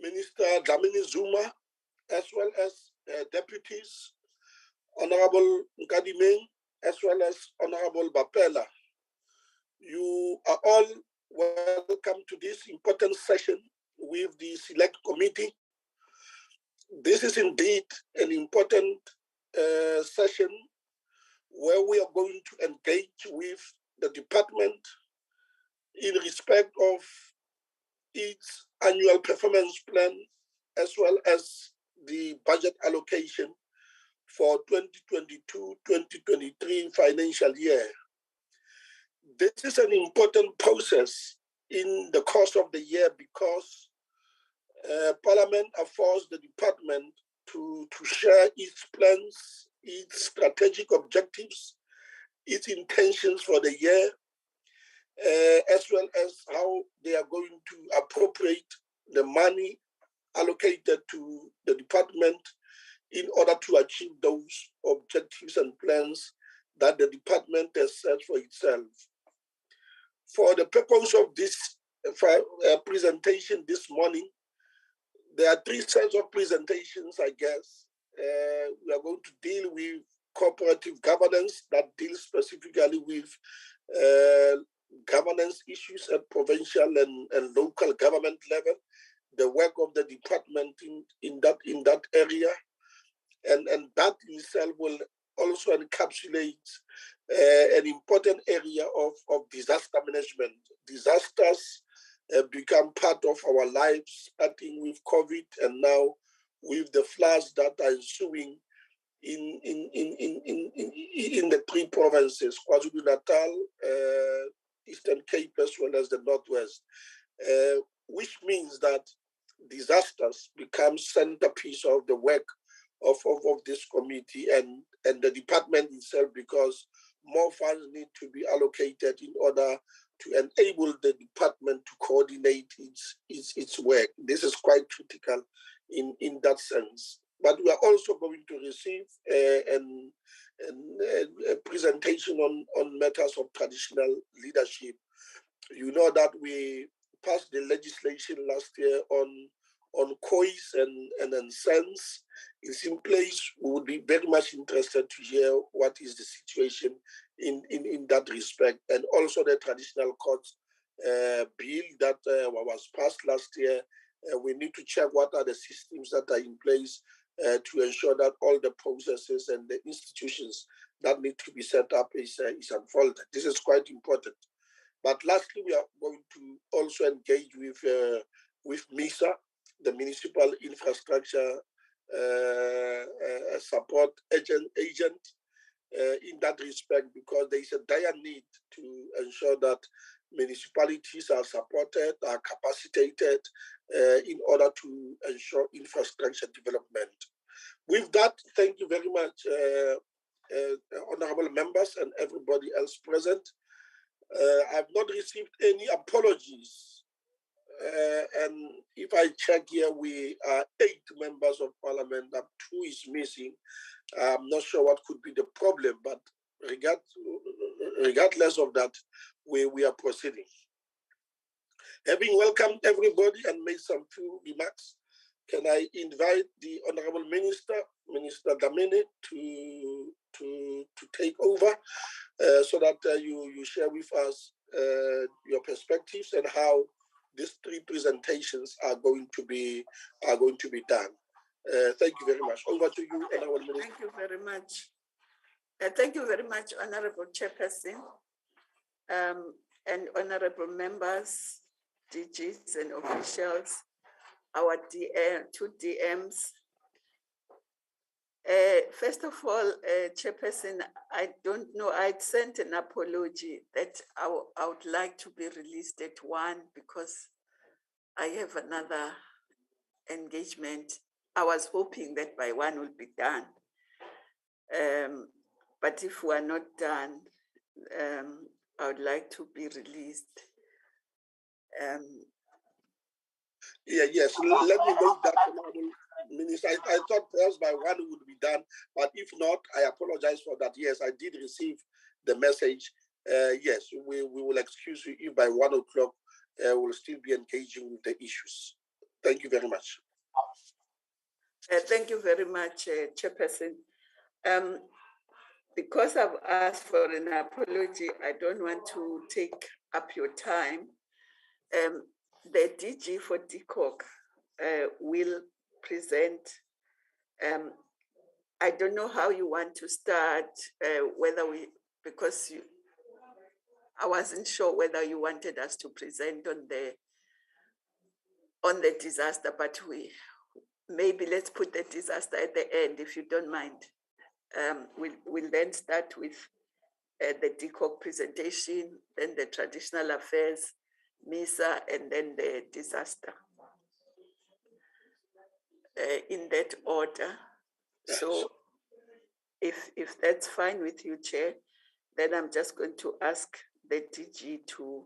Minister Dlamini Zuma, as well as deputies, Honorable Nkadimeng, as well as Honorable Bapela. You are all welcome to this important session with the Select Committee. This is indeed an important session where we are going to engage with the department in respect of its annual performance plan, as well as the budget allocation for 2022-2023 financial year. This is an important process in the course of the year because Parliament affords the department to share its plans, its strategic objectives, its intentions for the year, as well as how they are going to appropriate the money allocated to the department in order to achieve those objectives and plans that the department has set for itself. For the purpose of this presentation this morning, there are three sets of presentations, I guess. We are going to deal with cooperative governance that deals specifically with governance issues at provincial and local government level, the work of the department in that area, and that itself will also encapsulate an important area of disaster management. Disasters become part of our lives, starting with COVID and now with the floods that are ensuing in the three provinces, KwaZulu-Natal, Eastern Cape, as well as the Northwest, which means that disasters become centerpiece of the work of this committee and the department itself, because more funds need to be allocated in order to enable the department to coordinate its work. This is quite critical in that sense. But we are also going to receive a presentation on matters of traditional leadership. You know that we passed the legislation last year on COIS and SENS. It's in place. We would be very much interested to hear what is the situation in that respect, and also the traditional courts bill that was passed last year. We need to check what are the systems that are in place to ensure that all the processes and the institutions that need to be set up is unfolded. This is quite important. But lastly, we are going to also engage with MISA, the Municipal Infrastructure Support Agent in that respect, because there is a dire need to ensure that municipalities are supported, are capacitated in order to ensure infrastructure development. With that, thank you very much, honorable members and everybody else present. I've not received any apologies. And if I check here, we are 8 members of parliament, and 2 is missing. I'm not sure what could be the problem, but regardless of that, we are proceeding. Having welcomed everybody and made some few remarks, can I invite the Honorable Minister Dlamini, to take over so that you share with us your perspectives and how these 3 presentations are going to be done. Thank you very much. Over to you, Honorable Minister. Thank you very much. Thank you very much, Honorable Chairperson, and honorable members, DGs and officials, our 2 DMs. First of all, Chairperson, I don't know, I'd sent an apology that I would like to be released at 1 because I have another engagement. I was hoping that by 1 will be done. But if we are not done, I would like to be released. Yes, let me make that, Honorable Minister. I thought perhaps by 1 would be done, but if not, I apologize for that. Yes, I did receive the message. Yes, we will excuse you if by 1 o'clock we'll still be engaging with the issues. Thank you very much. Thank you very much, Chairperson. Because I've asked for an apology, I don't want to take up your time. The DG for DCOG will present. I don't know how you want to start, because I wasn't sure whether you wanted us to present on the disaster, but maybe let's put the disaster at the end, if you don't mind. We'll then start with the DCOG presentation, then the traditional affairs, MISA, and then the disaster. In that order. So if that's fine with you, Chair, then I'm just going to ask the DG to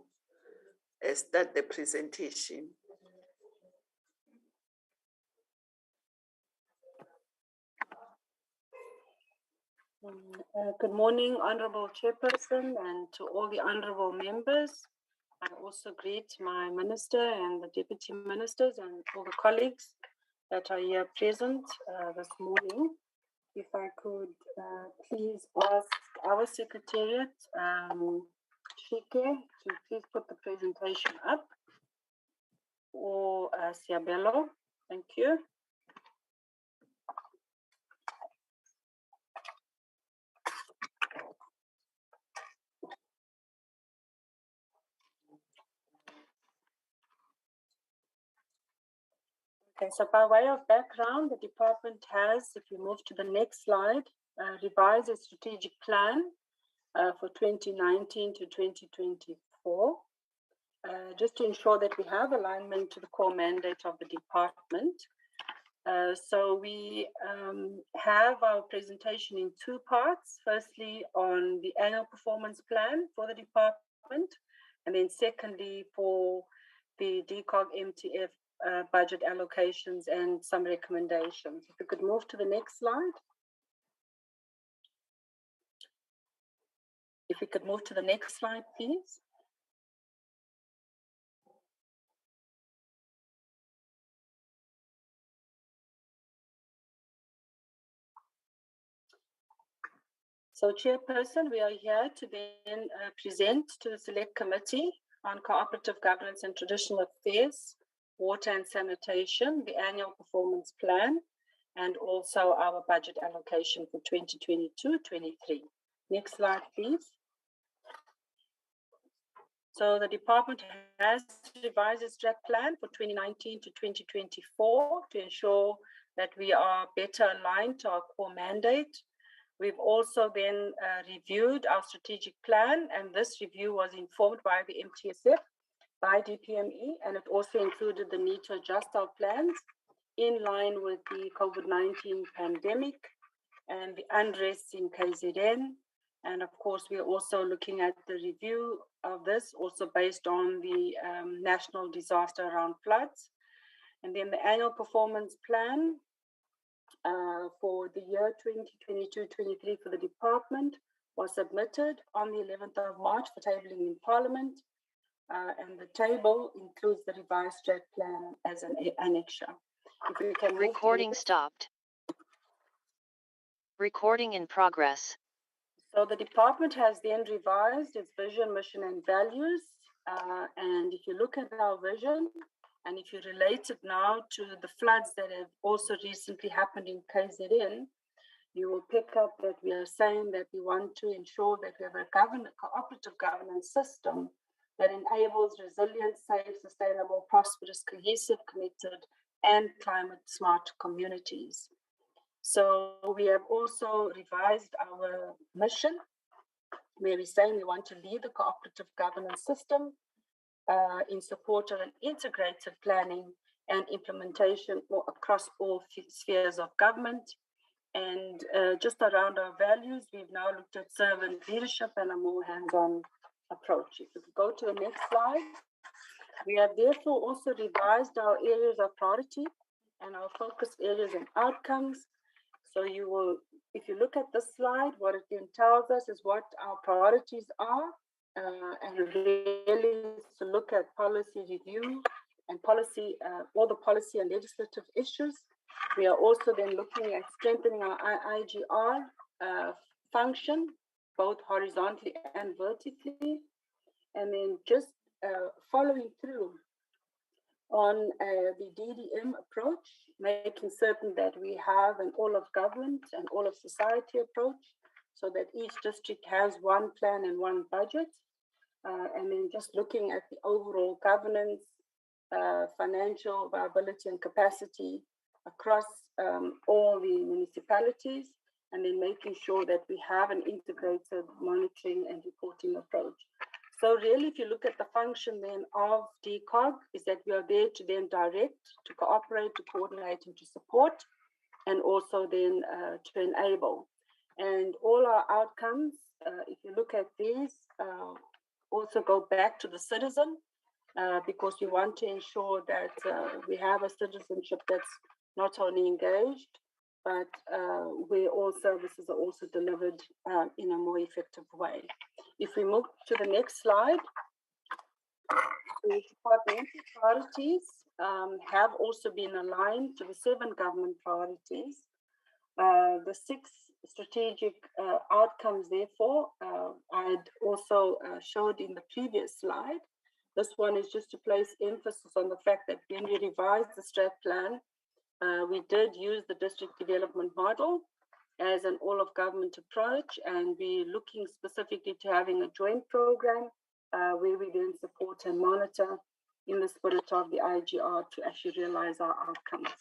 start the presentation. Good morning, Honorable Chairperson, and to all the honorable members. I also greet my Minister and the Deputy Ministers and all the colleagues that are here present this morning. If I could please ask our Secretariat, Shike, to please put the presentation up, or Siabello, thank you. Okay, so by way of background, the department has, if you move to the next slide, revised its strategic plan for 2019 to 2024, just to ensure that we have alignment to the core mandate of the department. So we have our presentation in two parts. Firstly, on the annual performance plan for the department, and then secondly, for the DCOG MTF budget allocations and some recommendations. If we could move to the next slide. If we could move to the next slide, please. So, Chairperson, we are here to then present to the Select Committee on Cooperative Governance and Traditional Affairs, Water and Sanitation, the annual performance plan, and also our budget allocation for 2022-23. Next slide, please. So the department has revised its draft plan for 2019 to 2024 to ensure that we are better aligned to our core mandate. We've also then reviewed our strategic plan, and this review was informed by the MTSF, by DPME, and it also included the need to adjust our plans in line with the COVID-19 pandemic and the unrest in KZN. And of course, we're also looking at the review of this, also based on the national disaster around floods. And then the annual performance plan for the year 2022-23 for the department was submitted on the 11th of March for tabling in Parliament. And the table includes the revised draft plan as an annexure. If we can Recording stopped. Recording in progress. So the department has then revised its vision, mission, and values. And if you look at our vision, and if you relate it now to the floods that have also recently happened in KZN, you will pick up that we are saying that we want to ensure that we have a cooperative governance system that enables resilient, safe, sustainable, prosperous, cohesive, connected, and climate smart communities. So we have also revised our mission, where we're saying we want to lead the cooperative governance system in support of an integrated planning and implementation across all spheres of government. And just around our values, we've now looked at servant leadership and a more hands-on approach. If we could go to the next slide. We have therefore also revised our areas of priority and our focus areas and outcomes. So you will, if you look at this slide, what it then tells us is what our priorities are, and really to look at policy review and policy, all the policy and legislative issues. We are also then looking at strengthening our IGR function, both horizontally and vertically, and then just following through on the DDM approach, making certain that we have an all of government and all of society approach, so that each district has one plan and one budget, and then just looking at the overall governance, financial viability and capacity across all the municipalities, and then making sure that we have an integrated monitoring and reporting approach. So really, if you look at the function then of DCOG, is that we are there to then direct, to cooperate, to coordinate, and to support, and also then to enable. And all our outcomes, if you look at these, also go back to the citizen, because we want to ensure that we have a citizenship that's not only engaged, but where all services are also delivered in a more effective way. If we move to the next slide, the departmental priorities have also been aligned to the 7 government priorities. The 6 strategic outcomes, therefore, I'd also showed in the previous slide. This one is just to place emphasis on the fact that when we revised the strat plan, we did use the district development model as an all of government approach, and we're looking specifically to having a joint program where we then support and monitor in the spirit of the IGR to actually realize our outcomes.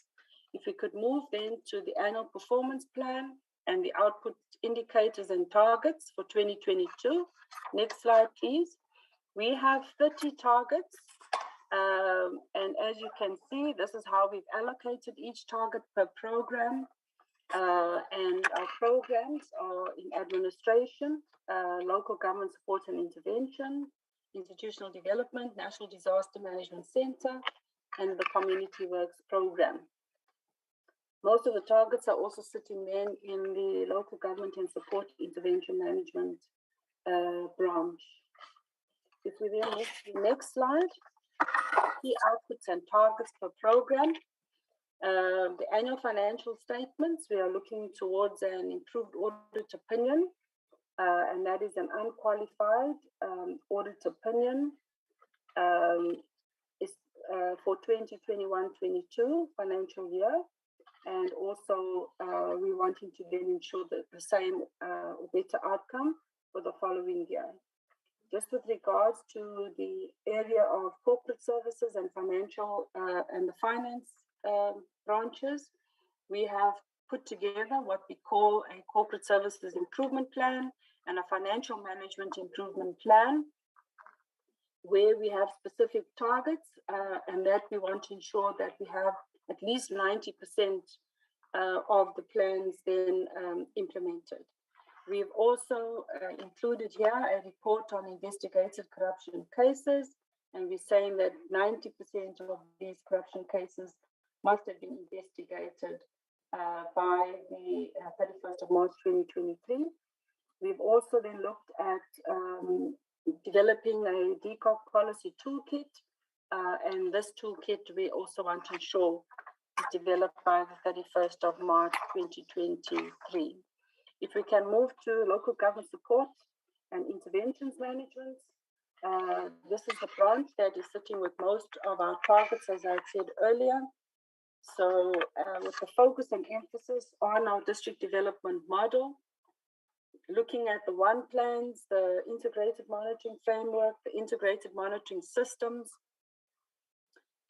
If we could move then to the annual performance plan and the output indicators and targets for 2022. Next slide, please. We have 30 targets. And as you can see, this is how we've allocated each target per program. And our programs are in administration, local government support and intervention, institutional development, National Disaster Management Center, and the Community Works program. Most of the targets are also sitting then in the local government and support intervention management branch. If we then move to the next slide, key outputs and targets per program. The annual financial statements, we are looking towards an improved audit opinion, and that is an unqualified audit opinion for 2021-22 financial year. And also we're wanting to then ensure that the same or better outcome for the following year. Just with regards to the area of corporate services and financial and the finance branches, we have put together what we call a corporate services improvement plan and a financial management improvement plan, where we have specific targets and that we want to ensure that we have at least 90% of the plans then implemented. We've also included here a report on investigative corruption cases, and we're saying that 90% of these corruption cases must have been investigated by the 31st of March 2023. We've also then looked at developing a DCOG policy toolkit, and this toolkit we also want to ensure is developed by the 31st of March 2023. If we can move to local government support and interventions management, this is the branch that is sitting with most of our targets, as I said earlier. So with the focus and emphasis on our district development model, looking at the one plans, the integrated monitoring framework, the integrated monitoring systems,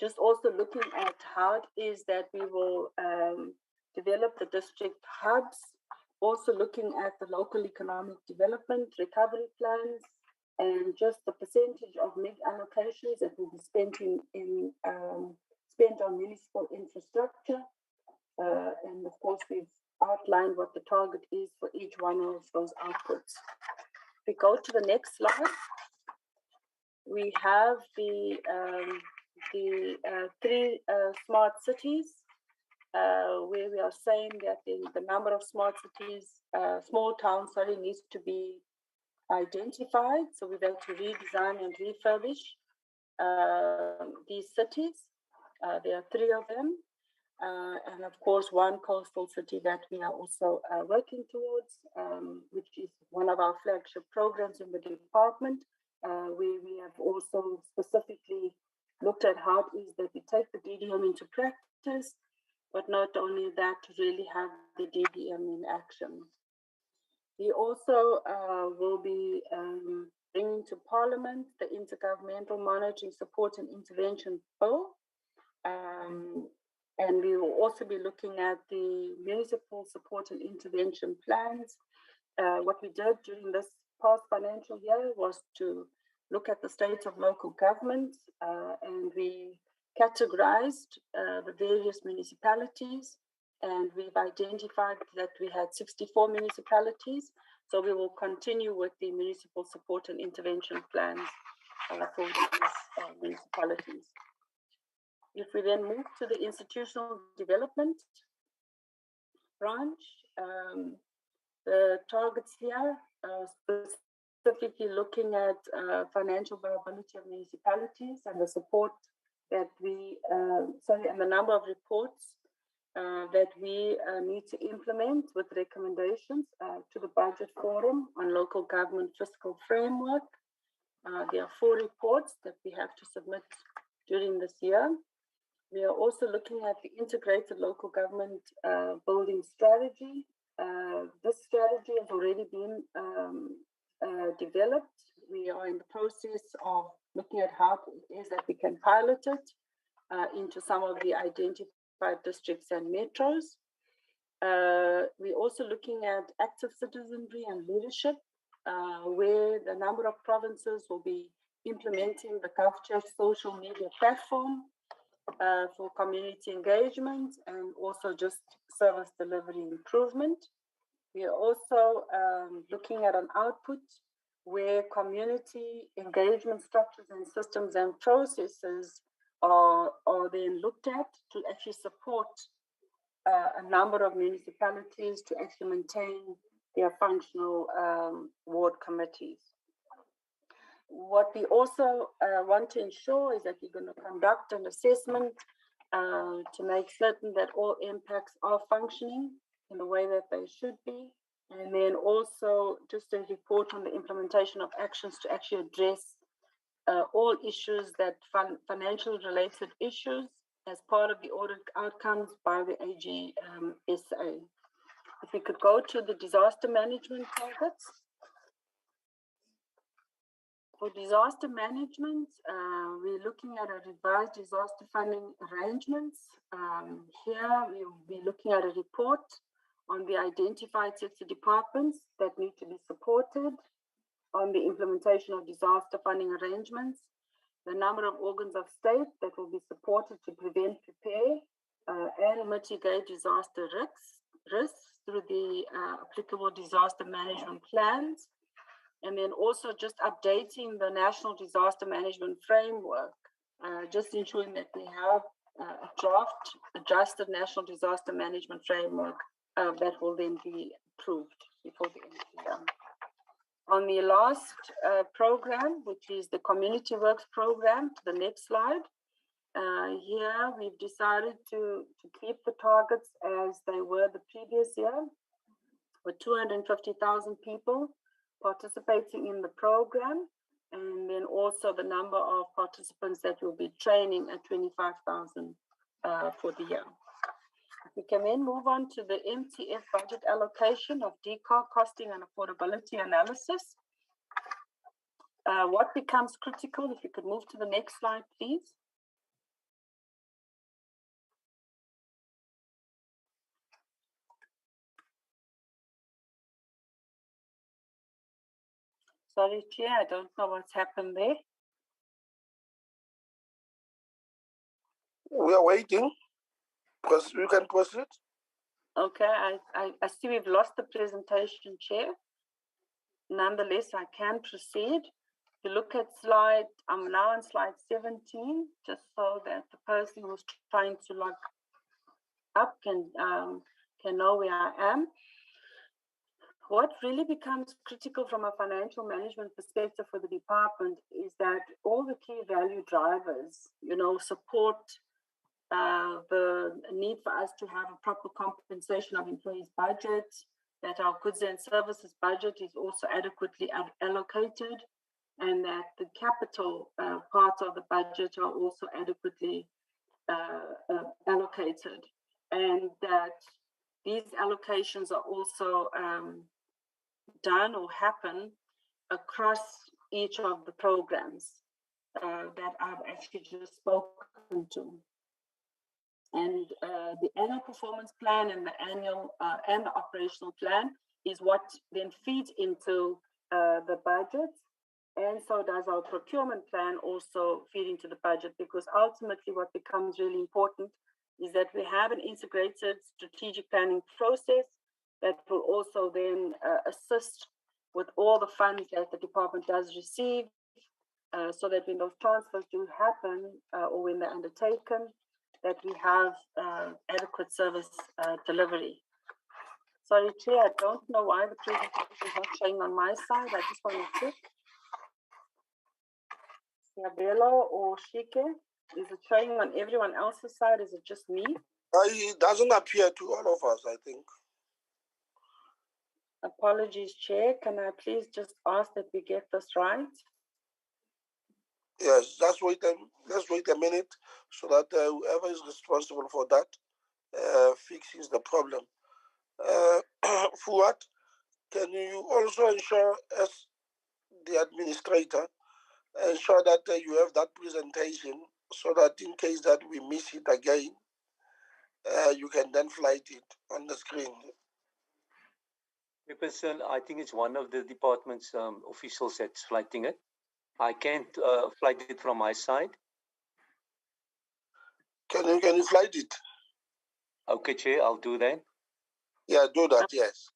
just also looking at how it is that we will develop the district hubs, also looking at the local economic development recovery plans, and just the percentage of MIG allocations that will be spent spent on municipal infrastructure. And of course, we've outlined what the target is for each one of those outputs. If we go to the next slide, we have the 3 smart cities, where we are saying that the number of smart cities, small towns, needs to be identified. So we've had to redesign and refurbish these cities. There are 3 of them. And of course, one coastal city that we are also working towards, which is one of our flagship programs in the department, where we have also specifically looked at how it is that we take the DDM into practice, but not only that, to really have the DDM in action. We also will be bringing to Parliament the Inter-Governmental Monitoring Support and Intervention Bill. And we will also be looking at the municipal support and intervention plans. What we did during this past financial year was to look at the state of local government, and we categorized the various municipalities, and we've identified that we had 64 municipalities. So we will continue with the municipal support and intervention plans for these municipalities. If we then move to the institutional development branch, the targets here are specifically looking at financial viability of municipalities and the support that we, and the number of reports that we need to implement with recommendations to the budget forum on local government fiscal framework. There are 4 reports that we have to submit during this year. We are also looking at the integrated local government building strategy. This strategy has already been developed. We are in the process of looking at how it is that we can pilot it into some of the identified districts and metros. We're also looking at active citizenry and leadership, where the number of provinces will be implementing the GovCheck social media platform for community engagement and also just service delivery improvement. We are also looking at an output where community engagement structures and systems and processes are then looked at to actually support a number of municipalities to actually maintain their functional ward committees. What we also want to ensure is that we're going to conduct an assessment to make certain that all impacts are functioning in the way that they should be. And then also just a report on the implementation of actions to actually address all issues that financial related issues as part of the audit outcomes by the AGSA. If we could go to the disaster management targets. For disaster management, we're looking at a revised disaster funding arrangements. Here we will be looking at a report on the identified sector departments that need to be supported on the implementation of disaster funding arrangements, the number of organs of state that will be supported to prevent, prepare, and mitigate disaster risks through the applicable disaster management plans. And then also just updating the National Disaster Management Framework, just ensuring that we have a draft adjusted National Disaster Management Framework that will then be approved before the end of the year. On the last program, which is the Community Works program, to the next slide, here we've decided to keep the targets as they were the previous year, with 250,000 people participating in the program, and then also the number of participants that will be training at 25,000 for the year. We can then move on to the MTF budget allocation of decar costing and affordability analysis. What becomes critical, if you could move to the next slide, please. Sorry, Chair, I don't know what's happened there. We are waiting. You can proceed. Okay, I see we've lost the presentation, Chair. Nonetheless, I can proceed. If you look at slide, I'm now on slide 17, just so that the person who's trying to log up can know where I am. What really becomes critical from a financial management perspective for the department is that all the key value drivers, support the need for us to have a proper compensation of employees' budgets, that our goods and services budget is also adequately allocated, and that the capital parts of the budget are also adequately allocated, and that these allocations are also done or happen across each of the programs that I've actually just spoken to. And the annual performance plan and the annual and the operational plan is what then feeds into the budget. And so does our procurement plan also feed into the budget, because ultimately what becomes really important is that we have an integrated strategic planning process that will also then assist with all the funds that the department does receive, so that when those transfers do happen or when they're undertaken, that we have adequate service delivery. Sorry, Chair, I don't know why the presentation is not showing on my side. I just want to check. Yabelo or Shike, is it showing on everyone else's side? Is it just me? It doesn't appear to all of us, I think. Apologies, Chair. Can I please just ask that we get this right? Yes, let's wait a minute so that whoever is responsible for that fixes the problem. Fuad, can you also ensure, as the administrator, ensure that you have that presentation so that in case that we miss it again, you can then flight it on the screen? Person, I think it's one of the department's officials that's flighting it. I can't flight it from my side. Can you flight it? Okay, Chair, I'll do that. Yeah, do that, yes.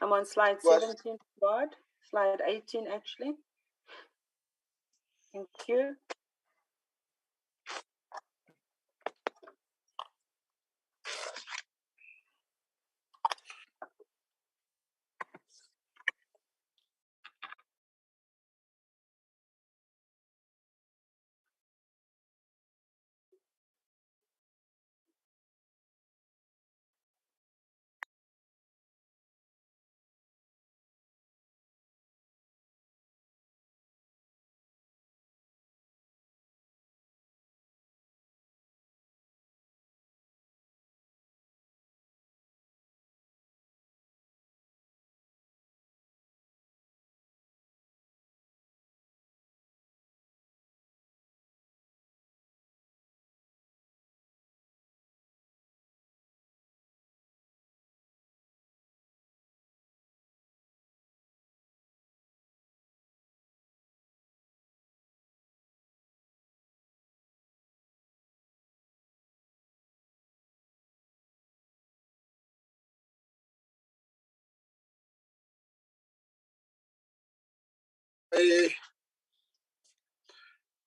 I'm on slide 17, Rod. Slide 18, actually. Thank you.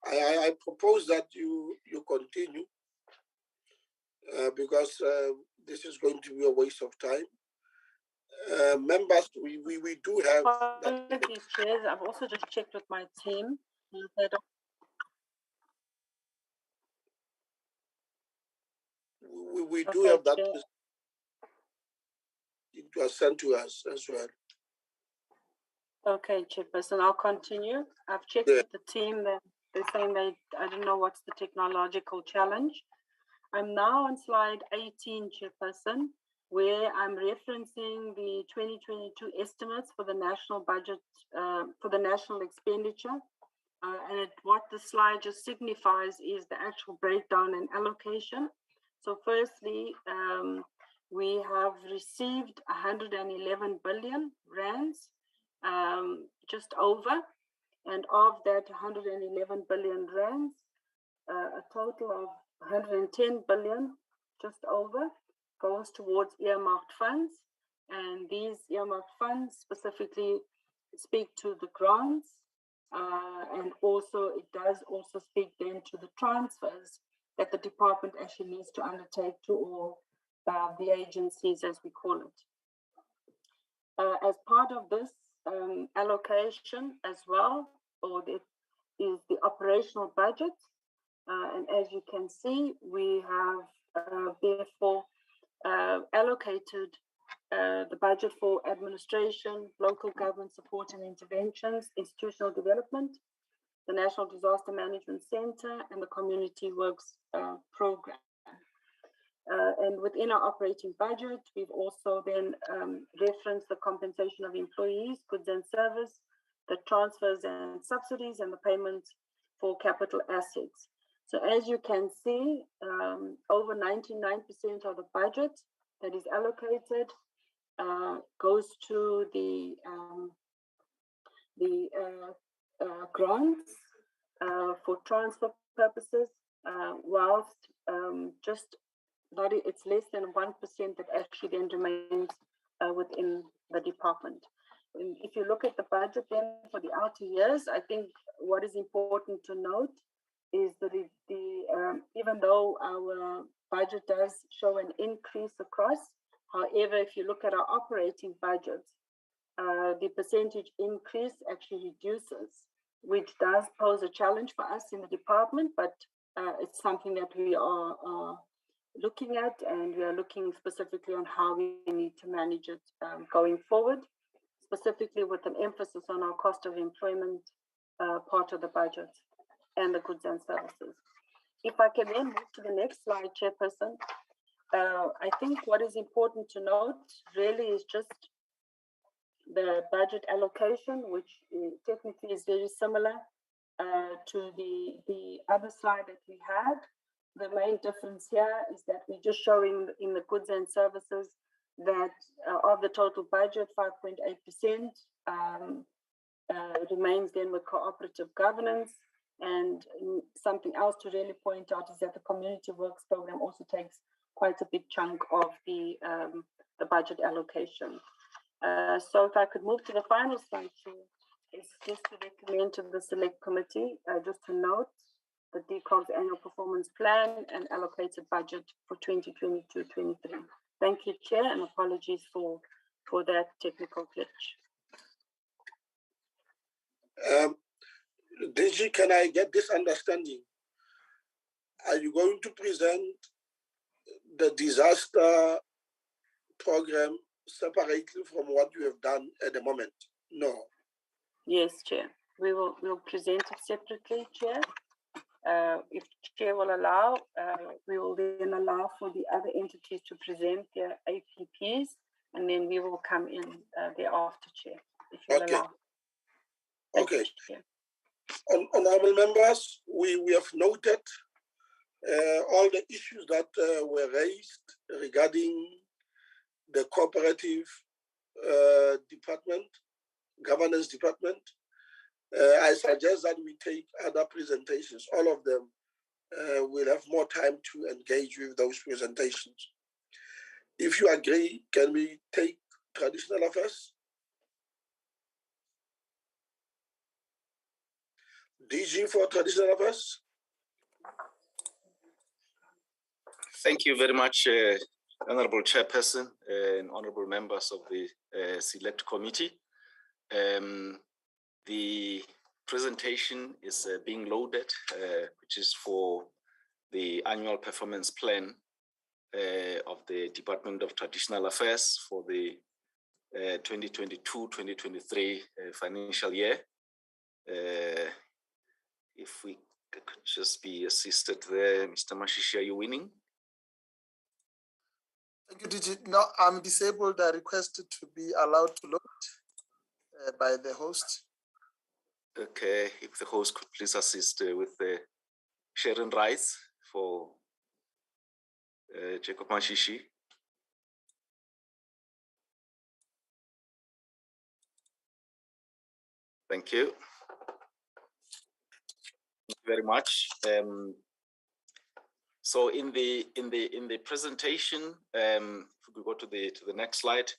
I propose that you continue because this is going to be a waste of time. Members, we do have that. Chairs, I've also just checked with my team. We do have that. It was sent to us as well. Okay, Chairperson, I'll continue. I've checked with the team that they're saying I don't know what's the technological challenge. I'm now on slide 18, Chairperson, where I'm referencing the 2022 estimates for the national budget, for the national expenditure. And what the slide just signifies is the actual breakdown and allocation. So firstly, we have received 111 billion rands, just over, and of that 111 billion rands, a total of 110 billion, just over, goes towards earmarked funds, and these earmarked funds specifically speak to the grants, and also it does also speak then to the transfers that the department actually needs to undertake to all the agencies, as we call it. As part of this allocation as well, is the operational budget. And as you can see, we have therefore allocated the budget for administration, local government support and interventions, institutional development, the National Disaster Management Center, and the Community Works Program. And within our operating budget, we've also then referenced the compensation of employees, goods and service, the transfers and subsidies, and the payments for capital assets. So as you can see, over 99% of the budget that is allocated goes to the grants for transfer purposes, whilst just it's less than 1% that actually then remains within the department. And if you look at the budget then for the outer years, I think what is important to note is that even though our budget does show an increase across, however, if you look at our operating budget, the percentage increase actually reduces, which does pose a challenge for us in the department, but it's something that we are looking at, and we are looking specifically on how we need to manage it going forward, specifically with an emphasis on our cost of employment part of the budget and the goods and services. If I can then move to the next slide, Chairperson, I think what is important to note really is just the budget allocation, which technically is very similar to the other slide that we had. The main difference here is that we're just showing in the goods and services that of the total budget, 5.8% remains then with cooperative governance. And something else to really point out is that the Community Works Program also takes quite a big chunk of the budget allocation. So if I could move to the final slide, it's just to recommend to the Select Committee, just to note the DCOG's annual performance plan and allocated budget for 2022-23. Thank you, Chair, and apologies for that technical glitch. DG, can I get this understanding? Are you going to present the disaster program separately from what you have done at the moment? No. Yes, Chair. We'll present it separately, Chair. If Chair will allow, we will then allow for the other entities to present their APPs, and then we will come in thereafter, Chair, if you allow. Okay. Honorable members, we have noted all the issues that were raised regarding the cooperative governance department. I suggest that we take other presentations. All of them will have more time to engage with those presentations. If you agree, can we take traditional affairs? DG for traditional affairs. Thank you very much, Honorable Chairperson and honorable members of the Select Committee. The presentation is being loaded, which is for the annual performance plan of the Department of Traditional Affairs for the 2022-2023 financial year. If we could just be assisted there, Mr. Mashishi, are you winning? Thank you, DG. No, I'm disabled. I requested to be allowed to load by the host. Okay, if the host could please assist with the sharing rights for Jacob Mashishi. Thank you. Thank you very much. So in the presentation, if we go to the next slide,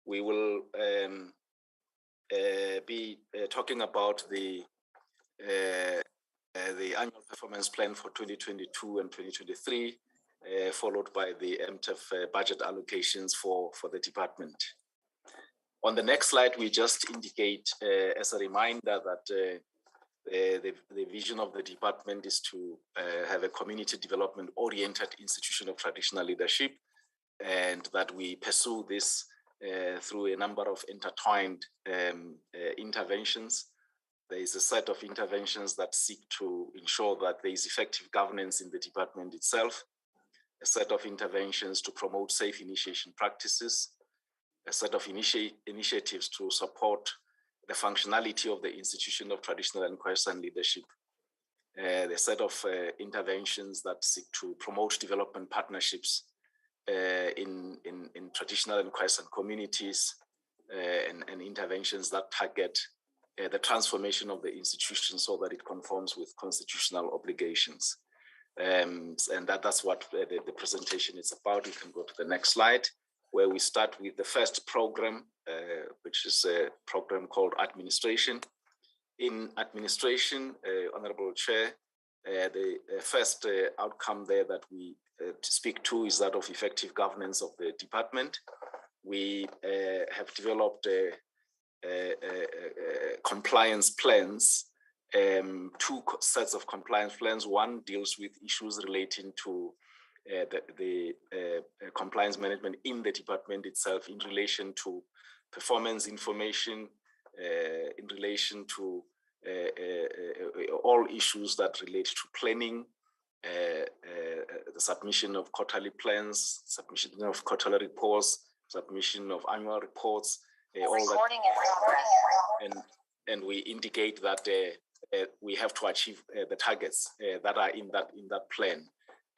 we will be talking about the annual performance plan for 2022 and 2023, followed by the MTEF budget allocations for the department. On the next slide, we just indicate as a reminder that the vision of the department is to have a community development oriented institution of traditional leadership, and that we pursue this through a number of intertwined interventions. There is a set of interventions that seek to ensure that there is effective governance in the department itself, a set of interventions to promote safe initiation practices, a set of initiatives to support the functionality of the institution of traditional and Khoisan leadership, the set of interventions that seek to promote development partnerships in traditional and Khoisan communities, and interventions that target the transformation of the institution so that it conforms with constitutional obligations. And that's what the presentation is about. We can go to the next slide, where we start with the first program, which is a program called Administration. In administration, Honorable Chair, the first outcome there that we speak to is that of effective governance of the department. We have developed compliance plans, two sets of compliance plans. One deals with issues relating to the compliance management in the department itself in relation to performance information, in relation to all issues that relate to planning, the submission of quarterly plans, submission of quarterly reports, submission of annual reports, all that. And we indicate that we have to achieve the targets that are in that plan.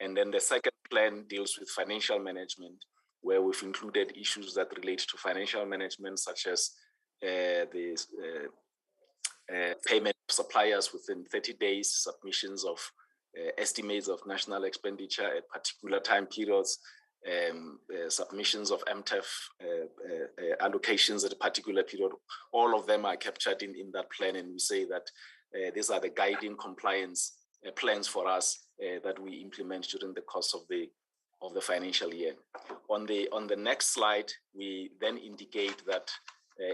And then the second plan deals with financial management, where we've included issues that relate to financial management, such as the payment of suppliers within 30 days, submissions of estimates of national expenditure at particular time periods, submissions of MTEF allocations at a particular period. All of them are captured in that plan, and we say that these are the guiding compliance plans for us that we implement during the course of the financial year. On the next slide, we then indicate that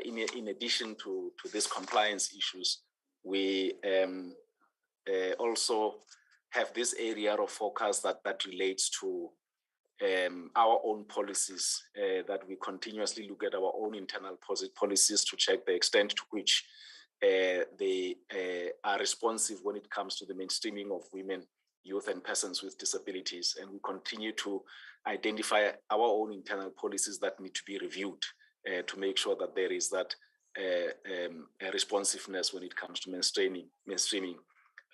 in addition to these compliance issues, we also have this area of focus that relates to our own policies, that we continuously look at our own internal policies to check the extent to which they are responsive when it comes to the mainstreaming of women, youth, and persons with disabilities. And we continue to identify our own internal policies that need to be reviewed to make sure that there is that responsiveness when it comes to mainstreaming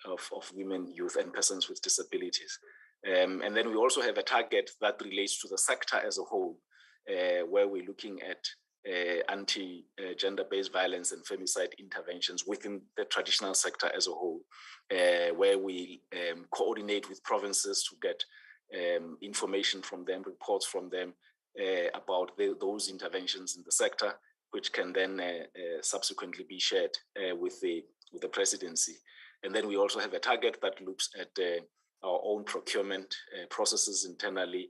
of women, youth, and persons with disabilities. And then we also have a target that relates to the sector as a whole, where we're looking at anti-gender-based violence and femicide interventions within the traditional sector as a whole, where we coordinate with provinces to get information from them, reports from them about those interventions in the sector, which can then subsequently be shared with the presidency. And then we also have a target that looks at our own procurement processes internally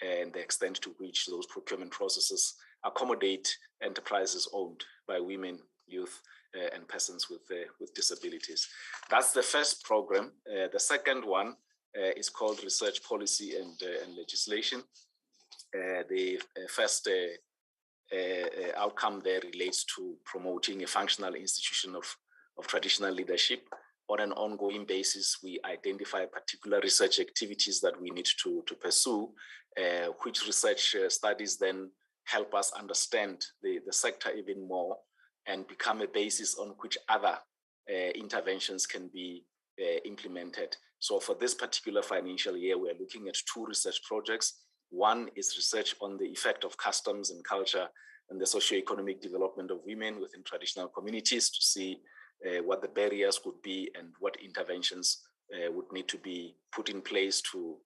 and the extent to which those procurement processes accommodate enterprises owned by women, youth, and persons with disabilities. That's the first program. The second one is called Research, Policy, and Legislation. The first outcome there relates to promoting a functional institution of traditional leadership. On an ongoing basis, we identify particular research activities that we need to pursue, which research studies then help us understand the sector even more and become a basis on which other interventions can be implemented. So for this particular financial year, we're looking at two research projects. One is research on the effect of customs and culture and the socio-economic development of women within traditional communities to see what the barriers could be and what interventions would need to be put in place to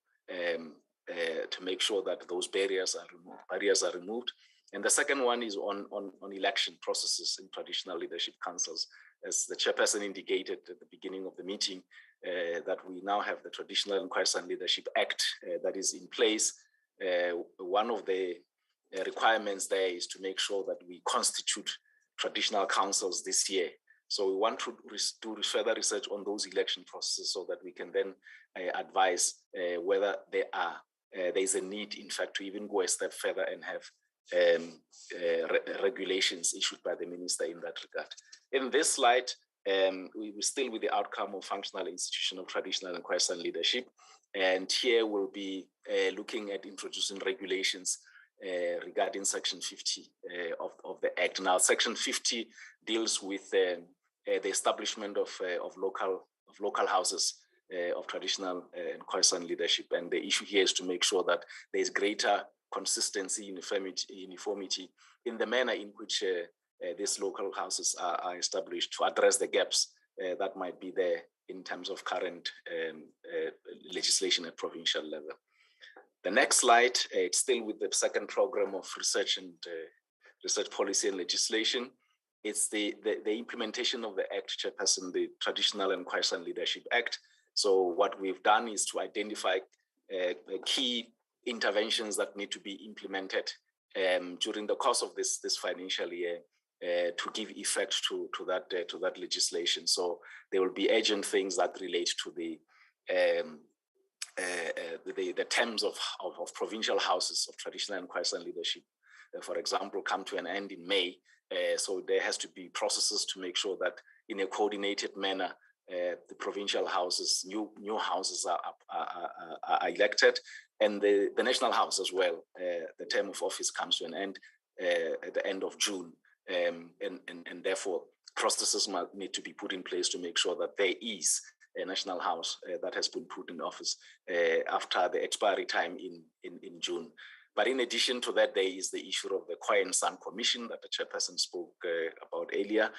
make sure that those barriers are removed. And the second one is on election processes in traditional leadership councils. As the chairperson indicated at the beginning of the meeting, that we now have the Traditional and Khoisan Leadership Act that is in place. One of the requirements there is to make sure that we constitute traditional councils this year. So we want to do further research on those election processes so that we can then advise whether there is a need, in fact, to even go a step further and have regulations issued by the minister in that regard. In this slide, we're still with the outcome of functional institution of traditional and quiescent leadership. And here we'll be looking at introducing regulations regarding Section 50 of the Act. Now, Section 50 deals with the establishment of local houses of traditional and quiescent leadership. And the issue here is to make sure that there is greater consistency, uniformity in the manner in which these local houses are established to address the gaps that might be there in terms of current legislation at provincial level. The next slide, it's still with the second program of research and research policy and legislation. It's the implementation of the Act, Chairperson, the Traditional and Quiescent Leadership Act. So what we've done is to identify key interventions that need to be implemented during the course of this financial year to give effect to that legislation. So there will be urgent things that relate to the terms of provincial houses of traditional and quiescent leadership, for example, come to an end in May. So there has to be processes to make sure that in a coordinated manner, the provincial houses, new houses are elected, and the national house as well. The term of office comes to an end at the end of June, and therefore processes might need to be put in place to make sure that there is a national house that has been put in office after the expiry time in June. But in addition to that, there is the issue of the Quiet and Sun Commission that the chairperson spoke about earlier,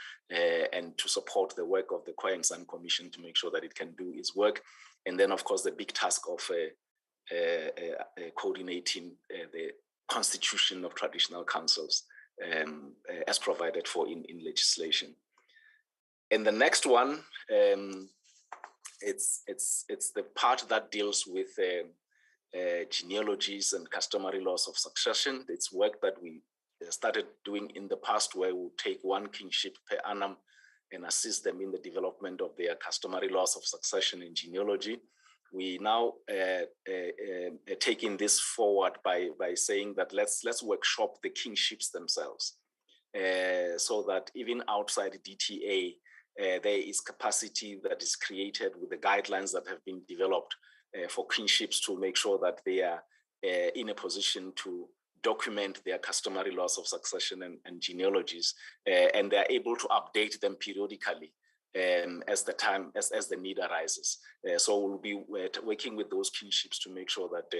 and to support the work of the Quiet and Sun Commission to make sure that it can do its work. And then, of course, the big task of coordinating the constitution of traditional councils as provided for in legislation. And the next one, it's the part that deals with genealogies and customary laws of succession. It's work that we started doing in the past, where we'll take one kingship per annum and assist them in the development of their customary laws of succession and genealogy. We now taking this forward by saying that let's workshop the kingships themselves, so that even outside DTA, there is capacity that is created with the guidelines that have been developed for kingships to make sure that they are in a position to document their customary laws of succession and genealogies, and they are able to update them periodically as the need arises. So we'll be working with those kingships to make sure that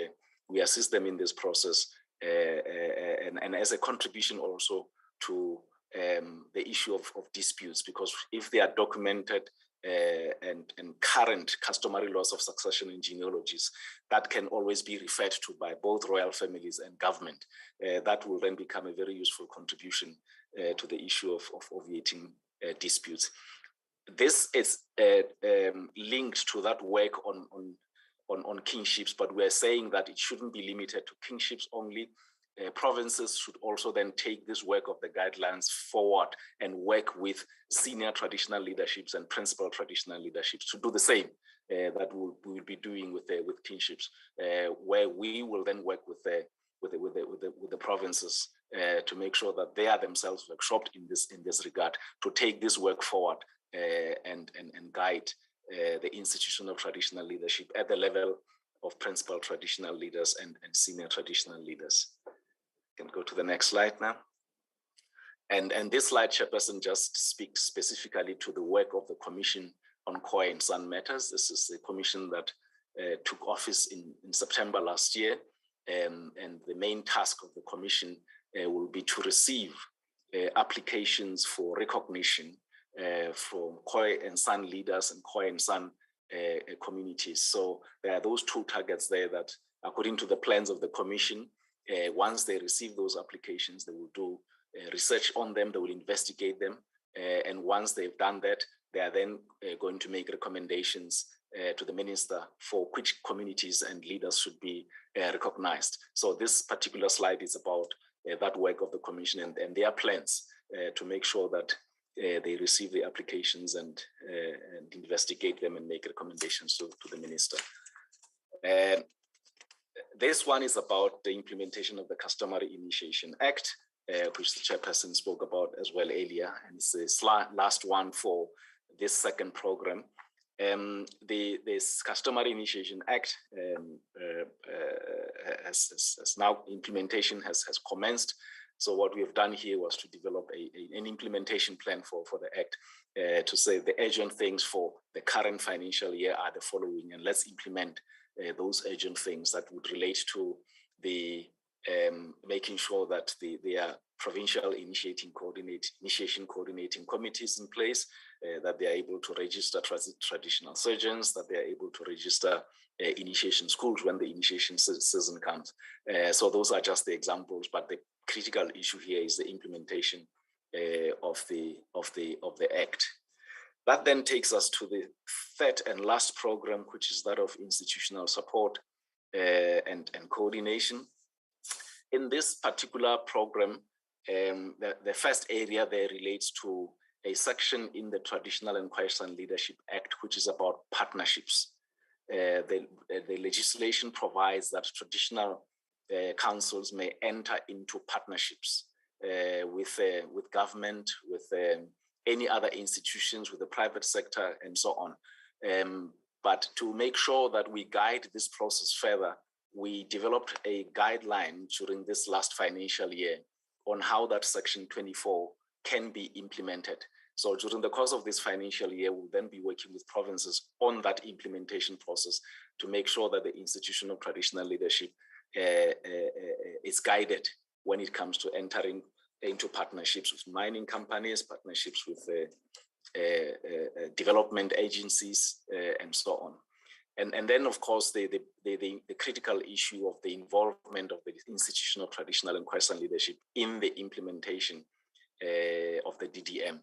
we assist them in this process, and as a contribution also to the issue of disputes, because if they are documented and current customary laws of succession and genealogies, that can always be referred to by both royal families and government. That will then become a very useful contribution to the issue of obviating disputes. This is linked to that work on kingships, but we're saying that it shouldn't be limited to kingships only. Provinces should also then take this work of the guidelines forward and work with senior traditional leaderships and principal traditional leaderships to do the same that we'll be doing with kingships, where we will then work with the provinces to make sure that they are themselves workshopped in this regard to take this work forward and guide the institution of traditional leadership at the level of principal traditional leaders and senior traditional leaders. Can go to the next slide now. And this slide, Chairperson, just speaks specifically to the work of the Commission on Quiet and Sun Matters. This is the commission that took office in September last year. And the main task of the commission will be to receive applications for recognition from Quiet and Sun leaders and Quiet and Sun communities. So there are those two targets there that, according to the plans of the commission, once they receive those applications, they will do research on them, they will investigate them. And once they've done that, they are then going to make recommendations to the minister for which communities and leaders should be recognized. So this particular slide is about that work of the commission and their plans to make sure that they receive the applications and investigate them and make recommendations to the minister. This one is about the implementation of the Customary Initiation Act, which the chairperson spoke about as well earlier, and it's the last one for this second program. This Customary Initiation Act has now implementation has commenced. So what we have done here was to develop an implementation plan for the Act to say the urgent things for the current financial year are the following, and let's implement those urgent things that would relate to the making sure that there are provincial initiation coordinating committees in place, that they are able to register traditional surgeons, that they are able to register initiation schools when the initiation season comes. So those are just the examples, but the critical issue here is the implementation of the Act. That then takes us to the third and last program, which is that of institutional support and coordination. In this particular program, the first area there relates to a section in the Traditional and Questions Leadership Act, which is about partnerships. The legislation provides that traditional councils may enter into partnerships with government, with any other institutions, with the private sector, and so on. But to make sure that we guide this process further, we developed a guideline during this last financial year on how that Section 24 can be implemented. So during the course of this financial year, we'll then be working with provinces on that implementation process to make sure that the institution of traditional leadership is guided when it comes to entering into partnerships with mining companies, partnerships with development agencies, and so on. And then, of course, the critical issue of the involvement of the institution of traditional and Questions leadership in the implementation of the DDM.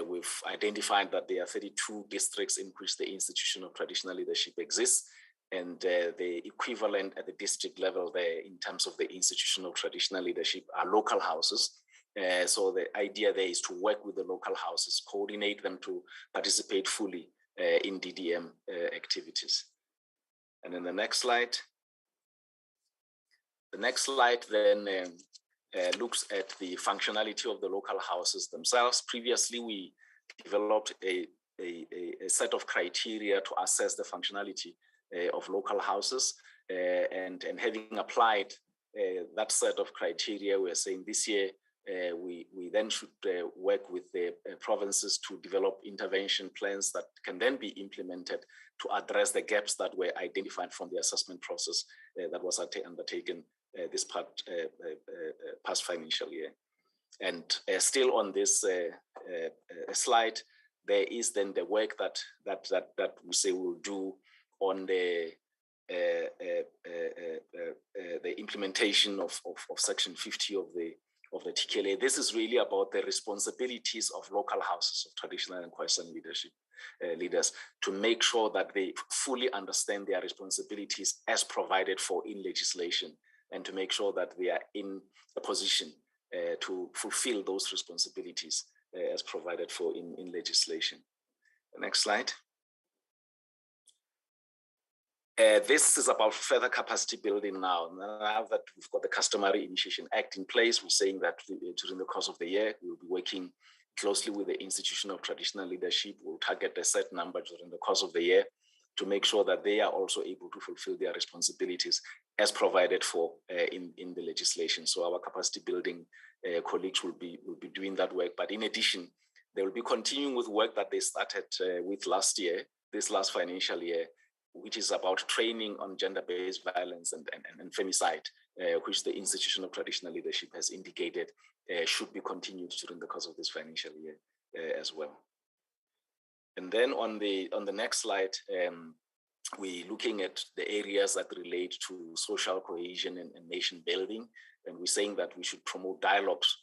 We've identified that there are 32 districts in which the institution of traditional leadership exists, and the equivalent at the district level there in terms of the institution of traditional leadership are local houses. So the idea there is to work with the local houses, coordinate them to participate fully in DDM activities. And then the next slide. The next slide then looks at the functionality of the local houses themselves. Previously, we developed a set of criteria to assess the functionality of local houses, and having applied that set of criteria, we're saying this year we then should work with the provinces to develop intervention plans that can then be implemented to address the gaps that were identified from the assessment process that was undertaken this past financial year. And still on this slide, there is then the work that we say we'll do on the implementation of Section 50 of the TKLA. This is really about the responsibilities of local houses of traditional and Questions leadership leaders to make sure that they fully understand their responsibilities as provided for in legislation, and to make sure that they are in a position to fulfill those responsibilities as provided for in legislation. The next slide. This is about further capacity building now. Now that we've got the Customary Initiation Act in place, we're saying that during the course of the year, we'll be working closely with the institution of traditional leadership. We'll target a set number during the course of the year to make sure that they are also able to fulfill their responsibilities as provided for in the legislation. So our capacity building colleagues will be doing that work. But in addition, they will be continuing with work that they started with last year, this last financial year, which is about training on gender-based violence and femicide, which the institution of traditional leadership has indicated should be continued during the course of this financial year as well. And then on the next slide, we're looking at the areas that relate to social cohesion and nation building, and we're saying that we should promote dialogues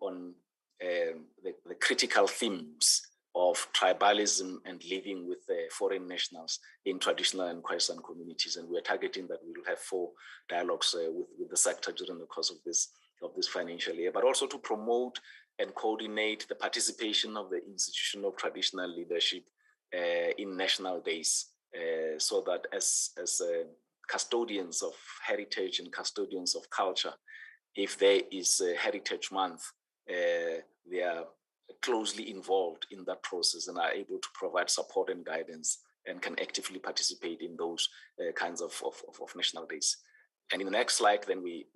on the critical themes of tribalism and living with foreign nationals in traditional and Questions communities. And we're targeting that we will have 4 dialogues with the sector during the course of this this financial year, but also to promote and coordinate the participation of the institution of traditional leadership in national days, so that as custodians of heritage and custodians of culture, if there is a Heritage Month, they are closely involved in that process and are able to provide support and guidance and can actively participate in those kinds of national days. And in the next slide, then we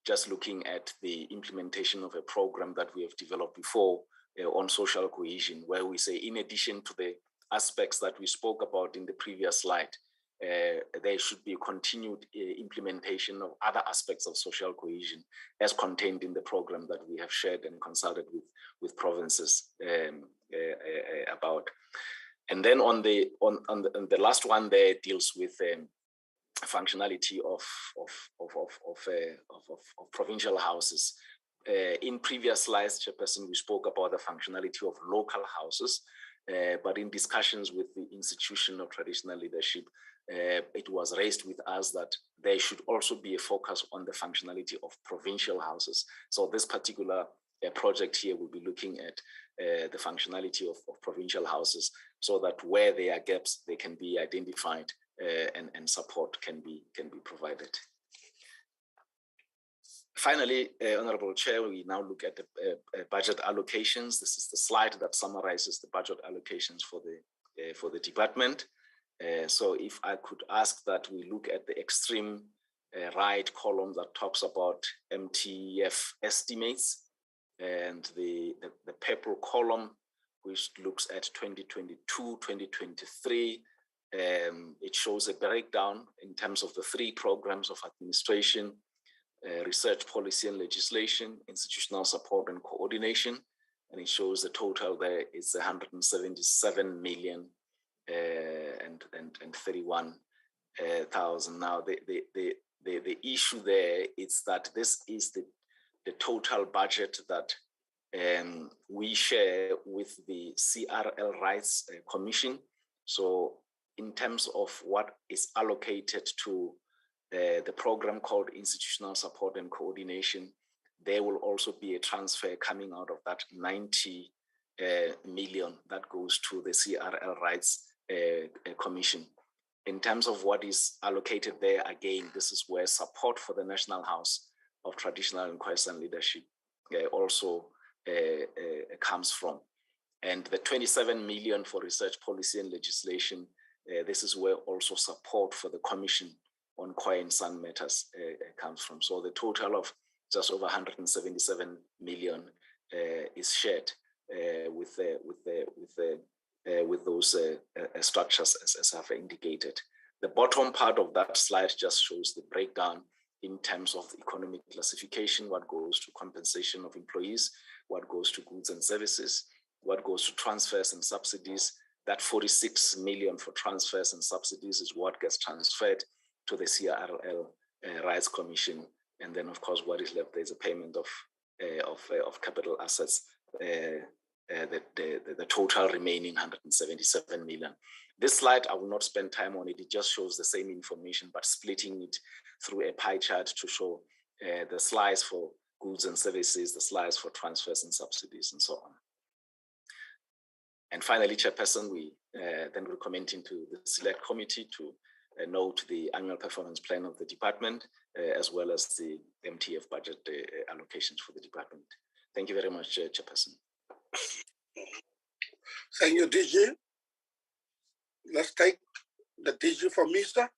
just looking at the implementation of a program that we have developed before on social cohesion, where we say, in addition to the aspects that we spoke about in the previous slide, there should be continued implementation of other aspects of social cohesion as contained in the program that we have shared and consulted with provinces about. And then on the last one there deals with functionality of provincial houses. In previous slides, Chairperson, we spoke about the functionality of local houses, but in discussions with the institution of traditional leadership, it was raised with us that there should also be a focus on the functionality of provincial houses. So this particular project here will be looking at the functionality of provincial houses, so that where there are gaps, they can be identified and support can be provided. Finally, Honorable Chair, we now look at the budget allocations. This is the slide that summarizes the budget allocations for the department. So if I could ask that we look at the extreme right column that talks about MTF estimates, and the purple column, which looks at 2022, 2023. It shows a breakdown in terms of the three programs of administration: research, policy and legislation, institutional support and coordination. And it shows the total there is 177 million and 31,000. Now the issue there is that this is the total budget that we share with the CRL Rights Commission. So in terms of what is allocated to the program called Institutional Support and Coordination, there will also be a transfer coming out of that 90 million that goes to the CRL Rights Commission. In terms of what is allocated there, again, this is where support for the National House of Traditional Inquest and Leadership also comes from. And the 27 million for research, policy and legislation, this is where also support for the Commission on Khoi and San matters comes from. So the total of just over 177 million is shared with those structures as I've indicated. The bottom part of that slide just shows the breakdown in terms of economic classification, what goes to compensation of employees, what goes to goods and services, what goes to transfers and subsidies. That 46 million for transfers and subsidies is what gets transferred to the CRL Rights Commission. And then of course, what is left, there's a payment of capital assets, the total remaining 177 million. This slide, I will not spend time on it. It just shows the same information, but splitting it through a pie chart to show the slice for goods and services, the slice for transfers and subsidies, and so on. And finally, Chairperson, we then recommending to the Select Committee to note the annual performance plan of the department, as well as the MTF budget allocations for the department. Thank you very much, Chairperson. Thank you, DG. Let's take the DG from Mr.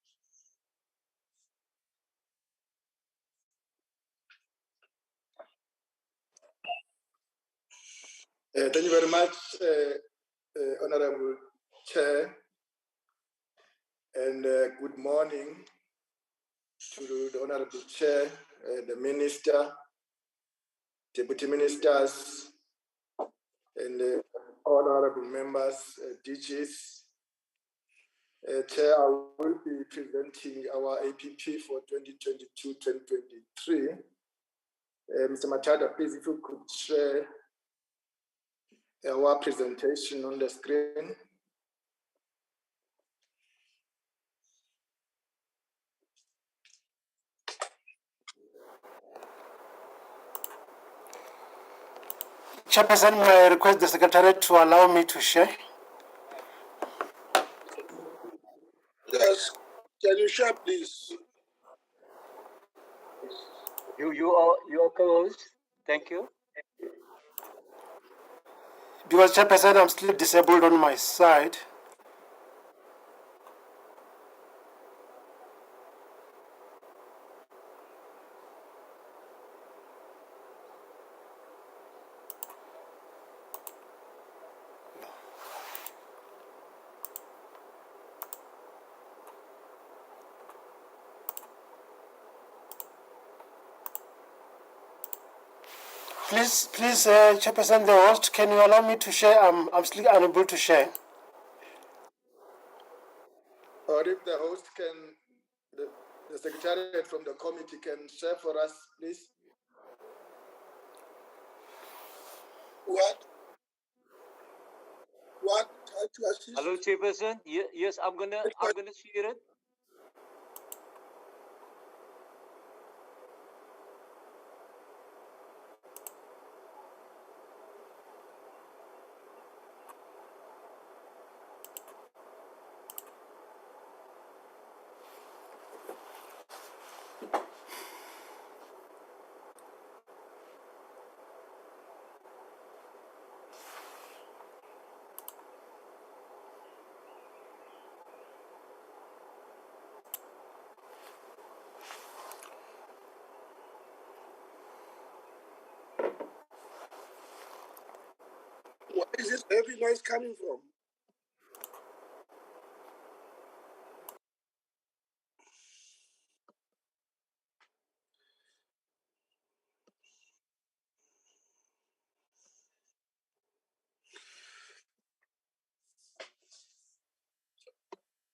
Thank you very much, Honorable Chair, and good morning to the Honorable Chair, the Minister, Deputy Ministers, and all honorable members, DGs. Chair, I will be presenting our APP for 2022-2023. Mr. Machada, please, if you could share our presentation on the screen. Chairperson, may I request the Secretary to allow me to share? Yes, can you share, please? You are co-host. Thank you. Because Chairperson, I'm still disabled on my side. Please, Chairperson, the host, can you allow me to share? I'm still unable to share. Or if the host can, the secretariat from the committee can share for us, please. What? Try to assist? Hello, Chairperson. Yes, I'm gonna share it. Where is this heavy noise coming from?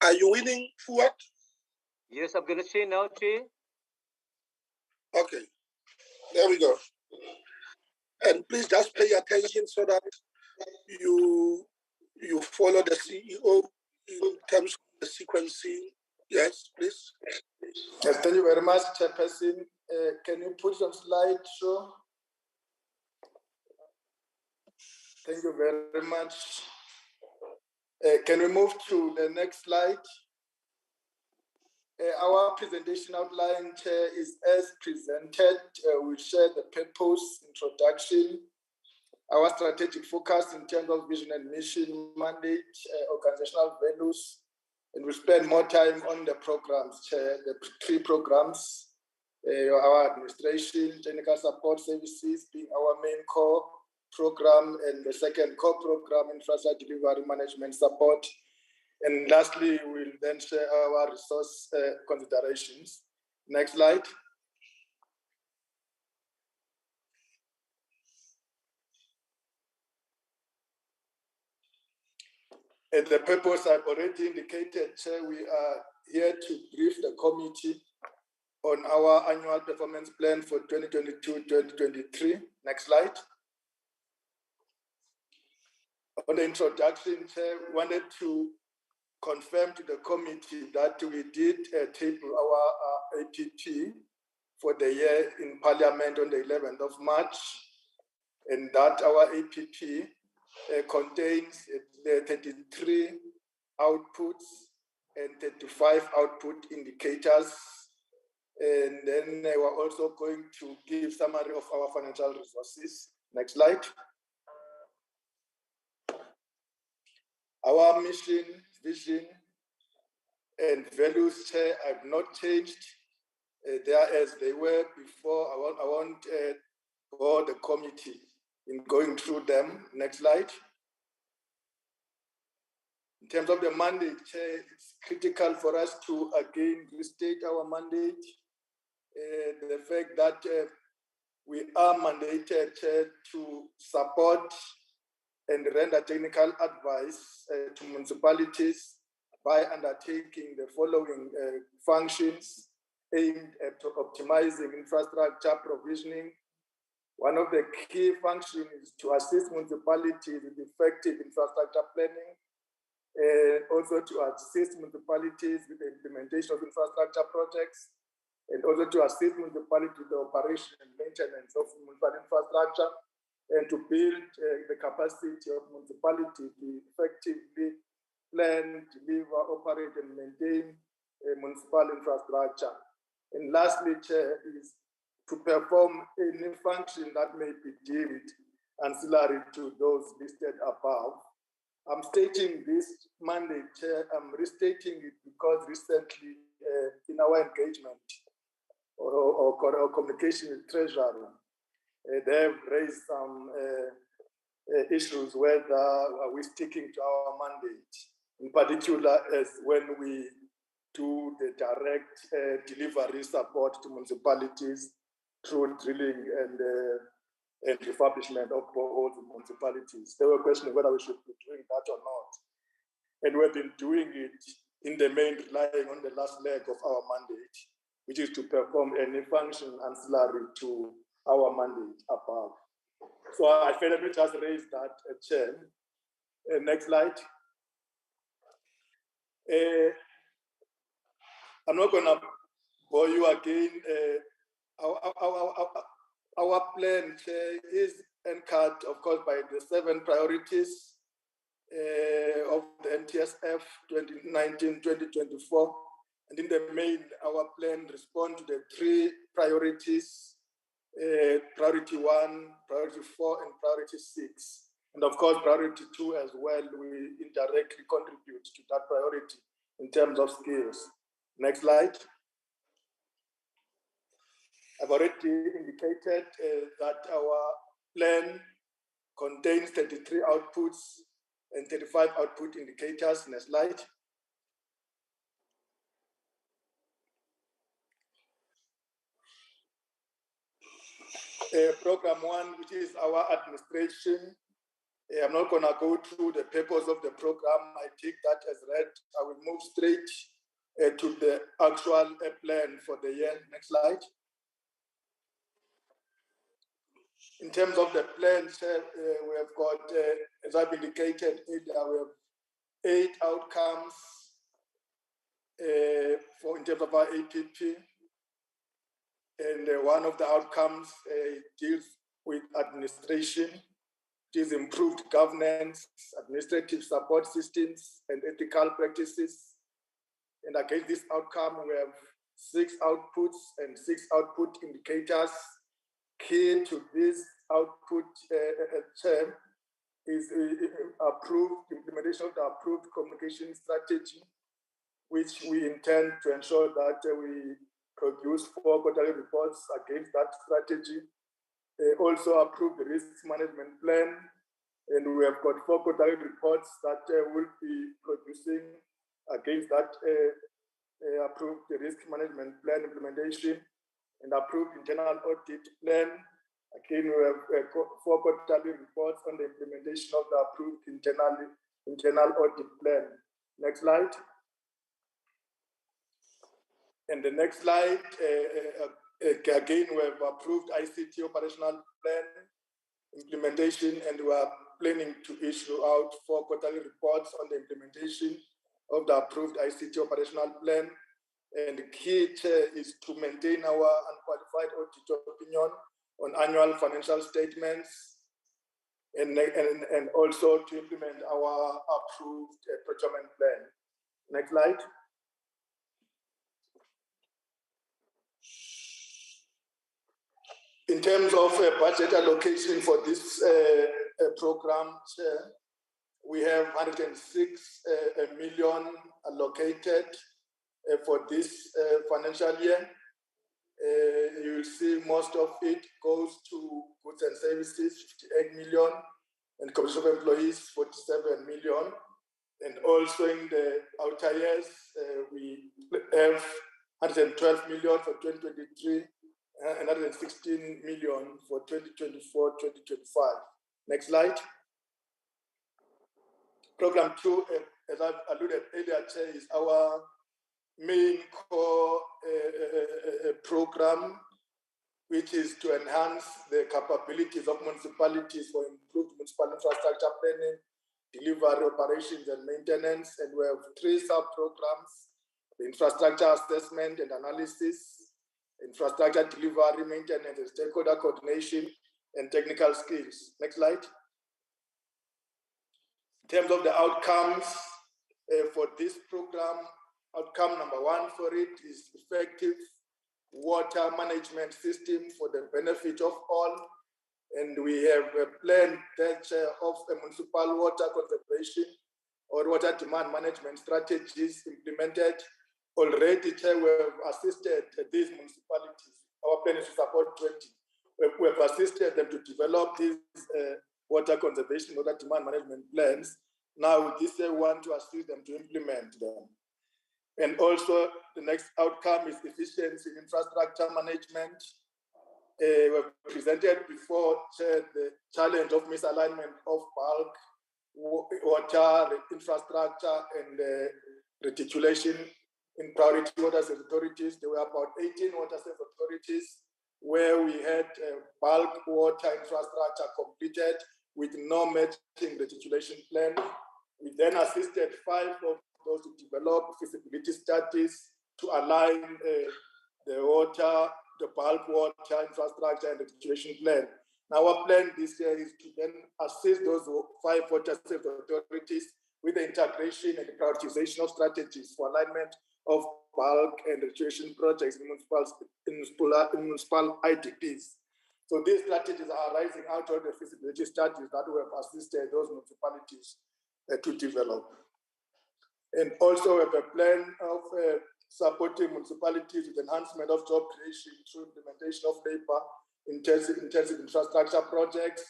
Are you winning, Fuad? Yes, I'm gonna share now, Chair. Okay, there we go. And please just pay attention so that you follow the CEO in terms of the sequencing. Yes, please. Yes, thank you very much, Chairperson. Can you put some slide show? Thank you very much. Can we move to the next slide? Our presentation outline, Chair, is as presented. We'll share the purpose, introduction, our strategic focus in terms of vision and mission, mandate, organizational values, and we'll spend more time on the programs, Chair, the three programs, our administration, technical support services being our main core program, and the second core program, infrastructure delivery management support. And lastly, we'll then share our resource considerations. Next slide. And the purpose I've already indicated, Chair, we are here to brief the committee on our annual performance plan for 2022-2023. Next slide. On the introduction, Chair, wanted to confirm to the committee that we did table our APP for the year in Parliament on the 11th of March, and that our APP contains 33 outputs and 35 output indicators. And then we're also going to give summary of our financial resources. Next slide. Our mission, vision, and values, Chair, have not changed. They are as they were before. I want all the committee in going through them. Next slide. In terms of the mandate, Chair, it's critical for us to again restate our mandate. The fact that we are mandated, Chair, to support and render technical advice to municipalities by undertaking the following functions aimed at optimizing infrastructure provisioning. One of the key functions is to assist municipalities with effective infrastructure planning, and also to assist municipalities with the implementation of infrastructure projects, and also to assist municipalities with the operation and maintenance of municipal infrastructure. and to build the capacity of municipality to effectively plan, deliver, operate, and maintain municipal infrastructure. And lastly, Chair, is to perform any function that may be deemed ancillary to those listed above. I'm stating this mandate, Chair. I'm restating it because recently in our engagement or communication with Treasury, they have raised some issues whether are we sticking to our mandate, in particular as when we do the direct delivery support to municipalities through drilling and refurbishment of boreholes in municipalities. They were questioning whether we should be doing that or not. And we've been doing it in the main, relying on the last leg of our mandate, which is to perform any function ancillary to our mandate above. So I felt we just raised that, Chair. Next slide. I'm not going to bore you again. Our plan, Chair, is anchored, of course, by the 7 priorities of the NTSF 2019-2024. And in the main, our plan responds to the 3 priorities, priority 1, priority 4, and priority 6. And of course, priority 2 as well, we indirectly contribute to that priority in terms of skills. Next slide. I've already indicated that our plan contains 33 outputs and 35 output indicators. Next slide. Program 1, which is our administration. I'm not going to go through the purpose of the program. I take that as read. I will move straight to the actual plan for the year. Next slide. In terms of the plan, we have got, as I've indicated, we have 8 outcomes in terms of our APP. And one of the outcomes deals with administration. It is improved governance, administrative support systems, and ethical practices. And against this outcome, we have 6 outputs and 6 output indicators. Key to this output term is implementation of the approved communication strategy, which we intend to ensure that we produce 4 quarterly reports against that strategy. Also approved the risk management plan, and we have got 4 quarterly reports that will be producing against that approved the risk management plan implementation, and approved internal audit plan. Again, we have 4 quarterly reports on the implementation of the approved internal audit plan. Next slide. And the next slide, again, we have approved ICT operational plan implementation, and we are planning to issue out 4 quarterly reports on the implementation of the approved ICT operational plan. And the key is to maintain our unqualified audit opinion on annual financial statements, and also to implement our approved procurement plan. Next slide. In terms of budget allocation for this program, we have 106 million allocated for this financial year. You will see most of it goes to goods and services, 58 million, and commission of employees, 47 million. And also in the outer years, we have 112 million for 2023, and 116 million for 2024-2025. Next slide. Program 2, as I've alluded earlier, is our main core program, which is to enhance the capabilities of municipalities for improved municipal infrastructure planning, delivery, operations, and maintenance. And we have 3 sub-programs: the infrastructure assessment and analysis, infrastructure delivery, maintenance, and stakeholder coordination, and technical skills. Next slide. In terms of the outcomes for this program, outcome number one for it is effective water management system for the benefit of all. And we have a plan that of a municipal water conservation or water demand management strategies implemented already. We have assisted these municipalities. Our plan is to support 20. We have assisted them to develop these water conservation, water demand management plans. Now, this we want to assist them to implement them. And also, the next outcome is efficiency in infrastructure management. We presented before the challenge of misalignment of bulk water infrastructure and reticulation in priority water service authorities. There were about 18 water service authorities where we had bulk water infrastructure completed with no matching reticulation plan. We then assisted 5 of those to develop feasibility studies to align the bulk water infrastructure and reticulation plan. Now, our plan this year is to then assist those 5 water service authorities with the integration and the prioritization of strategies for alignment of bulk and reticulation projects in municipal IDPs. So these strategies are arising out of the feasibility studies that we have assisted those municipalities to develop. And also we have a plan of supporting municipalities with enhancement of job creation through implementation of labor-intensive infrastructure projects.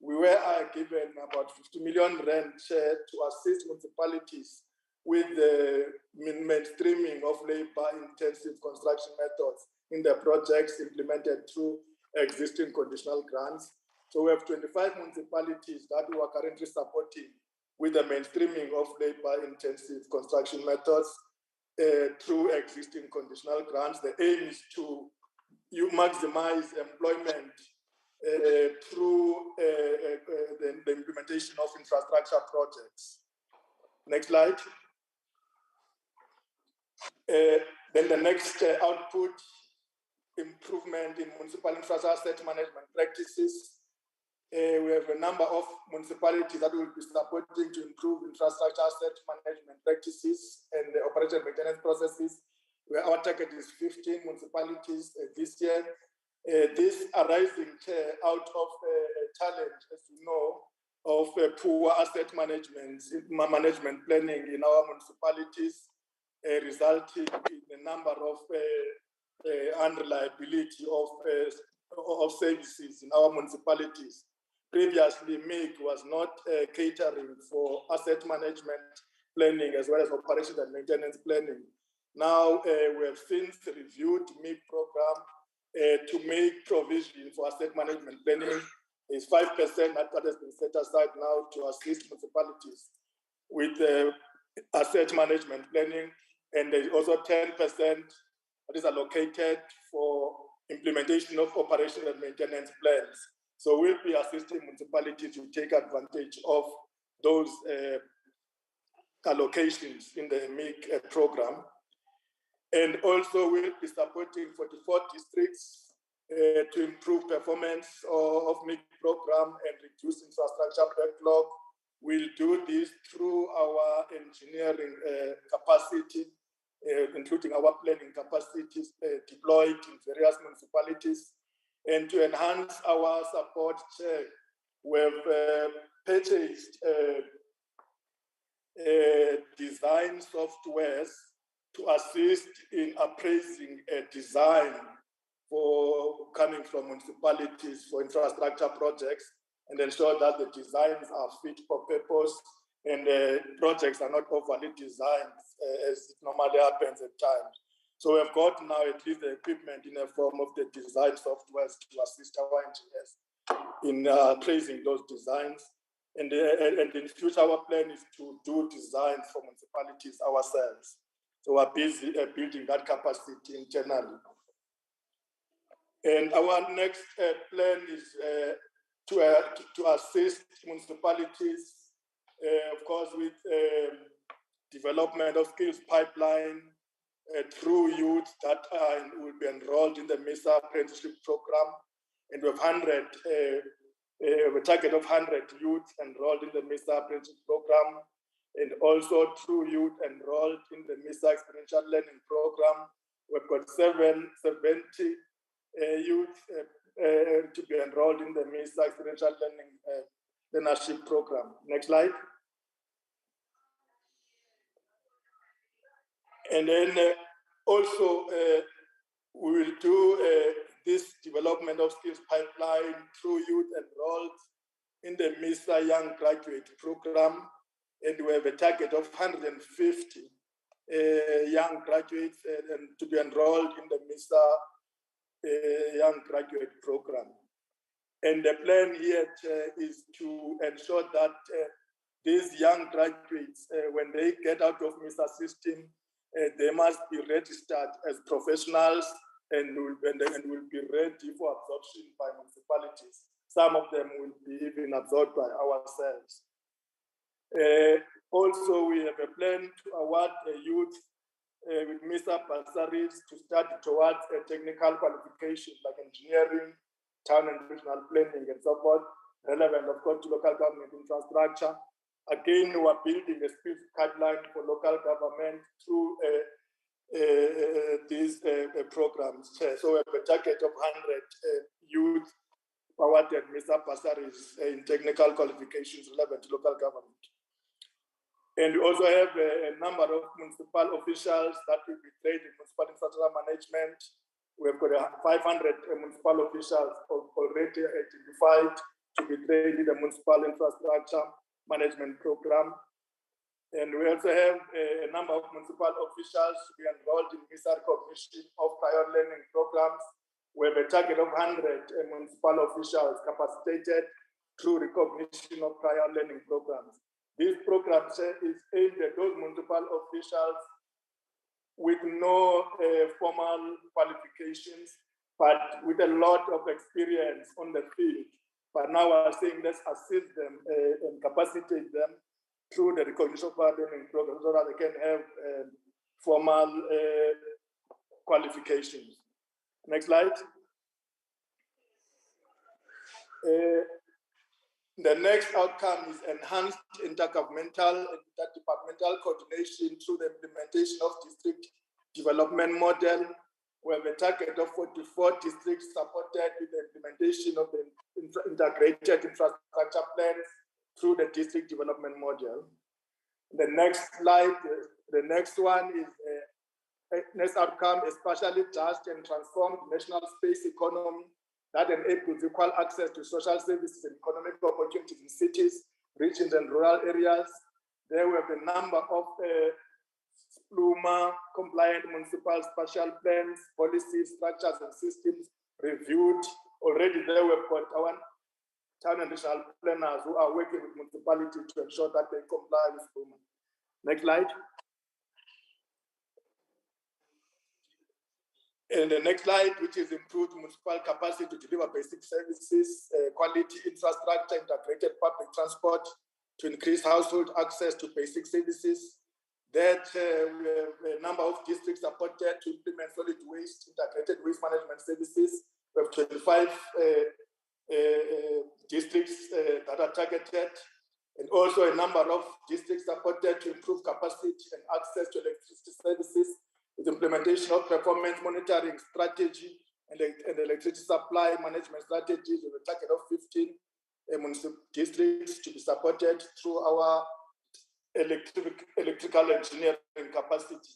We were given about 50 million rand to assist municipalities with the mainstreaming of labor-intensive construction methods in the projects implemented through existing conditional grants. So we have 25 municipalities that we are currently supporting with the mainstreaming of labor-intensive construction methods through existing conditional grants. The aim is to maximize employment through the implementation of infrastructure projects. Next slide. Then the next output, improvement in municipal infrastructure asset management practices. We have a number of municipalities that will be supporting to improve infrastructure asset management practices and the operational maintenance processes, where our target is 15 municipalities this year. This arising out of a challenge, as you know, of poor asset management planning in our municipalities, resulting in a number of unreliability of services in our municipalities. Previously, MIG was not catering for asset management planning as well as operation and maintenance planning. Now, we have since reviewed MIG program to make provision for asset management planning. Is 5% that has been set aside now to assist municipalities with asset management planning, and there's also 10% that is allocated for implementation of operation and maintenance plans. So we'll be assisting municipalities to take advantage of those allocations in the MIG program. And also we'll be supporting 44 districts to improve performance of MIG program and reduce infrastructure backlog. We'll do this through our engineering capacity, including our planning capacities deployed in various municipalities. And to enhance our support, we've purchased design softwares to assist in appraising a design for coming from municipalities for infrastructure projects and ensure that the designs are fit for purpose and projects are not overly designed as it normally happens at times. So we've got now at least the equipment in the form of the design softwares to assist our engineers in appraising those designs. And in future, our plan is to do designs for municipalities ourselves. So we're busy building that capacity internally. And our next plan is to assist municipalities, of course, with development of skills pipeline through youth that will be enrolled in the MESA apprenticeship program, and we have a target of 100 youth enrolled in the MISA apprenticeship program, and also 2 youth enrolled in the MISA experiential learning program. We've got 70 youth to be enrolled in the MISA experiential learning learnership program. Next slide. And then also we will do this development of skills pipeline through youth enrolled in the MISA Young Graduate Program, and we have a target of 150 young graduates to be enrolled in the MISA Young Graduate Program. And the plan here is to ensure that these young graduates, when they get out of MISA system, they must be registered as professionals and will be ready for absorption by municipalities. Some of them will be even absorbed by ourselves. Also, we have a plan to award youth with MISA bursaries to study towards a technical qualification like engineering, town and regional planning, and so forth, relevant, of course, to local government infrastructure. Again, we are building a skills pipeline for local government through these programs. So we have a target of 100 youth awarded MISA bursaries in technical qualifications relevant to local government. And we also have a number of municipal officials that will be trained in municipal infrastructure management. We have got 500 municipal officials already identified to be trained in the municipal infrastructure management program. And we also have a number of municipal officials to be enrolled in MISA recognition of prior learning programs. We have a target of 100 municipal officials capacitated through recognition of prior learning programs. This program is aimed at those municipal officials with no formal qualifications, but with a lot of experience on the field. But now we're saying let's assist them and capacitate them through the recognition of prior learning program so that they can have formal qualifications. Next slide. The next outcome is enhanced inter-governmental and inter-departmental coordination through the implementation of district development model. We have a target of 44 districts supported with the implementation of the integrated infrastructure plans through the district development model. The next slide, the next one is next outcome, a spatially just and transformed national space economy that enables equal access to social services and economic opportunities in cities, regions, and rural areas. There we have a number of Huma compliant municipal spatial plans, policies, structures, and systems reviewed. Already there we've got our town and regional planners who are working with municipalities to ensure that they comply with Huma. Next slide. And the next slide, which is improved municipal capacity to deliver basic services, quality infrastructure, integrated public transport to increase household access to basic services. That we have a number of districts supported to implement solid waste, integrated waste management services. We have 25 districts that are targeted, and also a number of districts supported to improve capacity and access to electricity services with implementation of performance monitoring strategy and electricity supply management strategies with a target of 15 municipal districts to be supported through our electrical engineering capacity.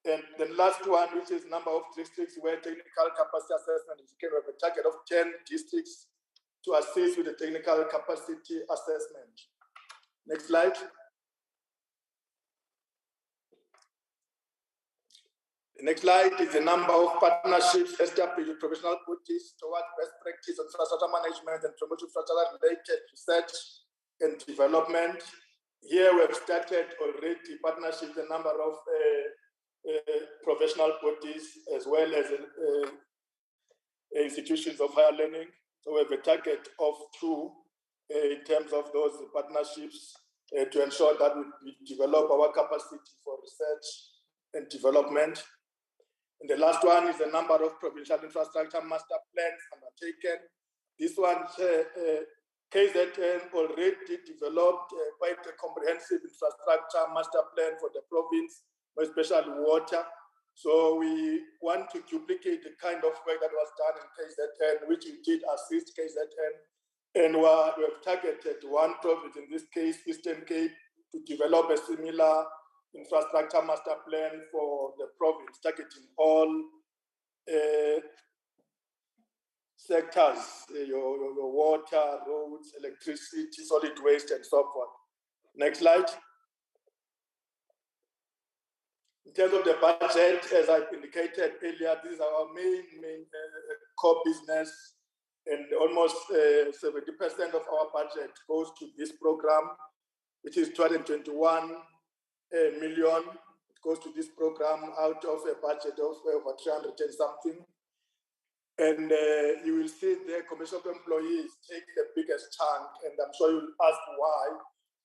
And the last one, which is number of districts where technical capacity assessment is given, with a target of 10 districts to assist with the technical capacity assessment. Next slide. The next slide is the number of partnerships established with professional bodies towards best practice on infrastructure management and promotion infrastructure-related research and development. Here we have started already partnerships with a number of professional bodies as well as institutions of higher learning. So we have a target of 2 in terms of those partnerships to ensure that we develop our capacity for research and development. And the last one is the number of provincial infrastructure master plans undertaken. This one, KZN already developed quite a comprehensive infrastructure master plan for the province, especially water. So we want to duplicate the kind of work that was done in KZN, which we did assist KZN. And we have targeted one province, in this case, Eastern Cape, to develop a similar infrastructure master plan for the province, targeting all sectors, your water, roads, electricity, solid waste, and so forth. Next slide. In terms of the budget, as I indicated earlier, this is our main core business, and almost 70% of our budget goes to this program, which is 221 million. It goes to this program out of a budget of over 300 and something. And you will see the Commission of Employees take the biggest chunk, and I'm sure you'll ask why.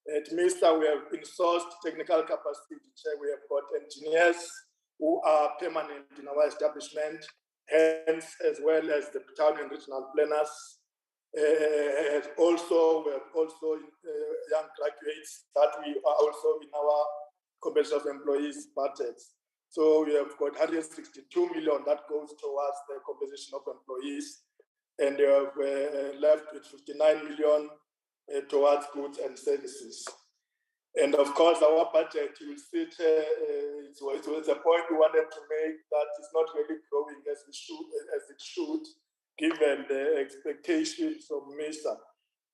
It means that we have in-sourced technical capacity. We have got engineers who are permanent in our establishment, hence, as well as the town and regional planners. We have also young graduates that we are also in our Commission of Employees budgets. So we have got 162 million that goes towards the compensation of employees, and they have left with 59 million towards goods and services. And of course, our budget, you will see it's a point we wanted to make that it's not really growing as it should, given the expectations of MESA.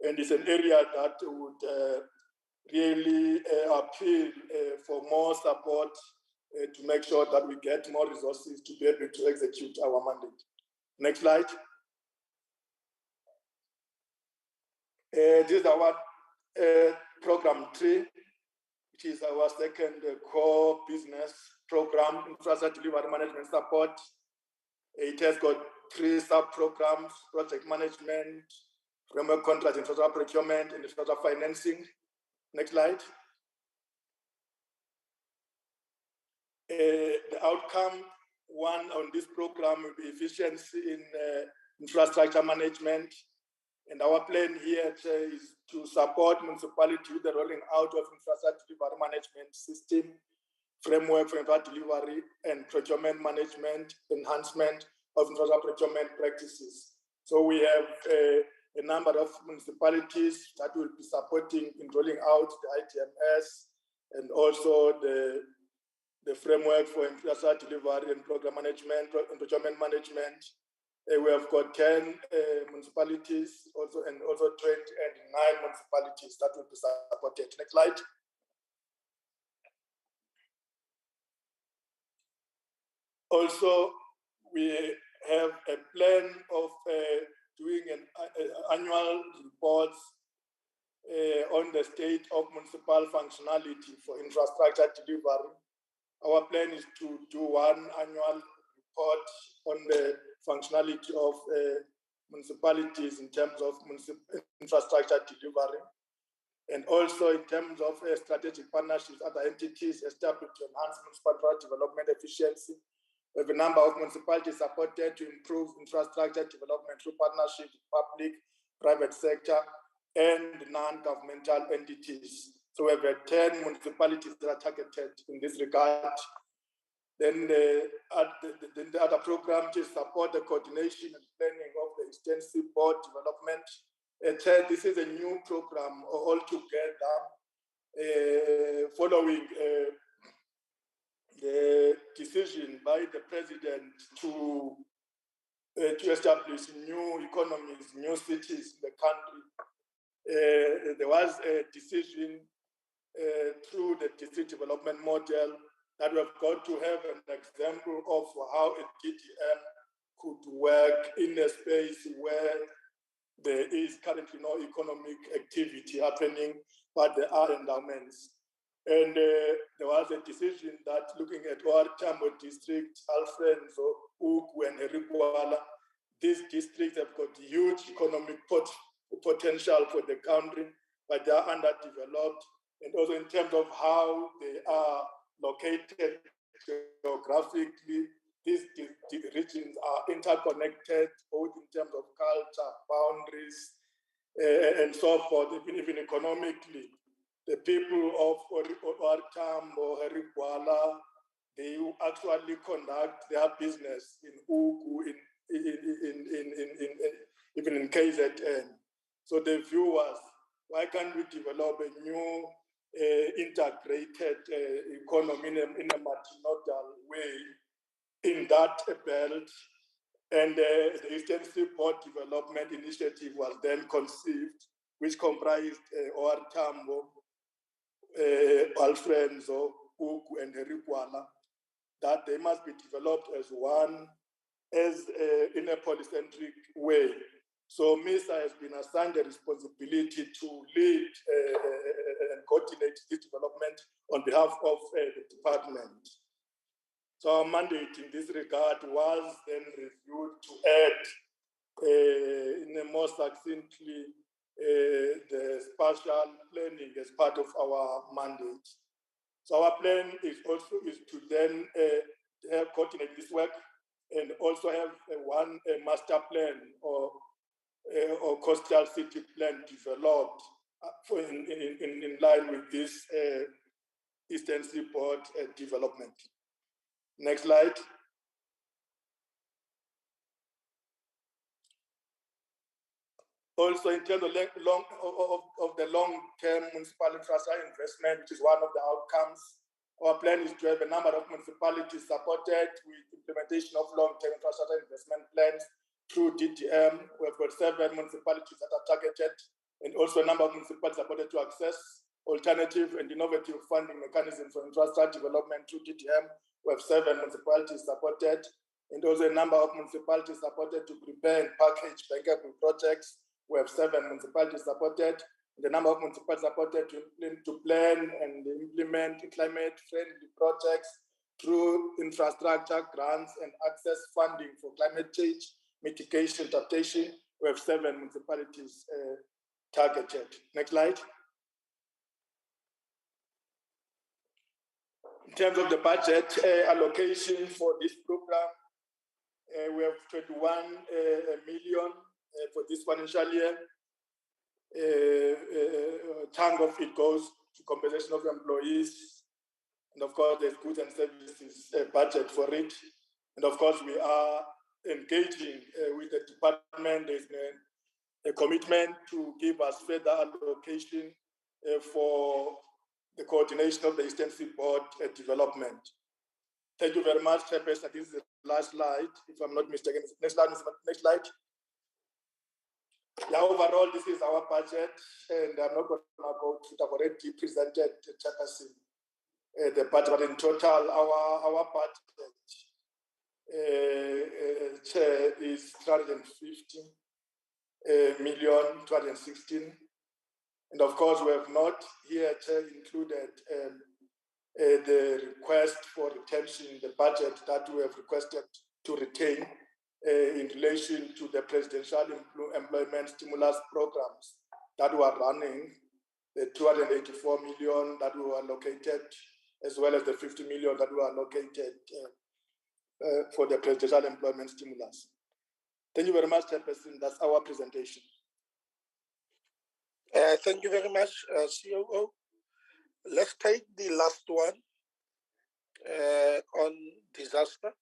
And it's an area that would really appeal for more support to make sure that we get more resources to be able to execute our mandate. Next slide. This is our program 3, which is our second core business program, infrastructure delivery management support. It has got 3 sub-programs: project management, framework contract, infrastructure procurement, and infrastructure financing. Next slide. The outcome one on this program will be efficiency in infrastructure management. And our plan here is to support municipality with the rolling out of infrastructure delivery management system, framework for infrastructure delivery, and procurement management, enhancement of infrastructure procurement practices. So we have a number of municipalities that will be supporting in rolling out the ITMS and also the framework for infrastructure delivery and program management and procurement management. We have got 10 municipalities and also 29 municipalities that will be supported. Next slide. Also, we have a plan of doing an annual reports on the state of municipal functionality for infrastructure delivery. Our plan is to do one annual report on the functionality of municipalities in terms of infrastructure delivery, and also in terms of strategic partnerships with other entities established to enhance municipal development efficiency. We have a number of municipalities supported to improve infrastructure development through partnerships with public, private sector, and non-governmental entities. So we have 10 municipalities that are targeted in this regard. Then the other program to support the coordination and planning of the extensive board development. This is a new program altogether following the decision by the president to establish new economies, new cities in the country. There was a decision through the district development model that we have got to have an example of how a DDM could work in a space where there is currently no economic activity happening, but there are endowments. And there was a decision that looking at our Tambo district, Alfredo, Ugu, and Eriguala, these districts have got huge economic potential for the country, but they are underdeveloped. And also in terms of how they are located geographically, these regions are interconnected, both in terms of culture, boundaries, and so forth, even economically. The people of Tambo, Herigwala, they actually conduct their business in Ugu, even in KZN. So the view was, why can't we develop a new integrated economy in a multimodal way in that belt? And the Eastern Seaboard Development Initiative was then conceived, which comprised OR Tambo, Alfrenzo, Ugu, and Herigwala, that they must be developed as one, in a polycentric way. So MISA has been assigned the responsibility to lead and coordinate this development on behalf of the department. So our mandate in this regard was then reviewed to add, in a more succinctly, the spatial planning as part of our mandate. So our plan is to then coordinate this work and also have one master plan or coastal city plan developed in line with this Eastern Seaboard development. Next slide. Also, in terms of the long-term municipal infrastructure investment, which is one of the outcomes, our plan is to have a number of municipalities supported with implementation of long-term infrastructure investment plans through DTM. We have got 7 municipalities that are targeted, and also a number of municipalities supported to access alternative and innovative funding mechanisms for infrastructure development through DTM. We have 7 municipalities supported, and also a number of municipalities supported to prepare and package bankable projects. We have 7 municipalities supported. The number of municipalities supported to plan and implement climate-friendly projects through infrastructure grants and access funding for climate change mitigation, adaptation. We have 7 municipalities targeted. Next slide. In terms of the budget allocation for this program, we have 21 million for this financial year. Chunk of it goes to compensation of employees, and of course there's goods and services budget for it. And of course we are engaging with the department. There's a commitment to give us further allocation for the coordination of the Eastern Seaboard development. Thank you very much, Chairperson. This is the last slide, if I'm not mistaken. Next slide. Next slide. Yeah, overall, this is our budget, and I'm not going to go to it. I've already presented the Chairperson the budget, but in total, our budget is 350 million, 216. And of course, we have not here included the request for retention in the budget that we have requested to retain in relation to the presidential employment stimulus programs that were running, the 284 million that were allocated, as well as the 50 million that were allocated for the presidential employment stimulus. Thank you very much, Chairperson. That's our presentation. Thank you very much, COO. Let's take the last one on disaster.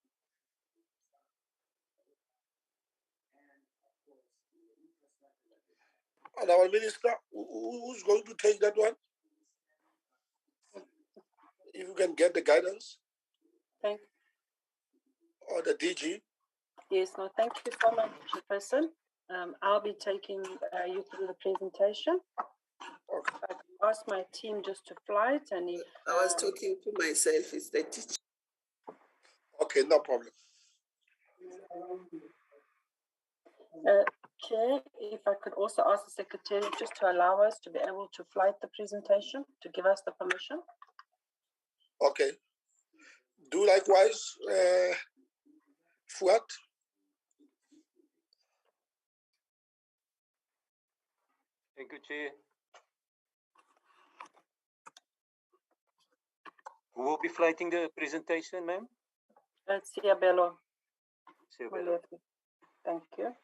And our minister, who's going to take that one? If you can get the guidance. Thank you. Or the DG. Yes, no, thank you so much, Chairperson. I'll be taking you through the presentation. Okay. I can ask my team just to fly it, and if I was talking to myself, is the teacher. Okay, no problem. Chair, if I could also ask the Secretary just to allow us to be able to flight the presentation, to give us the permission. Okay. Do likewise, Fuad. Thank you, Chair. Who will be flighting the presentation, ma'am? Ciabello. Ciabello. Thank you.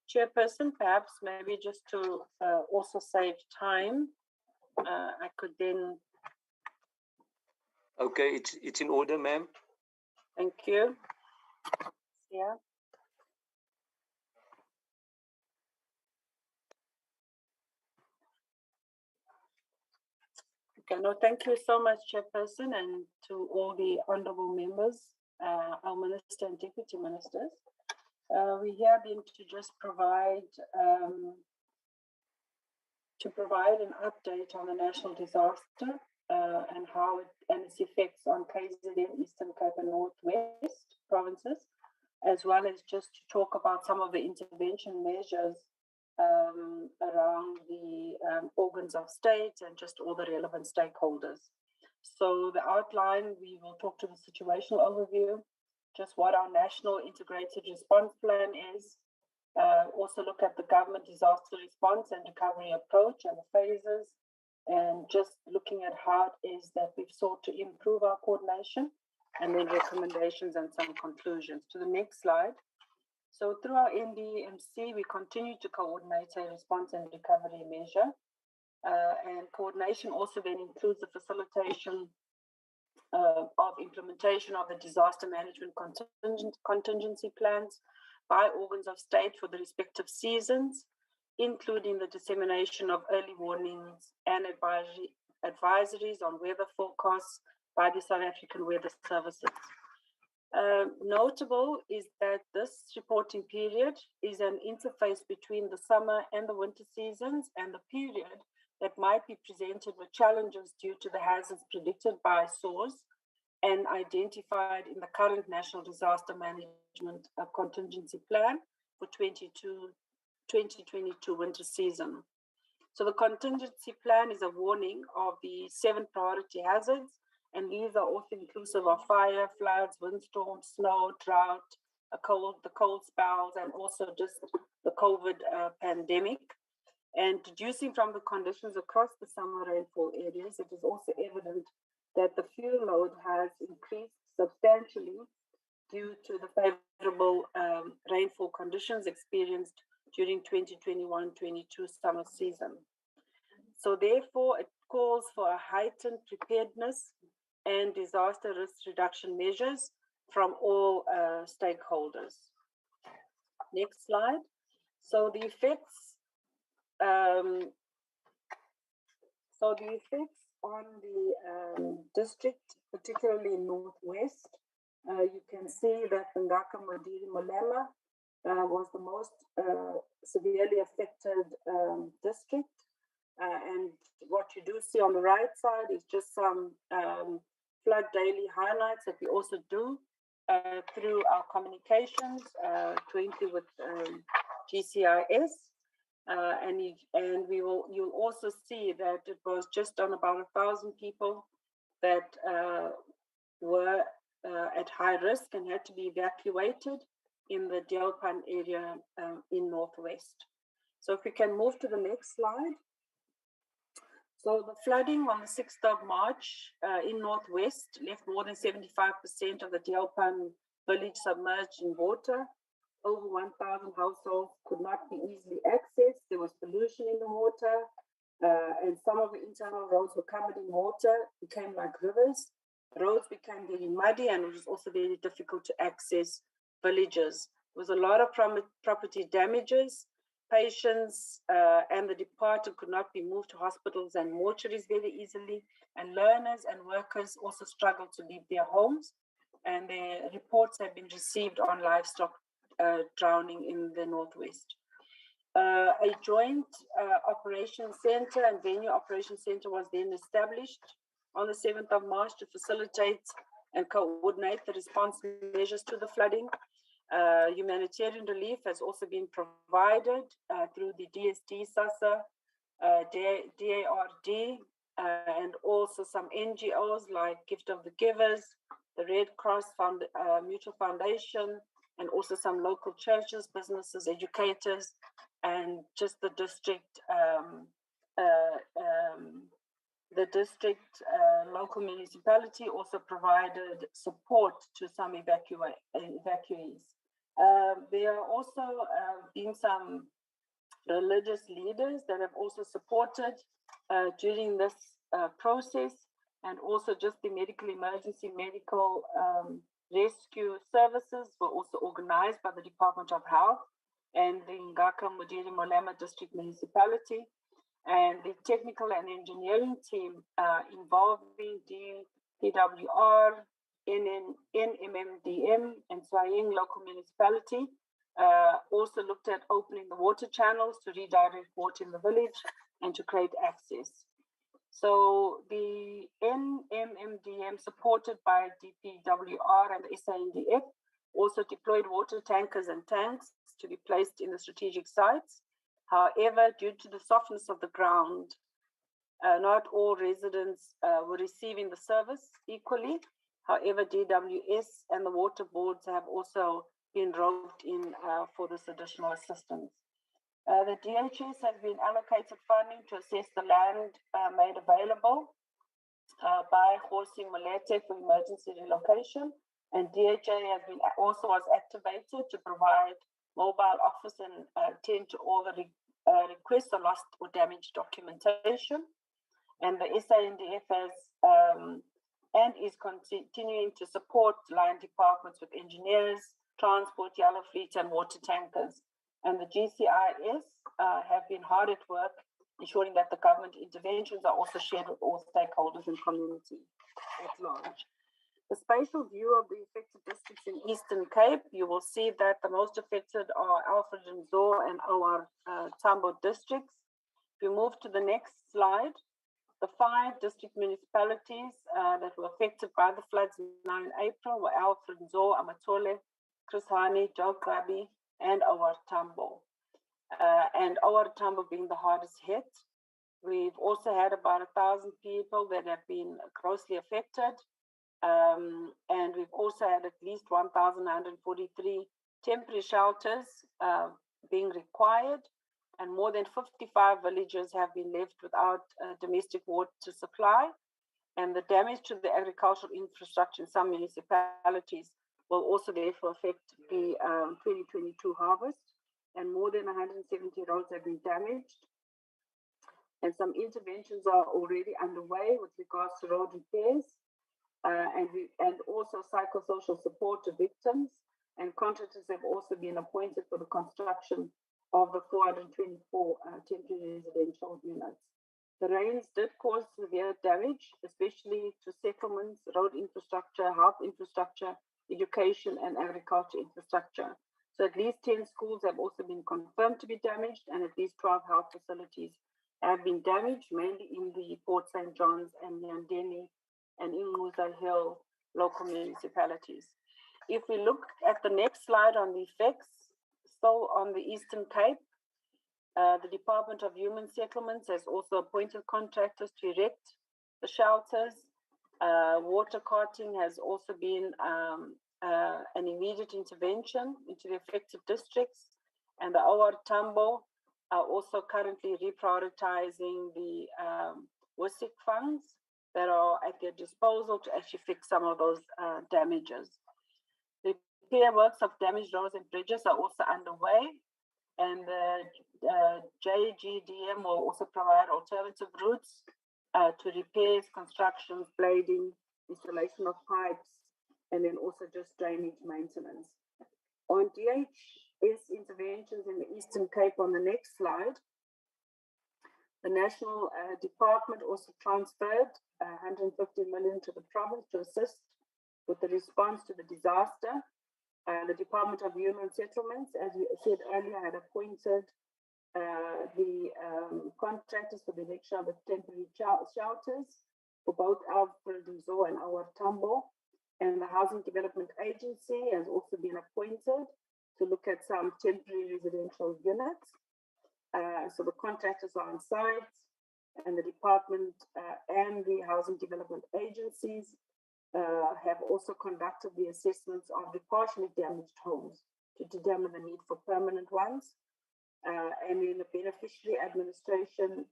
Chairperson, perhaps maybe just to also save time, I could then. Okay, it's in order, ma'am. Thank you. Yeah. Okay, no, thank you so much, Chairperson, and to all the honorable members, our Minister and Deputy Ministers. We're here being to just provide an update on the national disaster and how and its effects on KZN, Eastern Cape and Northwest provinces, as well as just to talk about some of the intervention measures around the organs of state and just all the relevant stakeholders. So the outline, we will talk to the situational overview, just what our national integrated response plan is, also look at the government disaster response and recovery approach and the phases, and just looking at how it is that we've sought to improve our coordination, and then recommendations and some conclusions. To the next slide. So through our NDMC, we continue to coordinate a response and recovery measure. And coordination also then includes the facilitation of implementation of the disaster management contingency plans by organs of state for the respective seasons, including the dissemination of early warnings and advisories on weather forecasts by the South African Weather Services. Notable is that this reporting period is an interface between the summer and the winter seasons, and the period that might be presented with challenges due to the hazards predicted by SOARS and identified in the current National Disaster Management Contingency Plan for 2022 winter season. So the contingency plan is a warning of the 7 priority hazards, and these are also inclusive of fire, floods, windstorms, snow, drought, the cold spells, and also just the COVID pandemic. And deducing from the conditions across the summer rainfall areas, it is also evident that the fuel load has increased substantially due to the favorable rainfall conditions experienced during 2021-22 summer season. So therefore, it calls for a heightened preparedness and disaster risk reduction measures from all stakeholders. Next slide. So the effects on the district, particularly in Northwest, you can see that Ngaka Modiri Molema was the most severely affected district. And what you do see on the right side is just some flood daily highlights that we also do through our communications jointly with GCIS. And you'll also see that it was just on about 1,000 people that were at high risk and had to be evacuated in the Deopan area in Northwest. So if we can move to the next slide. So the flooding on the 6th of March in Northwest left more than 75% of the Deopan village submerged in water. Over 1,000 households could not be easily accessed. There was pollution in the water, and some of the internal roads were covered in water, became like rivers. Roads became very muddy, and it was also very difficult to access villages. There was a lot of property damages. Patients and the departed could not be moved to hospitals and mortuaries very easily, and learners and workers also struggled to leave their homes, and their reports have been received on livestock drowning in the Northwest. A joint operations center and venue operations center was then established on the 7th of March to facilitate and coordinate the response measures to the flooding. Humanitarian relief has also been provided through the DSD, SASA, DARD, and also some NGOs like Gift of the Givers, the Red Cross Mutual Foundation, and also some local churches, businesses, educators, and just the district the district local municipality also provided support to some evacuees. There are also been some religious leaders that have also supported during this process, and also just the medical emergency medical rescue services were also organized by the Department of Health and the Ngaka Mudiri Molema District Municipality, and the technical and engineering team involving DPWR, NMMDM, and Swaying local municipality also looked at opening the water channels to redirect water in the village and to create access. So the NMMDM, supported by DPWR and the SANDF, also deployed water tankers and tanks to be placed in the strategic sites. However, due to the softness of the ground, not all residents were receiving the service equally. However, DWS and the water boards have also been roped in for this additional assistance. The DHS has been allocated funding to assess the land made available by Hosi Molete for emergency relocation, and DHA has been also was activated to provide mobile office and attend to all the requests for lost or damaged documentation. And the SANDF has and is continuing to support line departments with engineers, transport, yellow fleet, and water tankers. And the GCIS have been hard at work ensuring that the government interventions are also shared with all stakeholders and community at large. The spatial view of the affected districts in Eastern Cape, you will see that the most affected are Alfred and Zor and our Tambo districts. If we move to the next slide, the 5 district municipalities that were affected by the floods now in April were Alfred, Zor, Amatole, Chris Hani, Jogabi, and our Tambo. And our Tambo being the hardest hit. We've also had about 1,000 people that have been grossly affected. And we've also had at least 1,143 temporary shelters being required, and more than 55 villages have been left without domestic water supply. And the damage to the agricultural infrastructure in some municipalities will also therefore affect the 2022 harvest. And more than 170 roads have been damaged. And some interventions are already underway with regards to road repairs. And also psychosocial support to victims, and contractors have also been appointed for the construction of the 424 temporary residential units. The rains did cause severe damage, especially to settlements, road infrastructure, health infrastructure, education, and agriculture infrastructure. So at least 10 schools have also been confirmed to be damaged, and at least 12 health facilities have been damaged, mainly in the Port St. John's and Nyandeni and in Musa Hill local municipalities. If we look at the next slide on the effects, so on the Eastern Cape, the Department of Human Settlements has also appointed contractors to erect the shelters. Water carting has also been an immediate intervention into the affected districts, and the Awar Tambo are also currently reprioritizing the WSIC funds that are at their disposal to actually fix some of those damages. The repair works of damaged roads and bridges are also underway, and the JGDM will also provide alternative routes to repairs, constructions, blading, installation of pipes, and then also just drainage maintenance. On DHS interventions in the Eastern Cape on the next slide, the National Department also transferred 150 million to the province to assist with the response to the disaster. The Department of Human Settlements, as we said earlier, had appointed the contractors for the erection of the temporary shelters for both Alfred and Zor and our Tambo. And the Housing Development Agency has also been appointed to look at some temporary residential units. So the contractors are on site, and the department and the Housing Development Agencies have also conducted the assessments of the partially damaged homes to determine the need for permanent ones. And then the beneficiary administration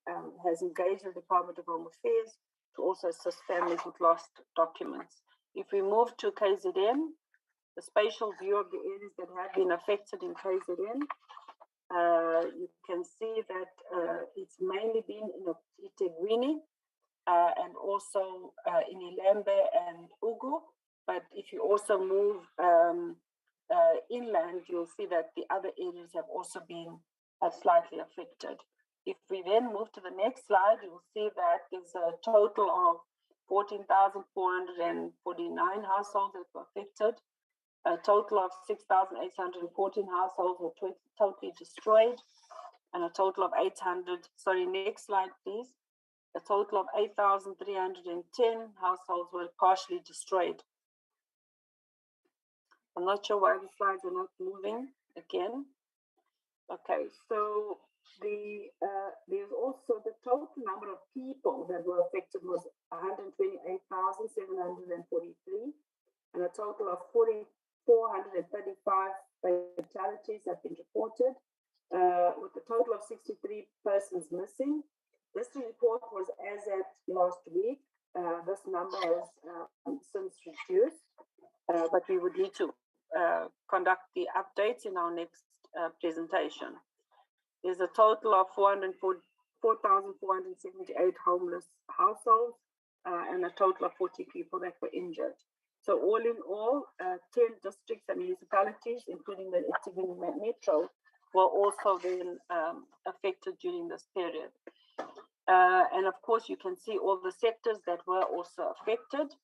has engaged the Department of Home Affairs to also assist families with lost documents. If we move to KZN, the spatial view of the areas that have been affected in KZN, you can see that it's mainly been in eThekwini and also in Ilembe and Ugu. But if you also move inland, you'll see that the other areas have also been slightly affected. If we then move to the next slide, you'll see that there's a total of 14,449 households that were affected. A total of 6,814 households were totally destroyed, and a total of 800, sorry, next slide, please. A total of 8,310 households were partially destroyed. I'm not sure why the slides are not moving again. Okay, so there's also the total number of people that were affected was 128,743, and a total of 435 fatalities have been reported, with a total of 63 persons missing. This report was as at last week. This number has since reduced, but we would need to conduct the updates in our next presentation. There's a total of 4,478 homeless households and a total of 40 people that were injured. So all in all, 10 districts and municipalities, including the eThekwini Metro, were also then affected during this period. And of course, you can see all the sectors that were also affected.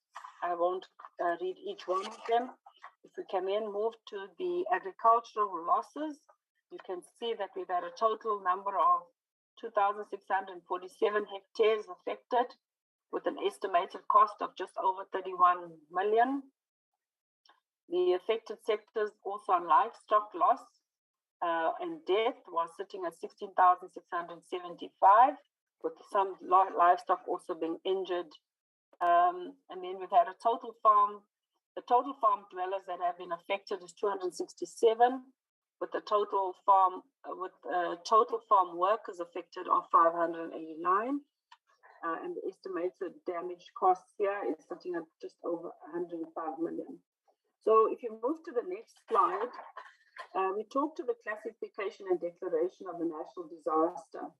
I won't read each one of them. If we can then move to the agricultural losses, you can see that we've had a total number of 2,647 hectares affected, with an estimated cost of just over 31 million. The affected sectors also on livestock loss and death was sitting at 16,675, with some livestock also being injured. And then we've had the total farm dwellers that have been affected is 267, with the total farm workers affected of 589. And the estimated damage costs here is sitting at just over 105 million. So if you move to the next slide, we talk to the classification and declaration of the national disaster.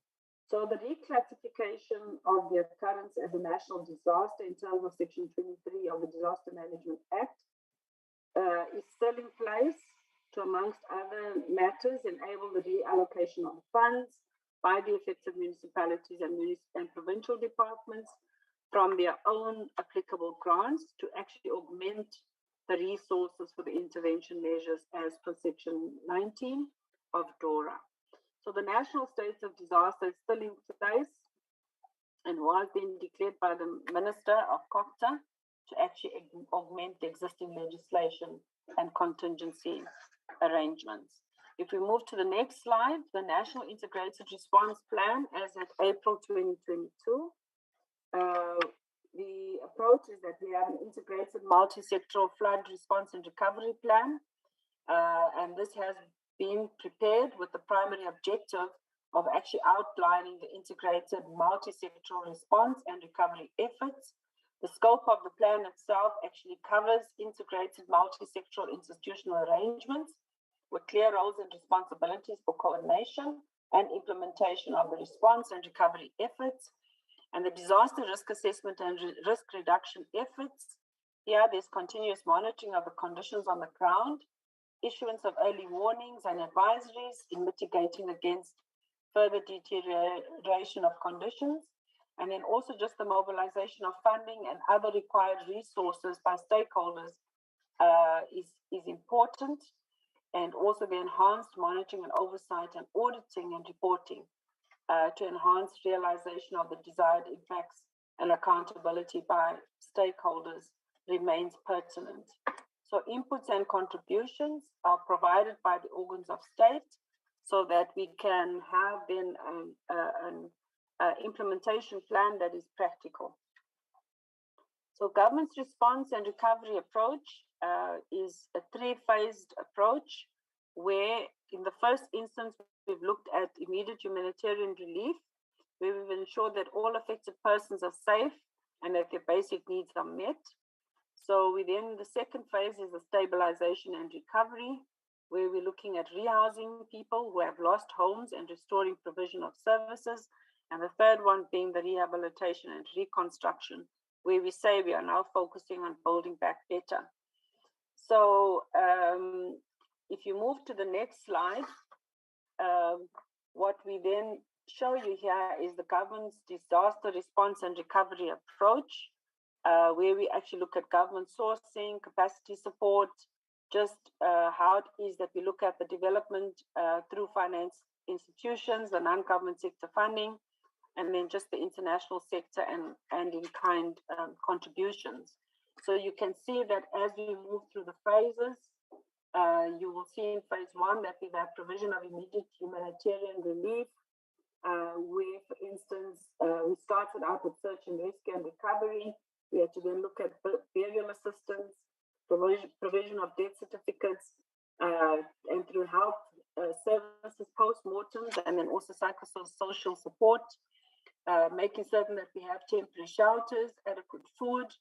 So the reclassification of the occurrence as a national disaster in terms of Section 23 of the Disaster Management Act is still in place to, amongst other matters, enable the reallocation of funds by the affected municipalities and provincial departments from their own applicable grants to actually augment the resources for the intervention measures as per Section 19 of DORA. So the national state of disaster is still in place and was then declared by the Minister of COCTA to actually augment the existing legislation and contingency arrangements. If we move to the next slide, the National Integrated Response Plan as of April 2022, the approach is that we have an integrated multi-sectoral flood response and recovery plan, and this has been prepared with the primary objective of actually outlining the integrated multi-sectoral response and recovery efforts. The scope of the plan itself actually covers integrated multi-sectoral institutional arrangements with clear roles and responsibilities for coordination and implementation of the response and recovery efforts, and the disaster risk assessment and risk reduction efforts. Here, there's continuous monitoring of the conditions on the ground, issuance of early warnings and advisories in mitigating against further deterioration of conditions, and then also just the mobilization of funding and other required resources by stakeholders is important, and also the enhanced monitoring and oversight and auditing and reporting to enhance realization of the desired impacts and accountability by stakeholders remains pertinent. So inputs and contributions are provided by the organs of state so that we can have then an implementation plan that is practical. So government's response and recovery approach is a three-phased approach. where in the first instance, we've looked at immediate humanitarian relief, where we've ensured that all affected persons are safe and that their basic needs are met. So within the second phase is the stabilization and recovery, where we're looking at rehousing people who have lost homes and restoring provision of services. And the third one being the rehabilitation and reconstruction, where we say we are now focusing on building back better. So if you move to the next slide, what we then show you here is the government's disaster response and recovery approach, where we actually look at government sourcing, capacity support, just how it is that we look at the development through finance institutions, the non-government sector funding, and then just the international sector and in-kind contributions. So you can see that as we move through the phases, you will see in phase one that we have provision of immediate humanitarian relief, where, for instance, we started out with search and rescue and recovery. We had to then look at burial assistance, provision of death certificates, and through health services post-mortems, and then also psychosocial support, making certain that we have temporary shelters, adequate food,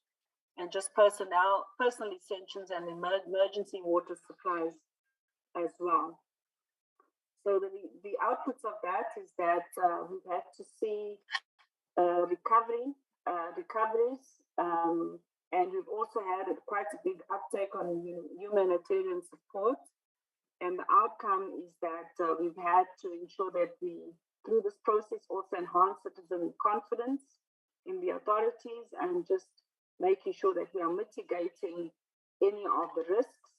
and just personal essentials and emergency water supplies as well. So the outputs of that is that we've had to see recoveries, and we've also had quite a big uptake on humanitarian support. And the outcome is that we've had to ensure that we, through this process, also enhance citizen confidence in the authorities and just making sure that we are mitigating any of the risks,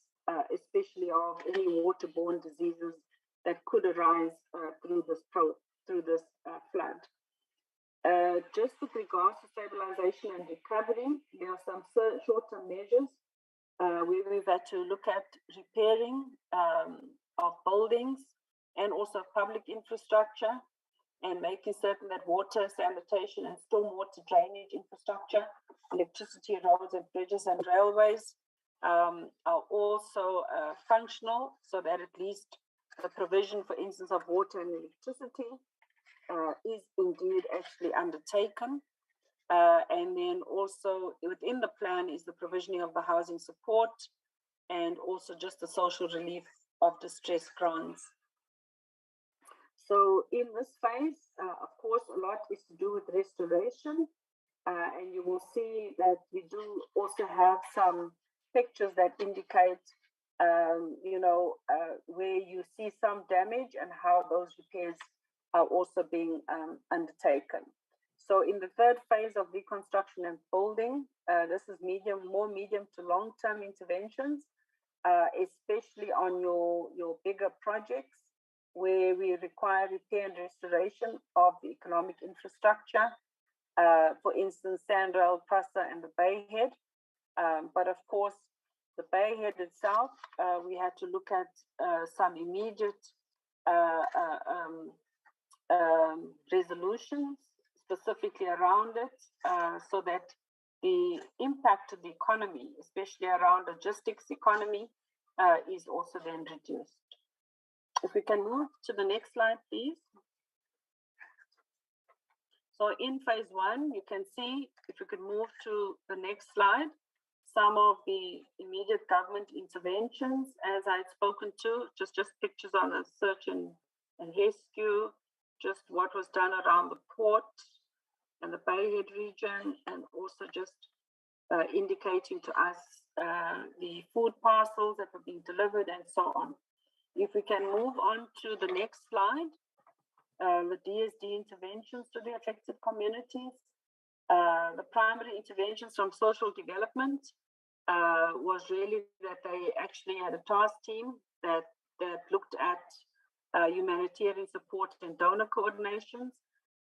especially of any waterborne diseases that could arise through this flood. Just with regards to stabilization and recovery, there are some short-term measures where we've had to look at repairing of buildings and also public infrastructure, and making certain that water, sanitation, and stormwater drainage infrastructure, electricity, roads and bridges and railways are also functional, so that at least the provision, for instance, of water and electricity is indeed actually undertaken. And then also within the plan is the provisioning of the housing support and also just the social relief of distress grants. So in this phase, of course, a lot is to do with restoration. And you will see that we do also have some pictures that indicate, where you see some damage and how those repairs are also being undertaken. So in the third phase of reconstruction and building, this is more medium to long-term interventions, especially on your bigger projects, where we require repair and restoration of the economic infrastructure, for instance, Sandrail, Prasa, and the Bayhead. But of course, the Bayhead itself, we had to look at some immediate resolutions specifically around it, so that the impact to the economy, especially around logistics economy, is also then reduced. If we can move to the next slide, please. So in phase one, you can see, if you could move to the next slide, some of the immediate government interventions, as I had spoken to, just pictures on the search and rescue, just what was done around the port and the Bayhead region, and also just indicating to us the food parcels that were being delivered and so on. If we can move on to the next slide, the DSD interventions to the affected communities. The primary interventions from social development was really that they actually had a task team that looked at humanitarian support and donor coordinations.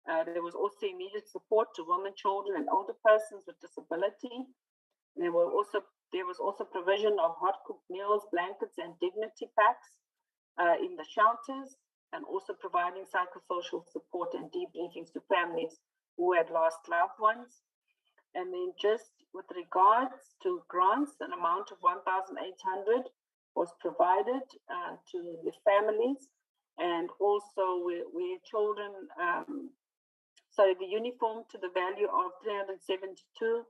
There was also immediate support to women, children, and older persons with disability. There was also provision of hot cooked meals, blankets, and dignity packs in the shelters, and also providing psychosocial support and debriefings to families who had lost loved ones. And then just with regards to grants, an amount of 1,800 was provided to the families, and also where children, the uniform to the value of 372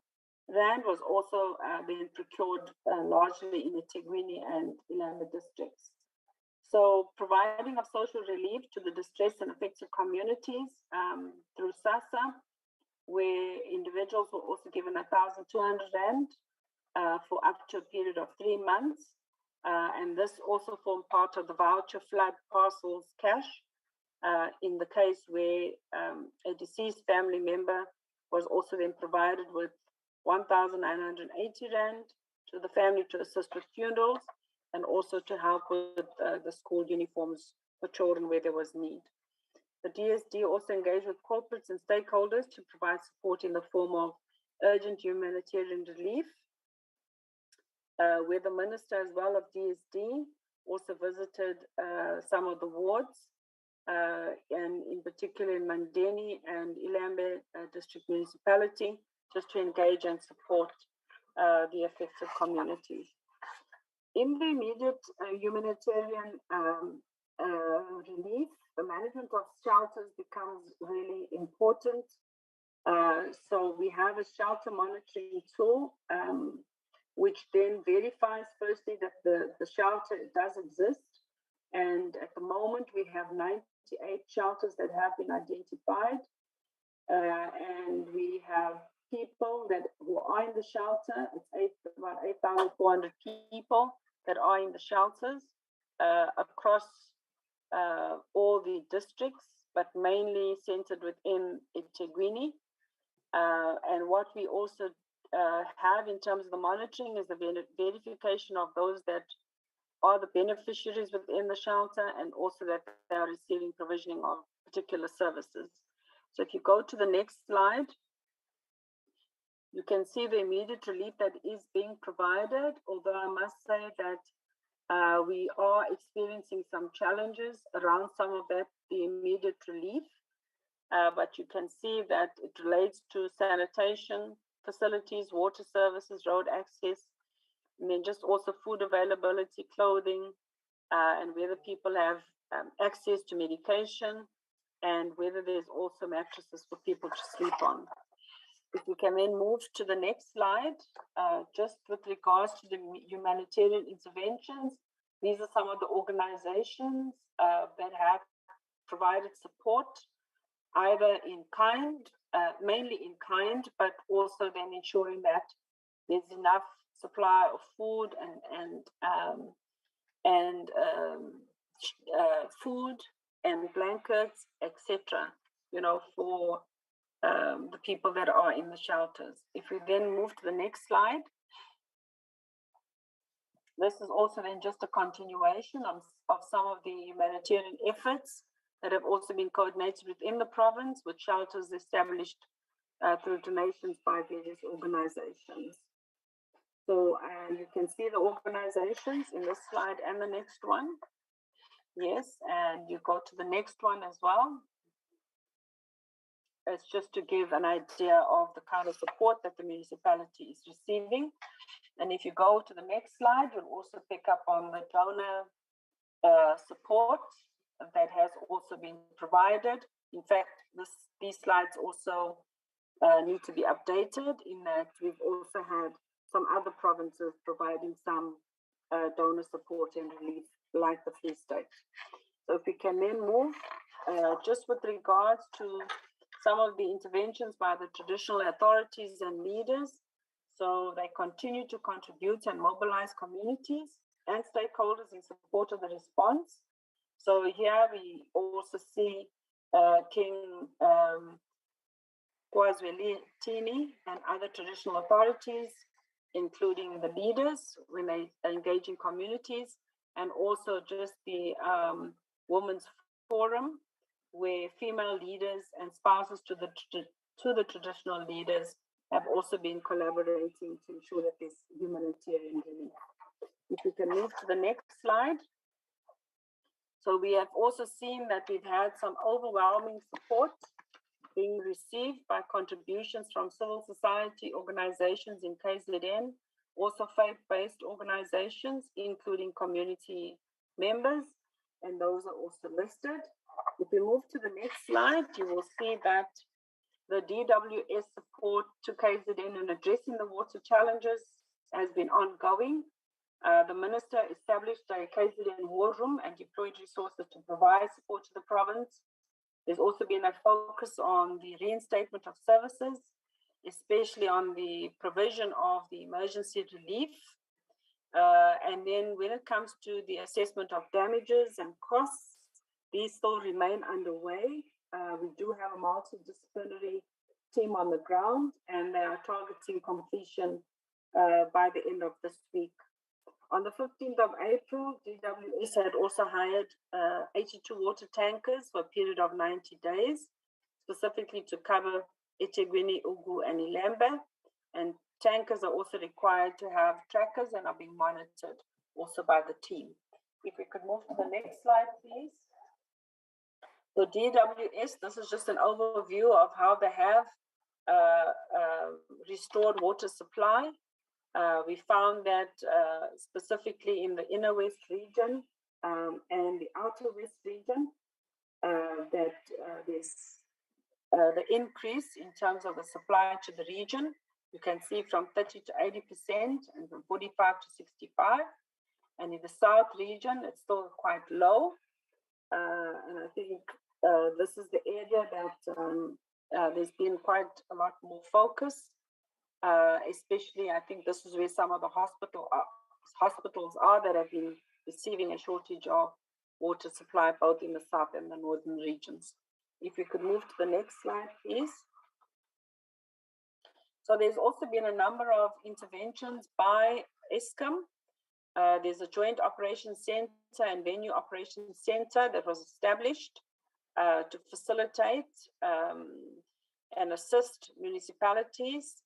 Rand was also being procured largely in the eThekwini and Ilambe districts. So providing of social relief to the distressed and affected communities through SASSA, where individuals were also given 1,200 Rand for up to a period of 3 months. And this also formed part of the voucher flood parcels cash in the case where a deceased family member was also then provided with 1,980 Rand to the family to assist with funerals and also to help with the school uniforms for children where there was need. The DSD also engaged with corporates and stakeholders to provide support in the form of urgent humanitarian relief, where the minister as well of DSD also visited some of the wards, and in particular in Mandeni and Ilambe district municipality, just to engage and support the affected communities. In the immediate humanitarian relief, the management of shelters becomes really important. So we have a shelter monitoring tool, which then verifies firstly that the shelter does exist. And at the moment, we have 98 shelters that have been identified. And we have people who are in the shelter. It's about 8,400 people that are in the shelters across all the districts, but mainly centered within eThekwini. And what we also have in terms of the monitoring is the verification of those that are the beneficiaries within the shelter, and also that they are receiving provisioning of particular services. So if you go to the next slide, you can see the immediate relief that is being provided, although I must say that we are experiencing some challenges around some of that, the immediate relief. But you can see that it relates to sanitation facilities, water services, road access, and then just also food availability, clothing, and whether people have access to medication, and whether there's also mattresses for people to sleep on. If we can then move to the next slide, just with regards to the humanitarian interventions, these are some of the organizations that have provided support, either in kind, mainly in kind, but also then ensuring that there's enough supply of food and food and blankets, etc., for the people that are in the shelters. If we then move to the next slide, this is also then just a continuation of some of the humanitarian efforts that have also been coordinated within the province, with shelters established through donations by various organizations. So you can see the organizations in this slide and the next one. Yes, and you go to the next one as well. It's just to give an idea of the kind of support that the municipality is receiving. And if you go to the next slide, you'll also pick up on the donor support that has also been provided. In fact, these slides also need to be updated, in that we've also had some other provinces providing some donor support and relief, like the Free State. So if we can then move, just with regards to some of the interventions by the traditional authorities and leaders. So they continue to contribute and mobilize communities and stakeholders in support of the response. So here we also see King KwaZulu-Natal and other traditional authorities, including the leaders when they engage in communities, and also just the Women's Forum, where female leaders and spouses to the traditional leaders have also been collaborating to ensure that there's humanitarian relief. If we can move to the next slide. So we have also seen that we've had some overwhelming support being received by contributions from civil society organizations in KZN, also faith-based organizations, including community members, and those are also listed. If we move to the next slide, you will see that the DWS support to KZN in addressing the water challenges has been ongoing. The minister established a KZN war room and deployed resources to provide support to the province. There's also been a focus on the reinstatement of services, especially on the provision of the emergency relief. And then when it comes to the assessment of damages and costs, these still remain underway. We do have a multidisciplinary team on the ground, and they are targeting completion by the end of this week. On the 15th of April, DWS had also hired 82 water tankers for a period of 90 days, specifically to cover eThekwini, Ugu, and Ilembe. And tankers are also required to have trackers and are being monitored also by the team. If we could move to the next slide, please. So DWS, this is just an overview of how they have restored water supply. We found that specifically in the inner west region and the outer west region, that there's the increase in terms of the supply to the region. You can see from 30 to 80% and from 45 to 65. And in the south region, it's still quite low. And I think this is the area that there's been quite a lot more focus. Especially, I think this is where some of the hospitals are that have been receiving a shortage of water supply, both in the south and the northern regions. If we could move to the next slide, please. So there's also been a number of interventions by Eskom. There's a joint operations center and venue operations center that was established to facilitate and assist municipalities,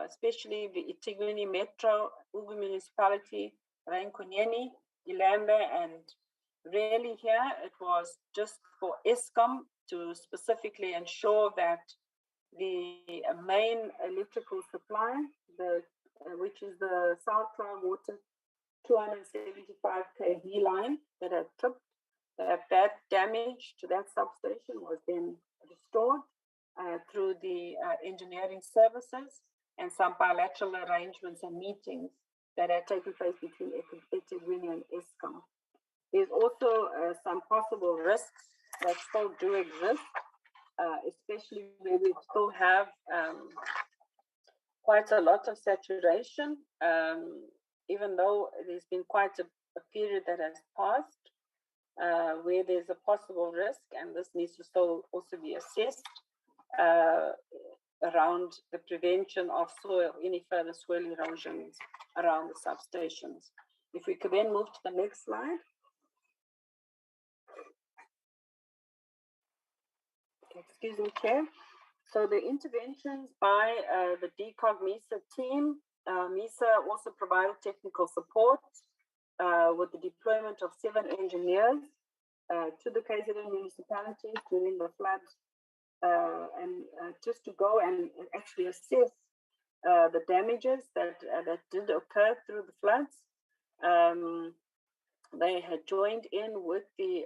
especially the eThekwini Metro, Ugu Municipality, Rainkonyeni, Ilembe, and really here it was just for Eskom to specifically ensure that the main electrical supply, which is the South Cloud Water 275 kV line that had tripped, that damage to that substation was then restored through the engineering services and some bilateral arrangements and meetings that had taken place between eThekwini and Eskom. There's also some possible risks that still do exist, especially where we still have quite a lot of saturation, even though there's been quite a period that has passed where there's a possible risk, and this needs to still also be assessed around the prevention of any further soil erosions around the substations. If we could then move to the next slide. Excuse me, Chair. So the interventions by the DCOG MISA team, MISA also provided technical support with the deployment of 7 engineers to the KZN municipalities during the floods, and just to go and actually assess the damages that did occur through the floods. They had joined in with the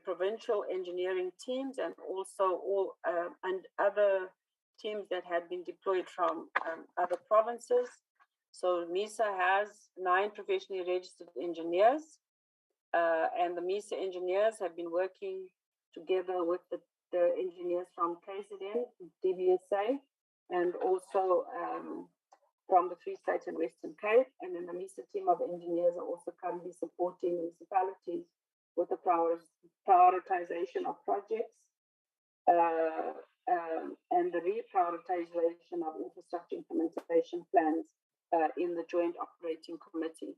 provincial engineering teams and also all and other teams that had been deployed from other provinces. So MISA has 9 professionally registered engineers, and the MISA engineers have been working together with the engineers from KZN, DBSA, and also from the Free State and Western Cape. And then the MISA team of engineers are also currently supporting municipalities with the prioritization of projects and the reprioritization of infrastructure implementation plans in the Joint Operating Committee.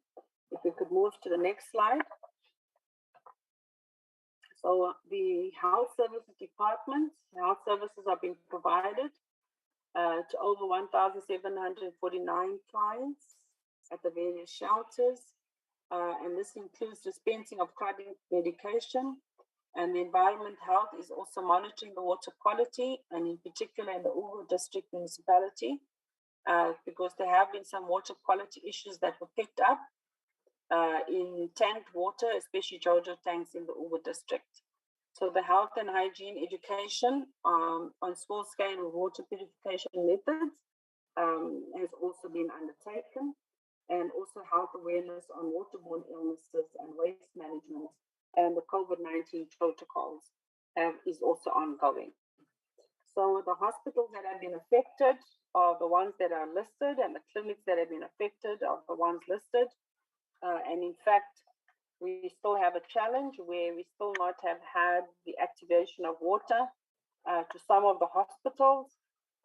If we could move to the next slide. So the health services department, health services are being provided to over 1,749 clients at the various shelters. And this includes dispensing of chronic medication, and the environment health is also monitoring the water quality, and in particular in the Ugu district municipality. because there have been some water quality issues that were picked up in tanked water, especially Jojo tanks in the Uber district. So the health and hygiene education on small scale water purification methods has also been undertaken, and also health awareness on waterborne illnesses and waste management and the COVID-19 protocols is also ongoing. So the hospitals that have been affected are the ones that are listed, and the clinics that have been affected are the ones listed. And in fact, we still have a challenge where we still not have had the activation of water to some of the hospitals,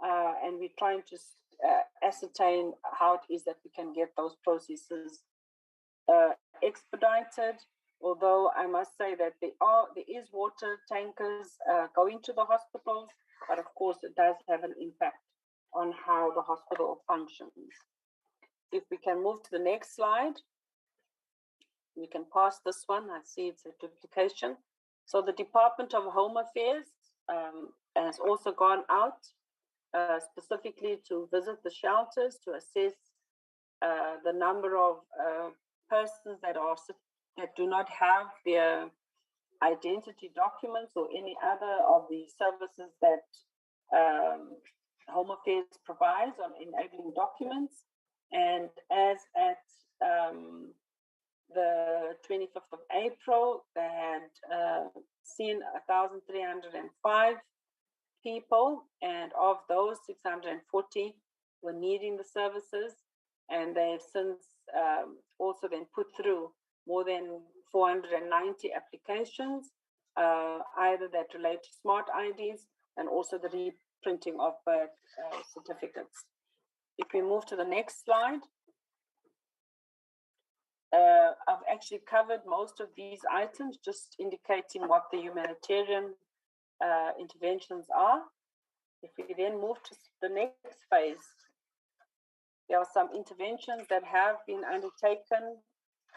and we're trying to ascertain how it is that we can get those processes expedited. Although I must say that there is water tankers going to the hospitals, but of course it does have an impact on how the hospital functions. If we can move to the next slide, we can pass this one. I see it's a duplication. So the Department of Home Affairs has also gone out specifically to visit the shelters to assess the number of persons that do not have their identity documents or any other of the services that Home Affairs provides on enabling documents. And as at the 25th of April, they had seen 1,305 people, and of those, 640 were needing the services, and they've since also been put through more than 490 applications, either that relate to smart IDs and also the reprinting of birth certificates. If we move to the next slide, I've actually covered most of these items, just indicating what the humanitarian interventions are. If we then move to the next phase, there are some interventions that have been undertaken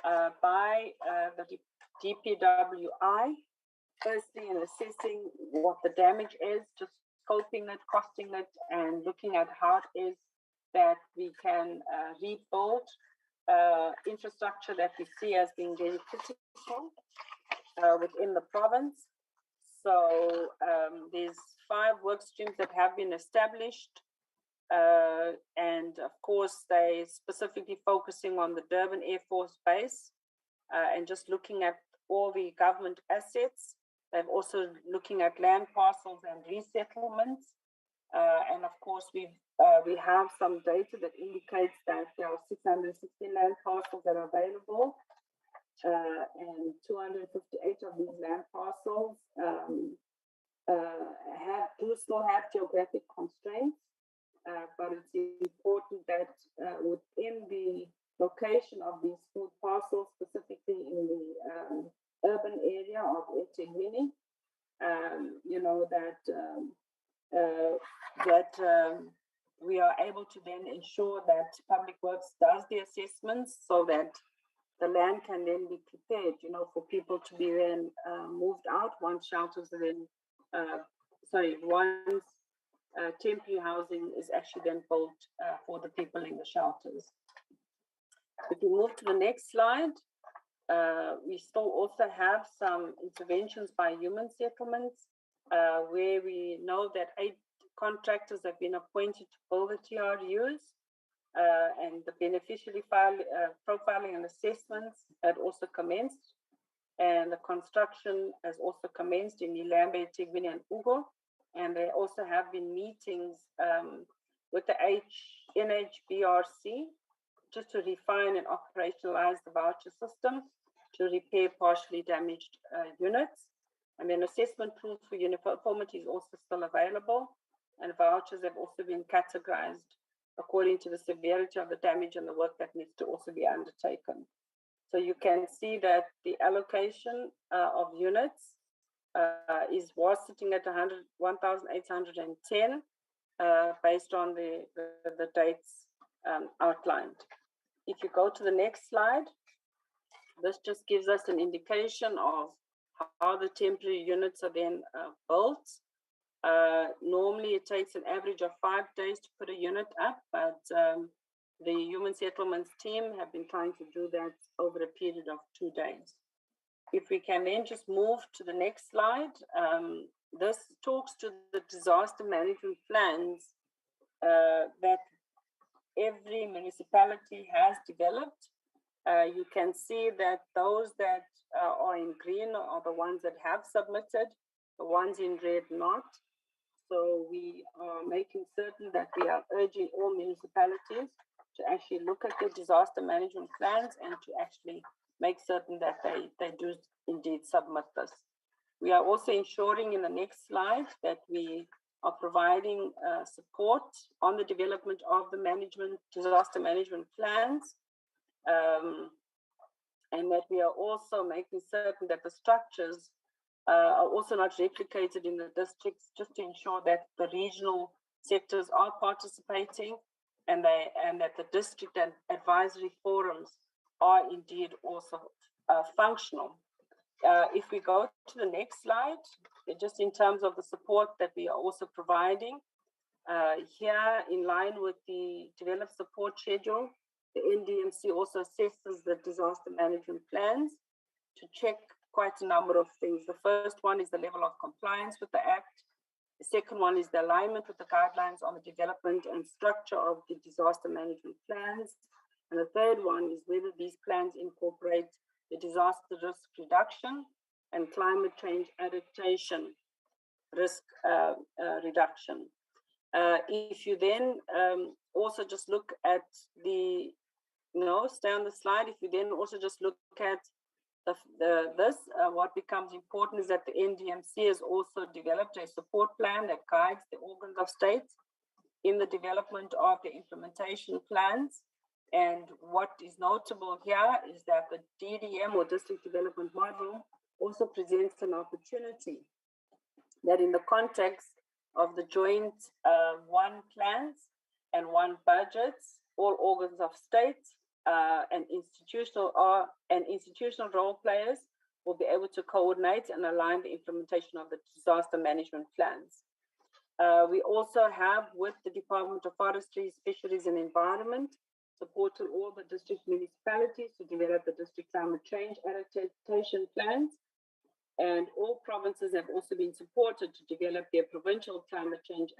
by the DPWI. Firstly, in assessing what the damage is, just scoping it, costing it, and looking at how it is that we can rebuild infrastructure that we see as being very critical within the province. So there's 5 work streams that have been established. And of course, they specifically focusing on the Durban Air Force Base and just looking at all the government assets. They're also looking at land parcels and resettlements. And of course, we have some data that indicates that there are 660 land parcels that are available, and 258 of these land parcels do still have geographic constraints. But it's important that within the location of these food parcels, specifically in the urban area of Inter-Governmental, we are able to then ensure that Public Works does the assessments so that the land can then be prepared, for people to be then moved out once shelters are then, once temporary housing is actually then built for the people in the shelters. If we move to the next slide, we still also have some interventions by human settlements, where we know that 8 contractors have been appointed to build the TRUs, and the beneficiary profiling and assessments had also commenced, and the construction has also commenced in Ilambe, Tigwini, and Ugo. And there also have been meetings with the NHBRC just to refine and operationalize the voucher system to repair partially damaged units. And then assessment tools for uniformity is also still available, and vouchers have also been categorized according to the severity of the damage and the work that needs to also be undertaken. So you can see that the allocation of units was sitting at 1,810 based on the dates outlined. If you go to the next slide, this just gives us an indication of how the temporary units are then built. Normally it takes an average of 5 days to put a unit up, but the Human Settlements team have been trying to do that over a period of 2 days. If we can then just move to the next slide, this talks to the disaster management plans that every municipality has developed. You can see that those that are in green are the ones that have submitted, the ones in red not. So we are making certain that we are urging all municipalities to actually look at their disaster management plans and to actually make certain that they do indeed submit this. We are also ensuring in the next slide that we are providing support on the development of the disaster management plans, and that we are also making certain that the structures are also not replicated in the districts, just to ensure that the regional sectors are participating and that the district and advisory forums are indeed also functional. If we go to the next slide, just in terms of the support that we are also providing, here in line with the developed support schedule, the NDMC also assesses the disaster management plans to check quite a number of things. The first one is the level of compliance with the Act. The second one is the alignment with the guidelines on the development and structure of the disaster management plans. And the third one is whether these plans incorporate the disaster risk reduction and climate change adaptation risk reduction. If you then also just look at the, stay on the slide, if you then also just look at what becomes important is that the NDMC has also developed a support plan that guides the organs of state in the development of the implementation plans. And what is notable here is that the DDM, or District Development Model, also presents an opportunity that in the context of the joint one plans and one budgets, all organs of state and institutional role players will be able to coordinate and align the implementation of the disaster management plans. We also have, with the Department of Forestry, Fisheries and Environment, supported all the district municipalities to develop the district climate change adaptation plans. And all provinces have also been supported to develop their provincial climate change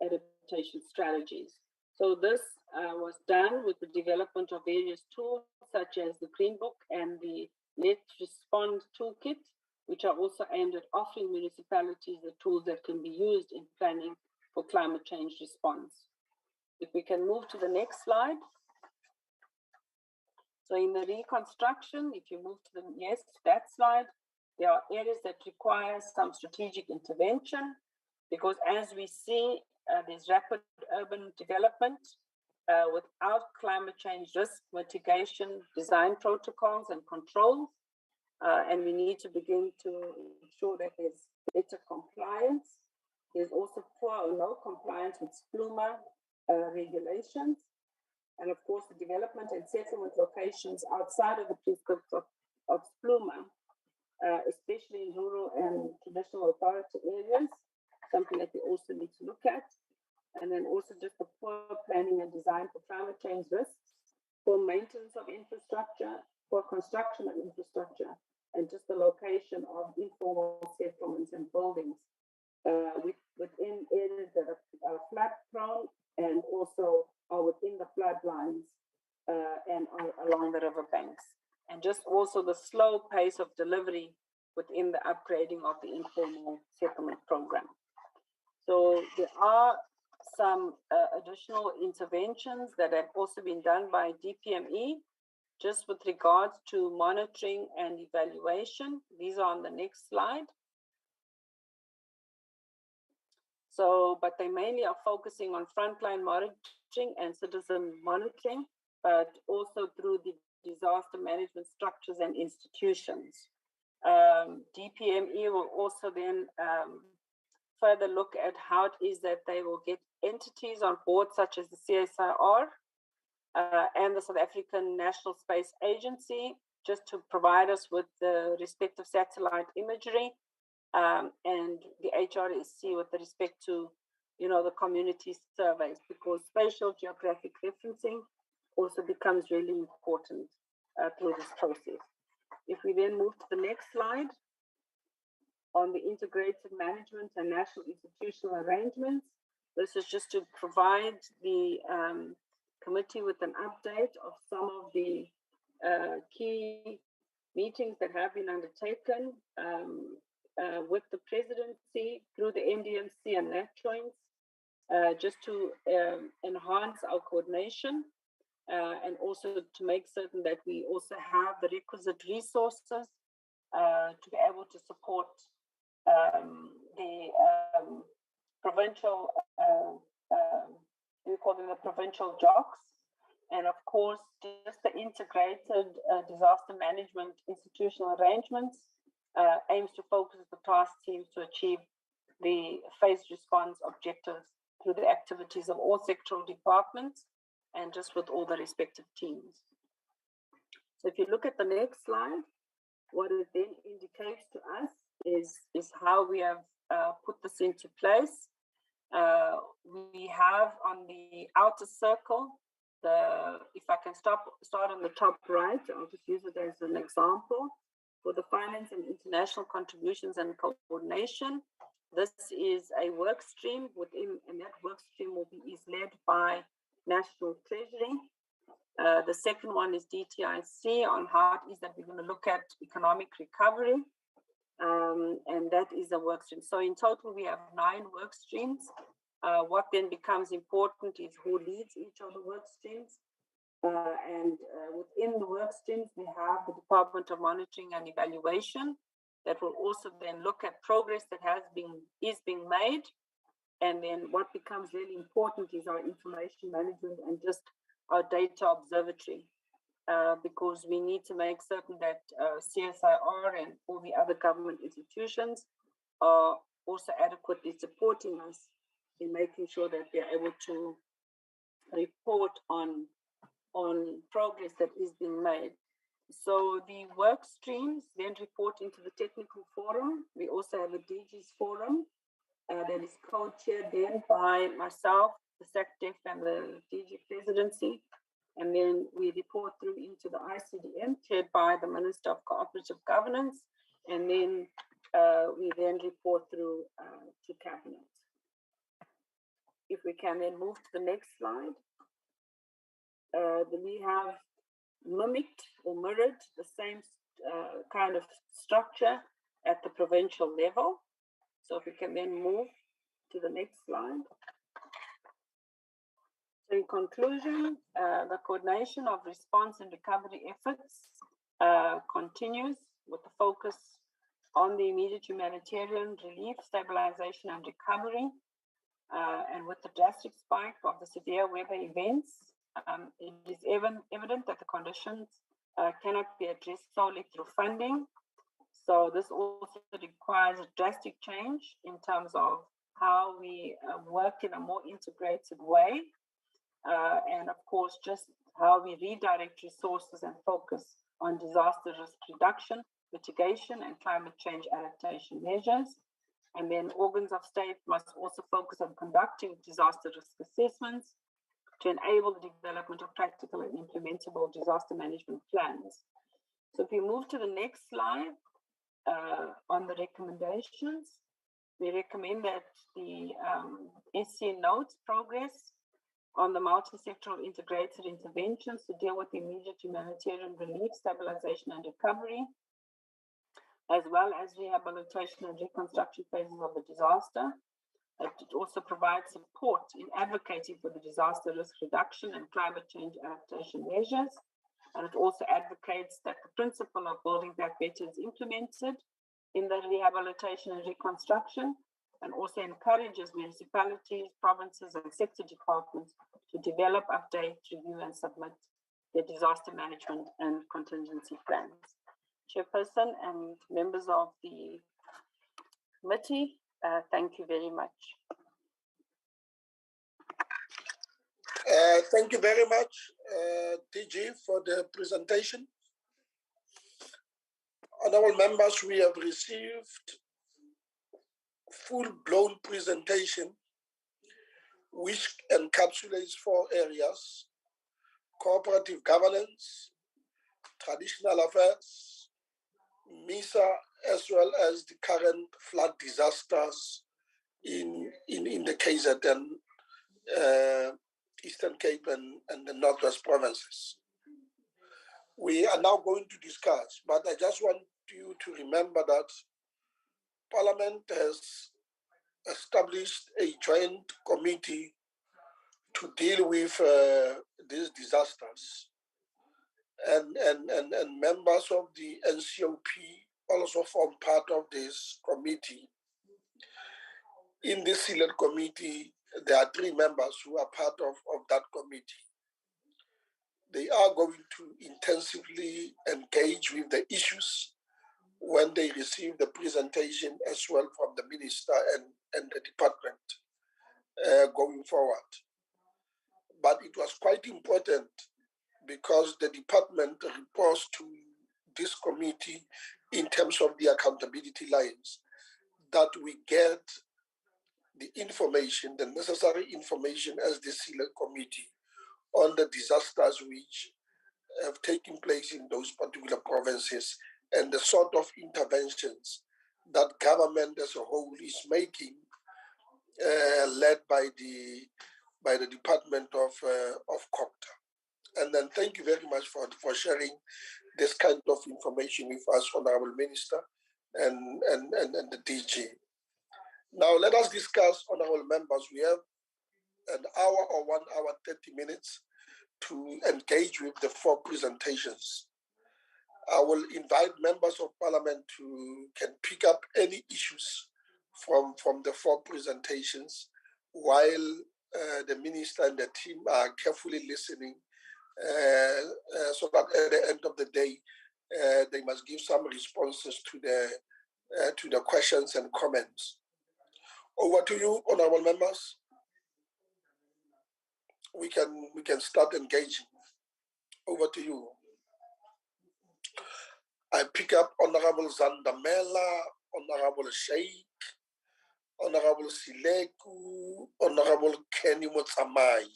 adaptation strategies. So this was done with the development of various tools such as the Green Book and the Let's Respond Toolkit, which are also aimed at offering municipalities the tools that can be used in planning for climate change response. If we can move to the next slide. So in the reconstruction, if you move to that slide, there are areas that require some strategic intervention, because as we see, there's rapid urban development without climate change risk mitigation, design protocols and controls, and we need to begin to ensure that there's better compliance. There's also poor or no compliance with SPLUMA regulations, and of course the development and settlement locations outside of the prescripts of SPLUMA, especially in rural and traditional authority areas, something that we also need to look at. And then also just the poor planning and design for climate change risks, for maintenance of infrastructure, for construction of infrastructure, and just the location of informal settlements and buildings within areas that are flood prone and also are within the floodlines and along the river banks. And just also the slow pace of delivery within the upgrading of the informal settlement program. So there are some additional interventions that have also been done by DPME, just with regards to monitoring and evaluation. These are on the next slide. So, but they mainly are focusing on frontline monitoring and citizen monitoring, but also through the disaster management structures and institutions. DPME will also then further look at how it is that they will get entities on board, such as the CSIR and the South African National Space Agency, just to provide us with the respective satellite imagery and the HRSC with respect to, the community surveys, because spatial geographic referencing also becomes really important through this process. If we then move to the next slide, on the integrated management and national institutional arrangements, this is just to provide the committee with an update of some of the key meetings that have been undertaken with the presidency through the NDMC and NAT joints, just to enhance our coordination and also to make certain that we also have the requisite resources to be able to support the provincial, we call them the provincial jocks, and of course, just the integrated disaster management institutional arrangements aims to focus the task teams to achieve the phased response objectives through the activities of all sectoral departments and just with all the respective teams. So if you look at the next slide, what it then indicates to us is how we have put this into place. We have on the outer circle, if I can start on the top right, I'll just use it as an example. For the finance and international contributions and coordination, this is a work stream within, and that work stream is led by National Treasury. The second one is DTIC on how it is that we're going to look at economic recovery. And that is a work stream. So in total, we have 9 work streams. What then becomes important is who leads each of the work streams. And within the work streams, we have the Department of Monitoring and Evaluation that will also then look at progress that is being made. And then what becomes really important is our information management and just our data observatory, because we need to make certain that CSIR and all the other government institutions are also adequately supporting us in making sure that they're able to report on progress that is being made. So the work streams then report into the technical forum. We also have a DG's forum that is co-chaired then by myself, the SACDEF and the DG presidency. And then we report through into the ICDM chaired by the Minister of Cooperative Governance. And then we then report through to Cabinet. If we can then move to the next slide. Then we have mimicked or mirrored the same kind of structure at the provincial level. So if we can then move to the next slide. So in conclusion, the coordination of response and recovery efforts continues with the focus on the immediate humanitarian relief, stabilization and recovery. And with the drastic spike of the severe weather events, it is evident that the conditions cannot be addressed solely through funding. So this also requires a drastic change in terms of how we work in a more integrated way. And of course, just how we redirect resources and focus on disaster risk reduction, mitigation, and climate change adaptation measures. And then organs of state must also focus on conducting disaster risk assessments to enable the development of practical and implementable disaster management plans. So if we move to the next slide, on the recommendations, we recommend that the SC notes progress on the multi-sectoral integrated interventions to deal with immediate humanitarian relief, stabilization and recovery, as well as rehabilitation and reconstruction phases of the disaster. It also provides support in advocating for the disaster risk reduction and climate change adaptation measures. And it also advocates that the principle of building back better is implemented in the rehabilitation and reconstruction, and also encourages municipalities, provinces, and sector departments to develop, update, review, and submit their disaster management and contingency plans. Chairperson and members of the committee, thank you very much. Thank you very much, DG, for the presentation. Honorable members, we have received full-blown presentation which encapsulates 4 areas: cooperative governance, traditional affairs, MISA, as well as the current flood disasters in the KZN, Eastern Cape and the Northwest provinces. We are now going to discuss, but I just want you to remember that Parliament has established a joint committee to deal with these disasters. And members of the NCOP also form part of this committee. In this select committee, there are 3 members who are part of that committee. They are going to intensively engage with the issues when they receive the presentation as well from the minister and the department going forward. But it was quite important because the department reports to this committee in terms of the accountability lines, that we get the information, the necessary information as the select committee on the disasters which have taken place in those particular provinces and the sort of interventions that government as a whole is making, led by the Department of COPTA. And then thank you very much for sharing this kind of information with us, Honorable Minister and the DG. Now let us discuss, honorable members. We have an hour or 1 hour, 30 minutes to engage with the 4 presentations. I will invite members of Parliament to can pick up any issues from the 4 presentations while the Minister and the team are carefully listening, so that at the end of the day, they must give some responses to the questions and comments. Over to you, honorable members. We can start engaging. Over to you. I pick up Honorable Zandamela, Honorable Sheikh, Honorable Sileku, Honorable Kenny Motsamai.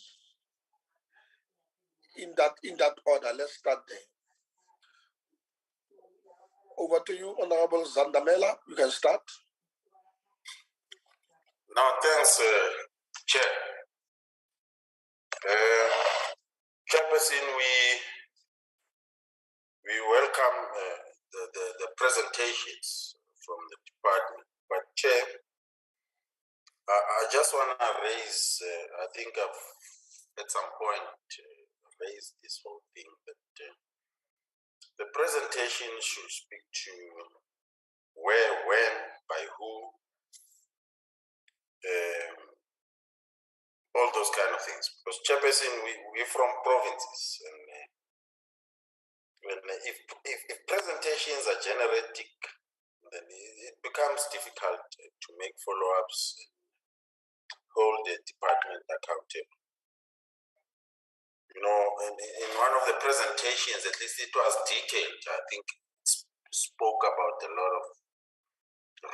In that order, let's start there. Over to you, Honorable Zandamela. You can start. No, thanks, Chair. Chairperson, we welcome the presentations from the department. But Chair, I just want to raise, I think I've at some point raised this whole thing, that the presentation should speak to where, when, by who, all those kind of things. Because Chairperson, we're from provinces, and if presentations are generic, then it becomes difficult to make follow-ups and hold the department accountable. You know, in one of the presentations, at least it was detailed. I think it spoke about a lot of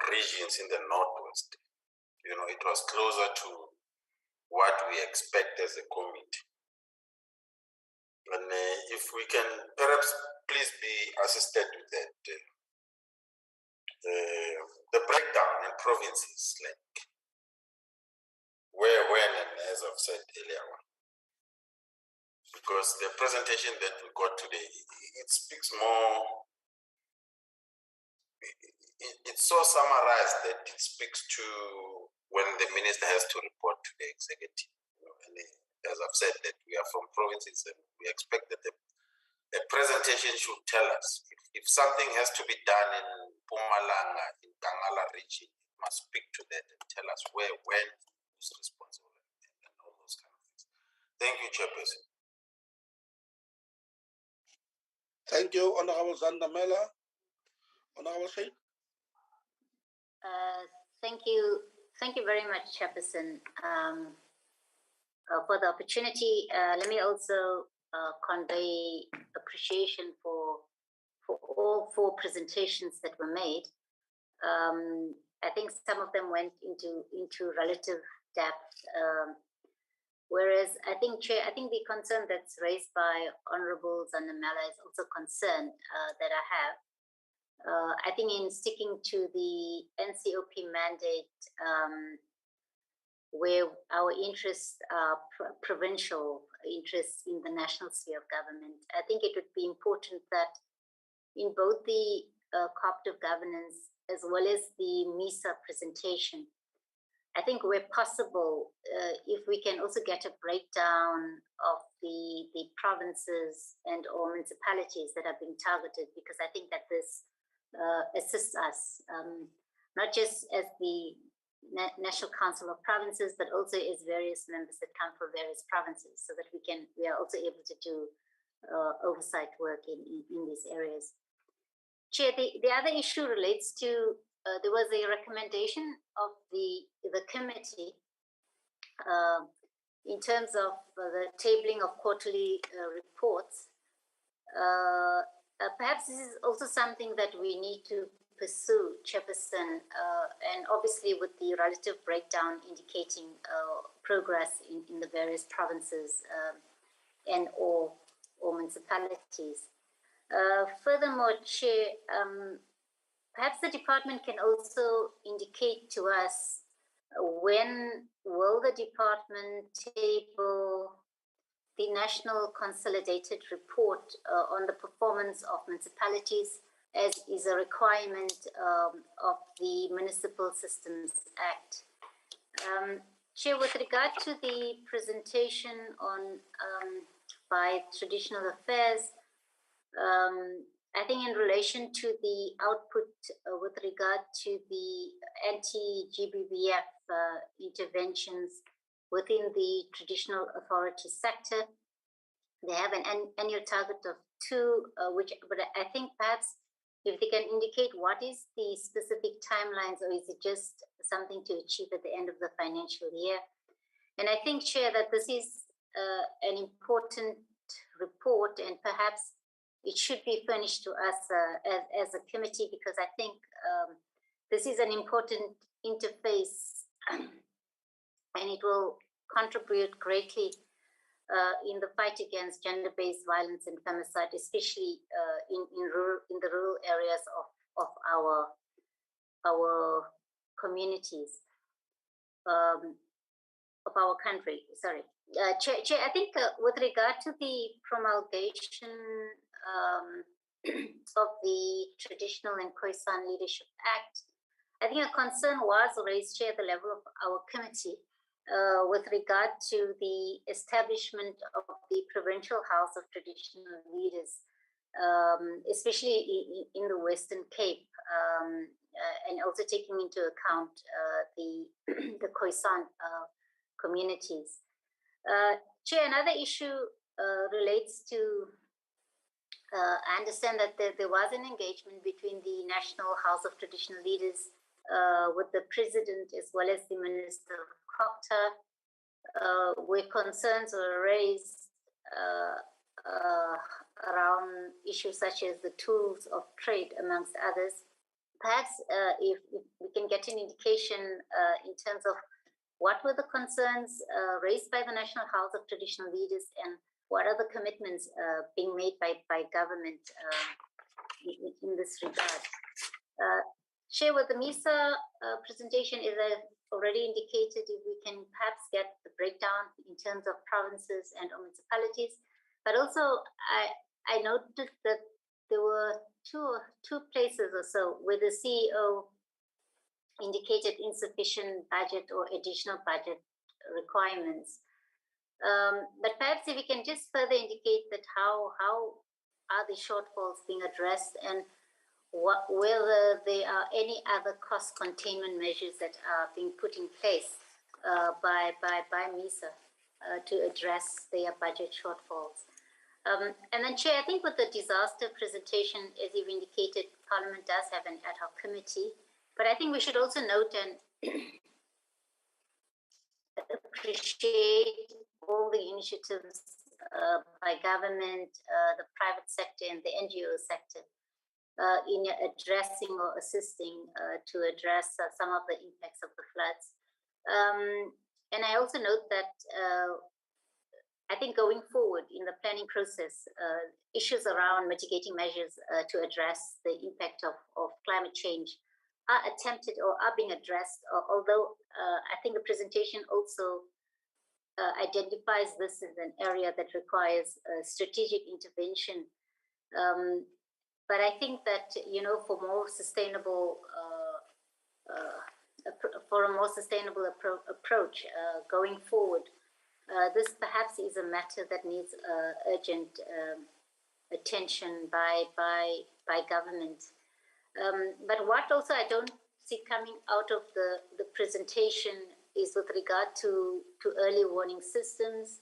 regions in the Northwest. You know, it was closer to what we expect as a committee. And if we can perhaps please be assisted with that, the breakdown in provinces, like where, when, and as I've said earlier on. Because the presentation that we got today, it speaks more, it's so summarized that it speaks to when the minister has to report to the executive. You know, and as I've said, that we are from provinces and we expect that the presentation should tell us if something has to be done in Mpumalanga, in Tangala region, it must speak to that and tell us where, when, who's responsible, and all those kind of things. Thank you, Chairperson. Thank you, Honorable Zandamela. Honorable Sheikh. Thank you very much, Chairperson, for the opportunity. Let me also convey appreciation for all 4 presentations that were made. I think some of them went into relative depth. Whereas I think, Chair, I think the concern that's raised by Honourable Zanamela is also a concern that I have. I think in sticking to the NCOP mandate, where our interests are provincial interests in the national sphere of government, I think it would be important that in both the Cooperative Governance as well as the MISA presentation, I think where possible, if we can also get a breakdown of the provinces and or municipalities that are being targeted, because I think that this assists us, not just as the National Council of Provinces, but also as various members that come from various provinces, so that we are also able to do oversight work in these areas. Chair, the other issue relates to there was a recommendation of the committee in terms of the tabling of quarterly reports. Perhaps this is also something that we need to pursue, Chairperson, and obviously with the relative breakdown indicating progress in the various provinces and or municipalities. Furthermore, Chair, perhaps the department can also indicate to us when will the department table the National Consolidated Report on the performance of municipalities, as is a requirement of the Municipal Systems Act. Chair, with regard to the presentation on by Traditional Affairs, I think in relation to the output with regard to the anti-GBVF interventions within the traditional authority sector, they have an annual target of 2, but I think perhaps if they can indicate what is the specific timelines, or is it just something to achieve at the end of the financial year? And I think, Chair, that this is an important report, and perhaps it should be furnished to us as a committee, because I think this is an important interface and it will contribute greatly in the fight against gender-based violence and femicide, especially in the rural areas of our communities, of our country. Sorry, Chair, I think with regard to the promulgation of the Traditional and Khoisan Leadership Act, I think a concern was raised, Chair, at the level of our committee with regard to the establishment of the Provincial House of Traditional Leaders, especially in the Western Cape, and also taking into account the Khoisan communities. Chair, another issue relates to, I understand that there was an engagement between the National House of Traditional Leaders with the President as well as the Minister of Copter, where concerns were raised around issues such as the tools of trade, amongst others. Perhaps if we can get an indication in terms of what were the concerns raised by the National House of Traditional Leaders, and what are the commitments being made by government in this regard? Chair, with the MISA presentation, as I've already indicated, if we can perhaps get the breakdown in terms of provinces and municipalities, but also I noted that there were two places or so where the CEO indicated insufficient budget or additional budget requirements. But perhaps if we can just further indicate that how are the shortfalls being addressed, and whether there are any other cost containment measures that are being put in place by MISA to address their budget shortfalls. And then, Chair, I think with the disaster presentation, as you've indicated, Parliament does have an ad hoc committee, but I think we should also note and appreciate all the initiatives by government, the private sector, and the NGO sector in addressing or assisting to address some of the impacts of the floods. And I also note that I think going forward in the planning process, issues around mitigating measures to address the impact of climate change are attempted or are being addressed, although I think the presentation also identifies this as an area that requires strategic intervention. But I think that, you know, for more sustainable, for a more sustainable approach going forward, this perhaps is a matter that needs urgent attention by government. But what also I don't see coming out of the presentation is with regard to early warning systems,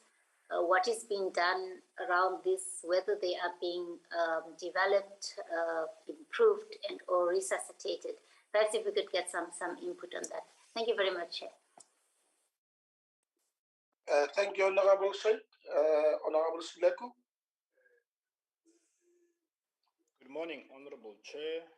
what is being done around this, whether they are being developed, improved, and or resuscitated. Perhaps if we could get some input on that. Thank you very much, Chair. Thank you, Honorable Sheikh. Honorable Sileko. Good morning, Honorable Chair,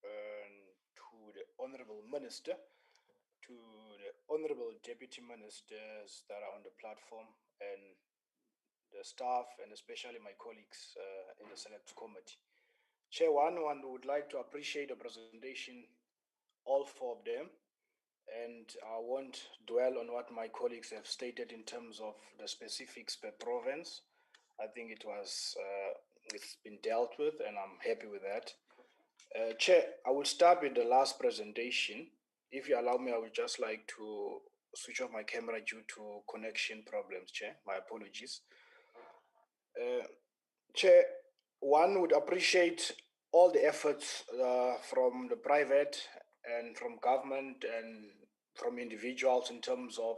and to the Honorable Minister, to the Honorable Deputy Ministers that are on the platform, and the staff, and especially my colleagues in the Select Committee. Chair, one would like to appreciate the presentation, all four of them, and I won't dwell on what my colleagues have stated in terms of the specifics per province. I think it was, it's been dealt with, and I'm happy with that. Chair, I will start with the last presentation. If you allow me, I would just like to switch off my camera due to connection problems, Chair. My apologies. Chair, one would appreciate all the efforts from the private and from government and from individuals in terms of,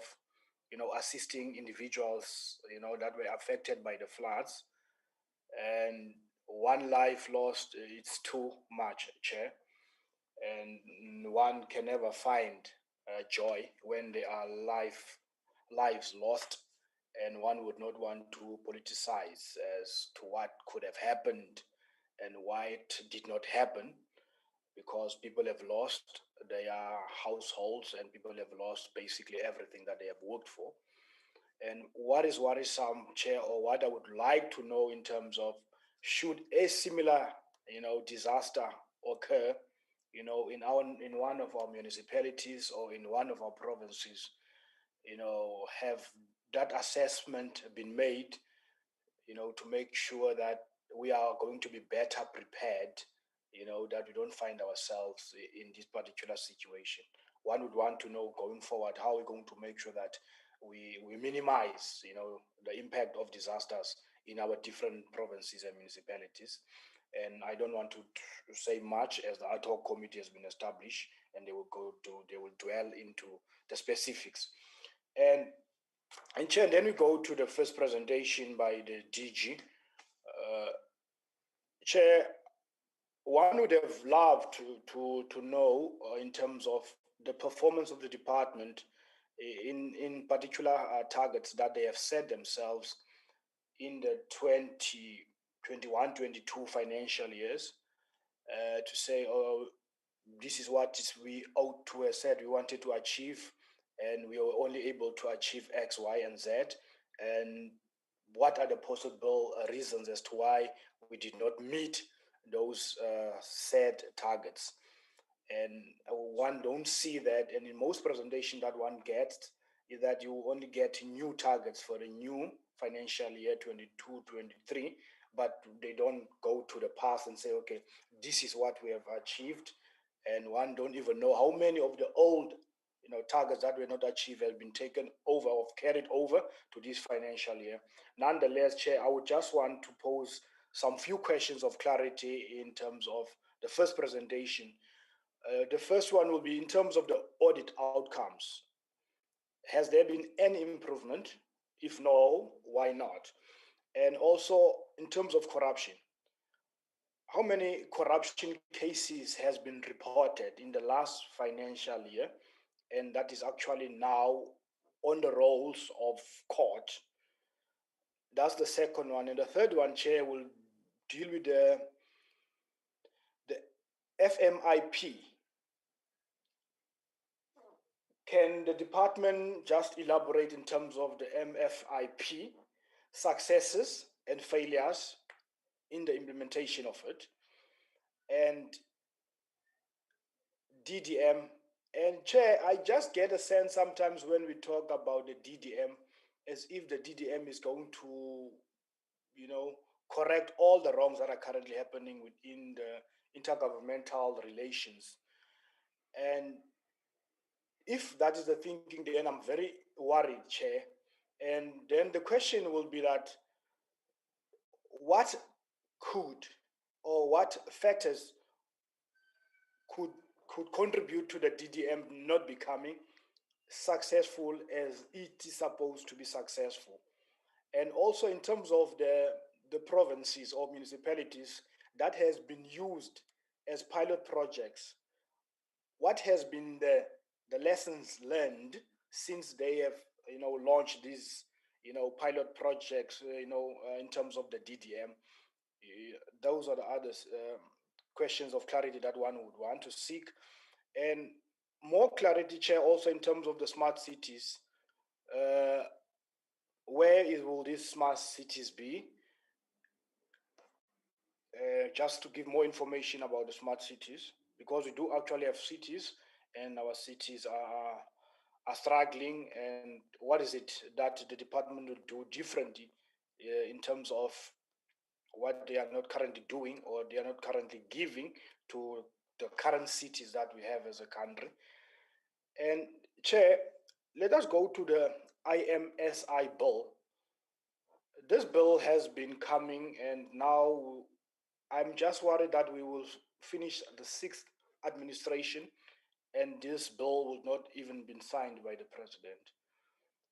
you know, assisting individuals, you know, that were affected by the floods. And one life lost, it's too much, Chair. And one can never find joy when there are lives lost, and one would not want to politicize as to what could have happened and why it did not happen, because people have lost their households and people have lost basically everything that they have worked for. And what is worrisome, Chair, or what I would like to know in terms of, should a similar, you know, disaster occur, you know, in one of our municipalities or in one of our provinces, you know, have that assessment been made, you know, to make sure that we are going to be better prepared, you know, that we don't find ourselves in this particular situation. One would want to know going forward, how we're going to make sure that we minimize, you know, the impact of disasters in our different provinces and municipalities. And I don't want to say much, as the ad hoc committee has been established, and they will dwell into the specifics. And Chair, then we go to the first presentation by the DG. Chair, one would have loved to know in terms of the performance of the department in particular targets that they have set themselves in the 2021-22 financial years, to say, oh, this is what we ought to have said we wanted to achieve, and we were only able to achieve X, Y, and Z, and what are the possible reasons as to why we did not meet those set targets. And one don't see that, and in most presentation that one gets is that you only get new targets for the new financial year 22-23, but they don't go to the past and say, okay, this is what we have achieved, and one don't even know how many of the old, you know, targets that were not achieved have been taken over or carried over to this financial year. Nonetheless, Chair, I would just want to pose some few questions of clarity in terms of the first presentation. The first one will be in terms of the audit outcomes. Has there been any improvement? If no, why not? And also in terms of corruption, how many corruption cases has been reported in the last financial year, and that is actually now on the rolls of court? That's the second one. And the third one, Chair, will deal with the FMIP. Can the department just elaborate in terms of the MFIP successes and failures in the implementation of it? And DDM, and Chair, I just get a sense sometimes when we talk about the DDM as if the DDM is going to, correct all the wrongs that are currently happening within the intergovernmental relations. And if that is the thinking, then I'm very worried, Chair. And then the question will be that what could or what factors could contribute to the DDM not becoming successful as it is supposed to be successful? And also in terms of the provinces or municipalities that has been used as pilot projects, what has been the lessons learned since they have launched these pilot projects in terms of the DDM? Those are the other questions of clarity that one would want to seek. And more clarity, Chair, also in terms of the smart cities. Where will these smart cities be? Just to give more information about the smart cities, because we do actually have cities and our cities are struggling, and what is it that the department will do differently in terms of what they are not currently doing or they are not currently giving to the current cities that we have as a country? And Chair, let us go to the IMSI bill. This bill has been coming, and now I'm just worried that we will finish the 6th administration and this bill will not even been signed by the president.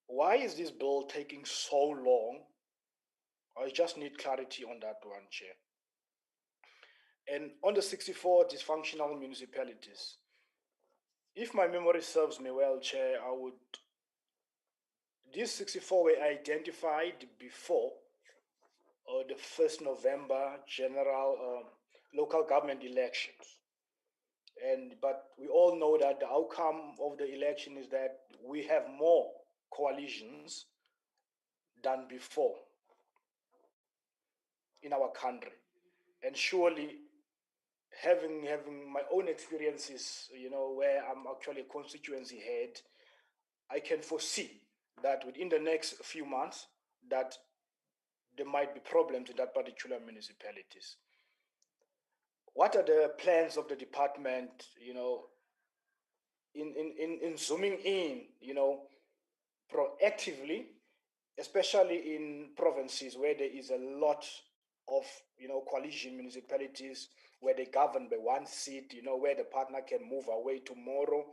Why is this bill taking so long? I just need clarity on that one, Chair. And on the 64 dysfunctional municipalities, if my memory serves me well, Chair, these 64 were identified before the 1st November general local government elections. But we all know that the outcome of the election is that we have more coalitions than before in our country. And surely having my own experiences, where I'm actually a constituency head, I can foresee that within the next few months that there might be problems in that particular municipalities. What are the plans of the department, in zooming in, proactively, especially in provinces where there is a lot of, coalition municipalities where they govern by one seat, where the partner can move away tomorrow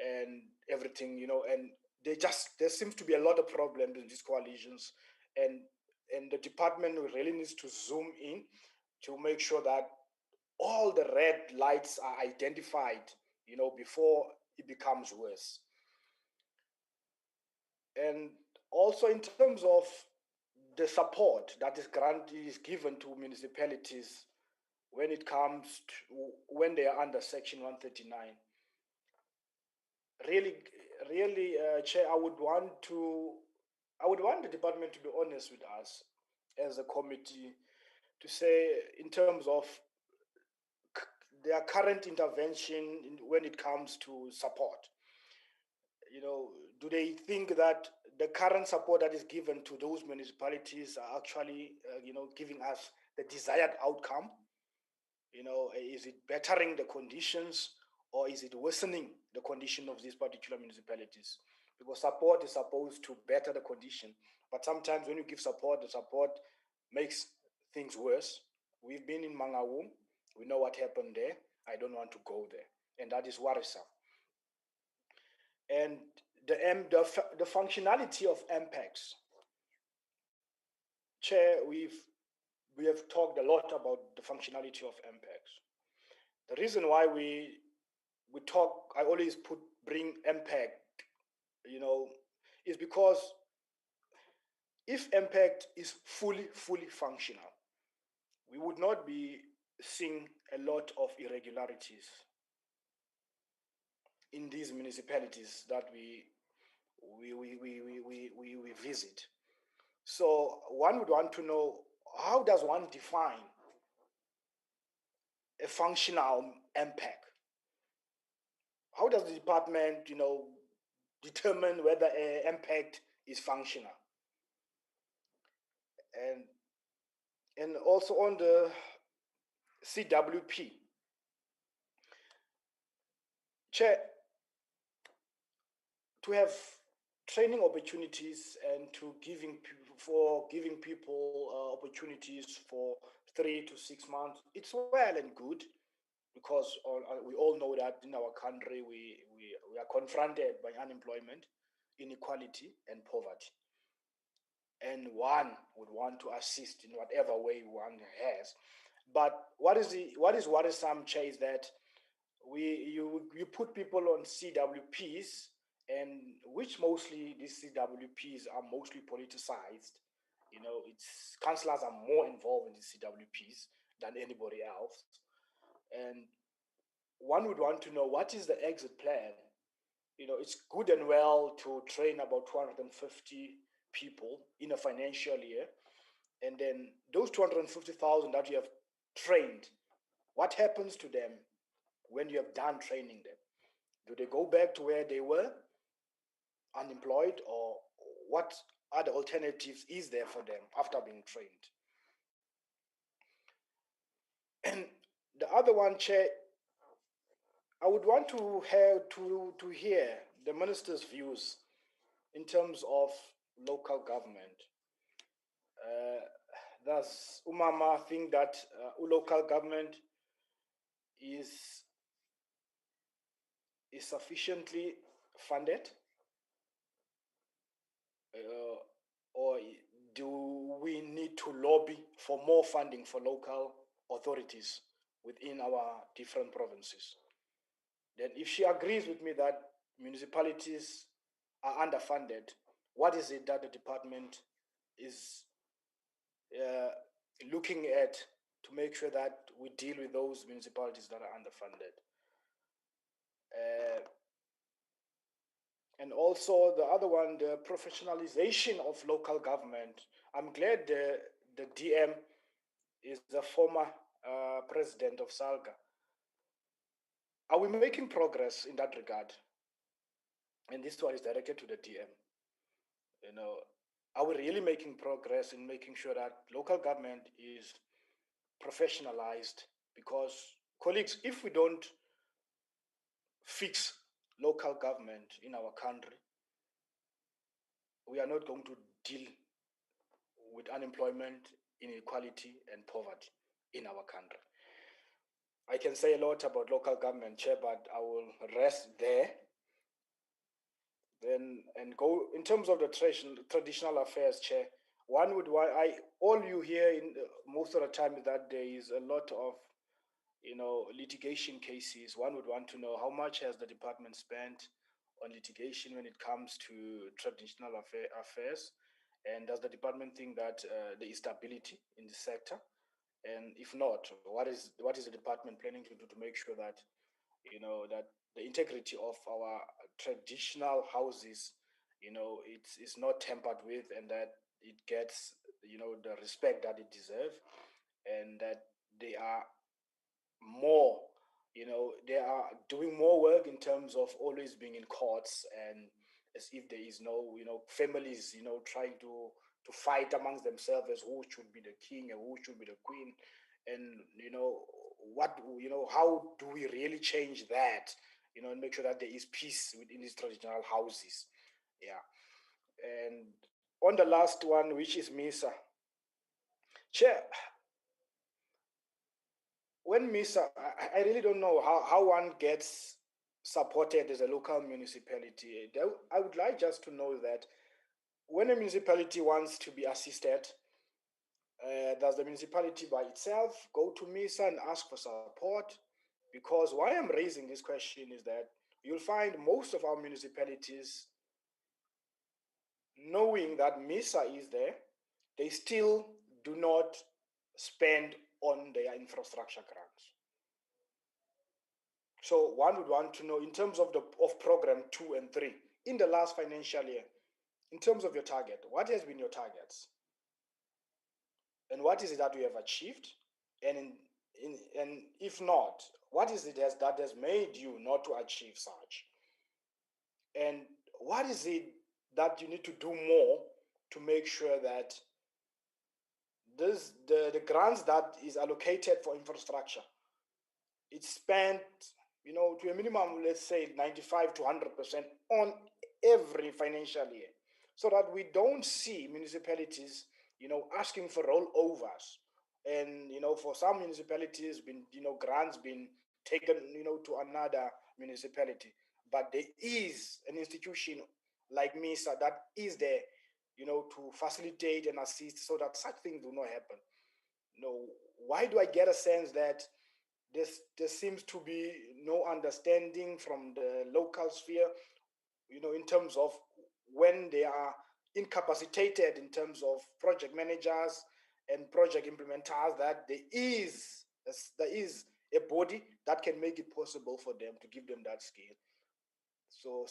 and everything, and there seems to be a lot of problems in these coalitions, and the department really needs to zoom in to make sure that all the red lights are identified, before it becomes worse. And also in terms of the support that is given to municipalities when it comes to when they are under Section 139. Really, Chair, I would want the department to be honest with us as a committee to say in terms of their current intervention when it comes to support. Do they think that the current support that is given to those municipalities are actually, giving us the desired outcome? Is it bettering the conditions or is it worsening the condition of these particular municipalities? Because support is supposed to better the condition, but sometimes when you give support, the support makes things worse. We've been in Mangaung, we know what happened there. I don't want to go there, and that is worrisome. And the functionality of MPACs. Chair, we have talked a lot about the functionality of MPACs. The reason why we talk, I always bring MPAC, is because if MPAC is fully functional, we would not be seeing a lot of irregularities in these municipalities that we visit. So one would want to know, how does one define a functional MPAC? How does the department, determine whether an MPAC is functional? And also on the CWP, Chair, to have training opportunities and to giving people opportunities for 3 to 6 months, it's well and good, because we all know that in our country we are confronted by unemployment, inequality, and poverty. And one would want to assist in whatever way one has. But what is worrisome, Chair, is that you put people on CWPs, and which mostly these CWPs are mostly politicized. It's councillors are more involved in the CWPs than anybody else. And one would want to know, what is the exit plan? It's good and well to train about 250 people in a financial year, and then those 250,000 that you have trained, what happens to them when you have done training them? Do they go back to where they were, unemployed, or what other alternatives is there for them after being trained? And the other one, Chair, I would want to hear the minister's views in terms of local government. Does Umama think that local government is sufficiently funded, or do we need to lobby for more funding for local authorities within our different provinces? Then if she agrees with me that municipalities are underfunded, what is it that the department is looking at to make sure that we deal with those municipalities that are underfunded? And also the other one, the professionalization of local government. I'm glad the DM is the former president of SALGA. Are we making progress in that regard? And this one is directed to the DM. Are we really making progress in making sure that local government is professionalized? Because, colleagues, if we don't fix local government in our country, we are not going to deal with unemployment, inequality, and poverty in our country. I can say a lot about local government, Chair, but I will rest there. Then and go in terms of the traditional affairs, Chair. All you hear in most of the time is that there is a lot of litigation cases. One would want to know, how much has the department spent on litigation when it comes to traditional affairs, and does the department think that there is stability in the sector? And if not, what is the department planning to do to make sure that that the integrity of our traditional houses it's not tampered with, and that it gets the respect that it deserves, and that they are more they are doing more work in terms of always being in courts, and as if there is no families trying to fight amongst themselves as who should be the king and who should be the queen. And how do we really change that and make sure that there is peace within these traditional houses? And on the last one, which is MISA, Chair, when MISA, I really don't know how one gets supported as a local municipality. I would like just to know that when a municipality wants to be assisted, does the municipality by itself go to MISA and ask for support? Because why I'm raising this question is that you'll find most of our municipalities, knowing that MISA is there, they still do not spend on their infrastructure grants. So one would want to know, in terms of program 2 and 3, in the last financial year, in terms of your target, what has been your targets? And what is it that you have achieved? And if not, what is it that has made you not to achieve such? And what is it that you need to do more to make sure that the grants that is allocated for infrastructure, it's spent, to a minimum, let's say 95 to 100% on every financial year, so that we don't see municipalities, asking for rollovers. And, for some municipalities, grants been taken, to another municipality. But there is an institution like MISA that is there, to facilitate and assist so that such things do not happen. Why do I get a sense that there seems to be no understanding from the local sphere, in terms of when they are incapacitated in terms of project managers and project implementers, that there is a body that can make it possible for them to give them that skill. So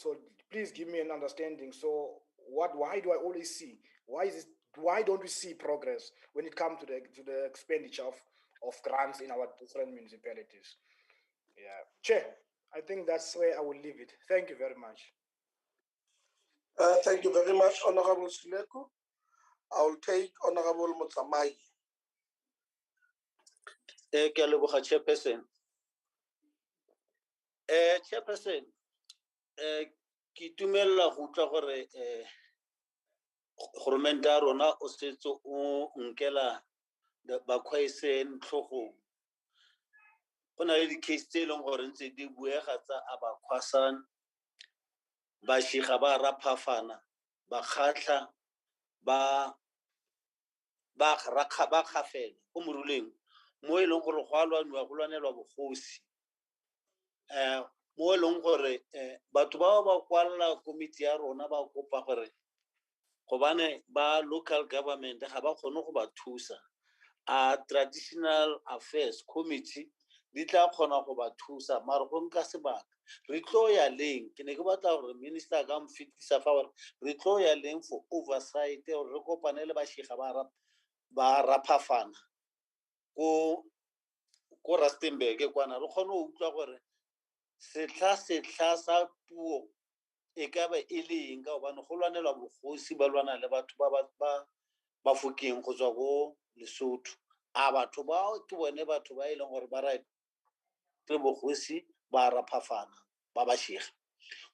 please give me an understanding. So why do I always see? Why don't we see progress when it comes to the expenditure of grants in our different municipalities? Yeah, Chair, I think that's where I will leave it. Thank you very much. Thank you very much, Honorable Sileku. I will take Honorable Motsamai. Chairperson. Chairperson, ki tumella go tla gore government a rona o setse o nkela ba khwaiseng tlhogong. Go na le di-case tse leng gore ntse di buega tsa aba khwasan ba shiga ba raphafana ba khatla ba khafela o moruleng mo e leng gore go alwanwa go lwanelwa bogosi. Mo e leng gore batho ba kwalla komiti ya rona ba kopa gore gobane ba local government ga ba kgone go ba thusa, a traditional affairs committee di tla kgona go ba thusa, mara go nka sebaka. Re tlo ya leng, ke ne ke batla gore minister ka mfitisa fa gore re tlo ya leng for oversight gore re kopane le ba shiga ba raphafana ko Rustenburg kwana re kgone go utlwa gore setla sa puo e ka ba e leng ka gobane go lwanelwa bogosi ba lwana le batho ba fokeng go tswa go Lesotho. A batho ba ke bone batho ba e leng gore ba ra tre bogosi ba raphafana ba shiga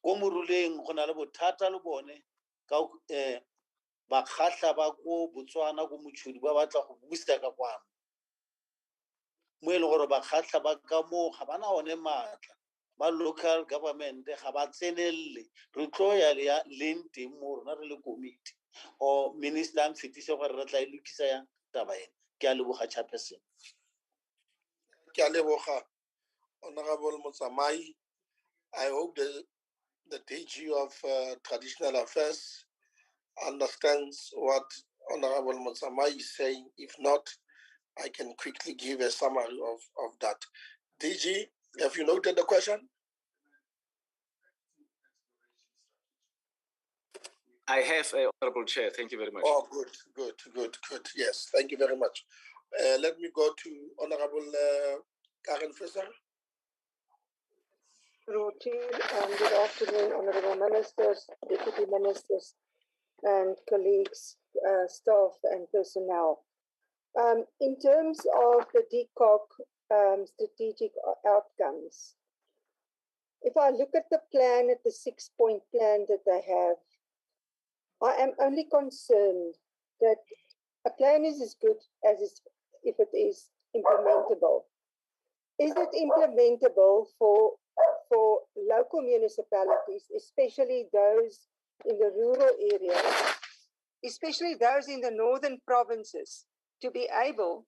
go moruleng go na le bothata le bone ka ba khatla ba go Botswana go motšhudi ba batla go busa ka kwana mo e leng gore ba khatla ba ka mo ga bana one matla ba local government ga ba tsenelle. Re tlo ya leng teng mo rona re le committee o minister am fitise gore re tla ilukisa ya taba ena. Ke a leboga Chairperson. Ke a leboga Honorable Motsamai. I hope the DG of Traditional Affairs understands what Honorable Motsamai is saying. If not, I can quickly give a summary of that. DG, have you noted the question? I have, Honorable Chair. Thank you very much. Oh, good. Yes, thank you very much. Let me go to Honorable Karen Fisser. Good afternoon, Honorable Ministers, Deputy Ministers, and colleagues, staff, and personnel. In terms of the DCOG strategic outcomes, if I look at the plan, at the 6-point plan that they have, I am only concerned that a plan is as good as if it is implementable. Is it implementable for local municipalities, especially those in the rural areas, especially those in the northern provinces, to be able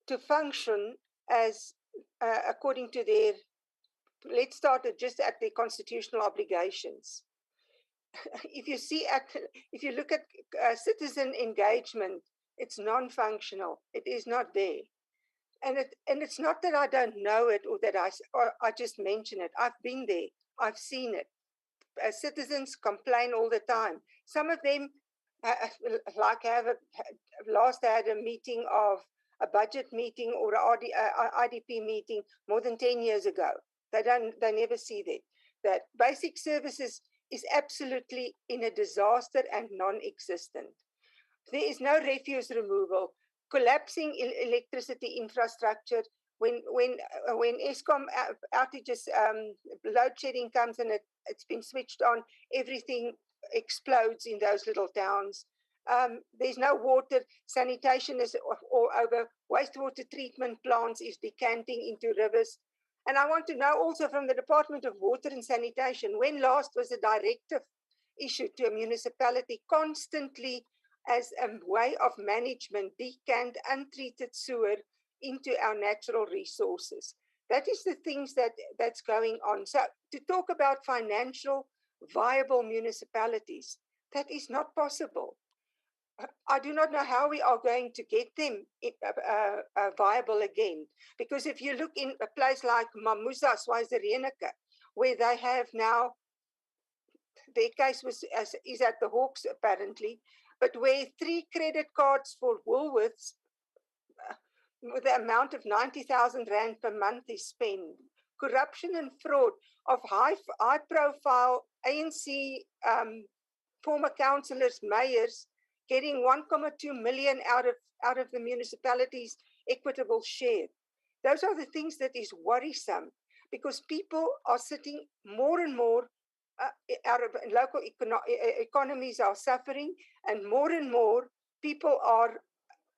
to function as according to their, let's start just at their constitutional obligations. If you look at citizen engagement, It's non-functional. It is not there. And it's not that I don't know it or that I just mention it. I've been there. I've seen it. Citizens complain all the time. Some of them, like last I had a meeting of a budget meeting or a IDP meeting more than 10 years ago. They never see that basic services is absolutely in a disaster and non-existent. There is no refuse removal, collapsing electricity infrastructure. When ESCOM outages, load shedding comes and it's been switched on, everything explodes in those little towns. There's no water. Sanitation is all over. Wastewater treatment plants is decanting into rivers. And I want to know also from the Department of Water and Sanitation, when last was a directive issued to a municipality constantly as a way of management, decant untreated sewer into our natural resources. That is the things that's going on. So to talk about financial viable municipalities, that is not possible. I do not know how we are going to get them viable again. Because if you look in a place like Mamuza, Swazireneke, where they have now, their case is at the Hawks apparently, but where 3 credit cards for Woolworths with the amount of 90,000 Rand per month is spent. Corruption and fraud of high profile ANC former councillors, mayors, getting 1.2 million out of the municipality's equitable share. Those are the things that is worrisome, because people are sitting more and more out of local economies are suffering, and more people are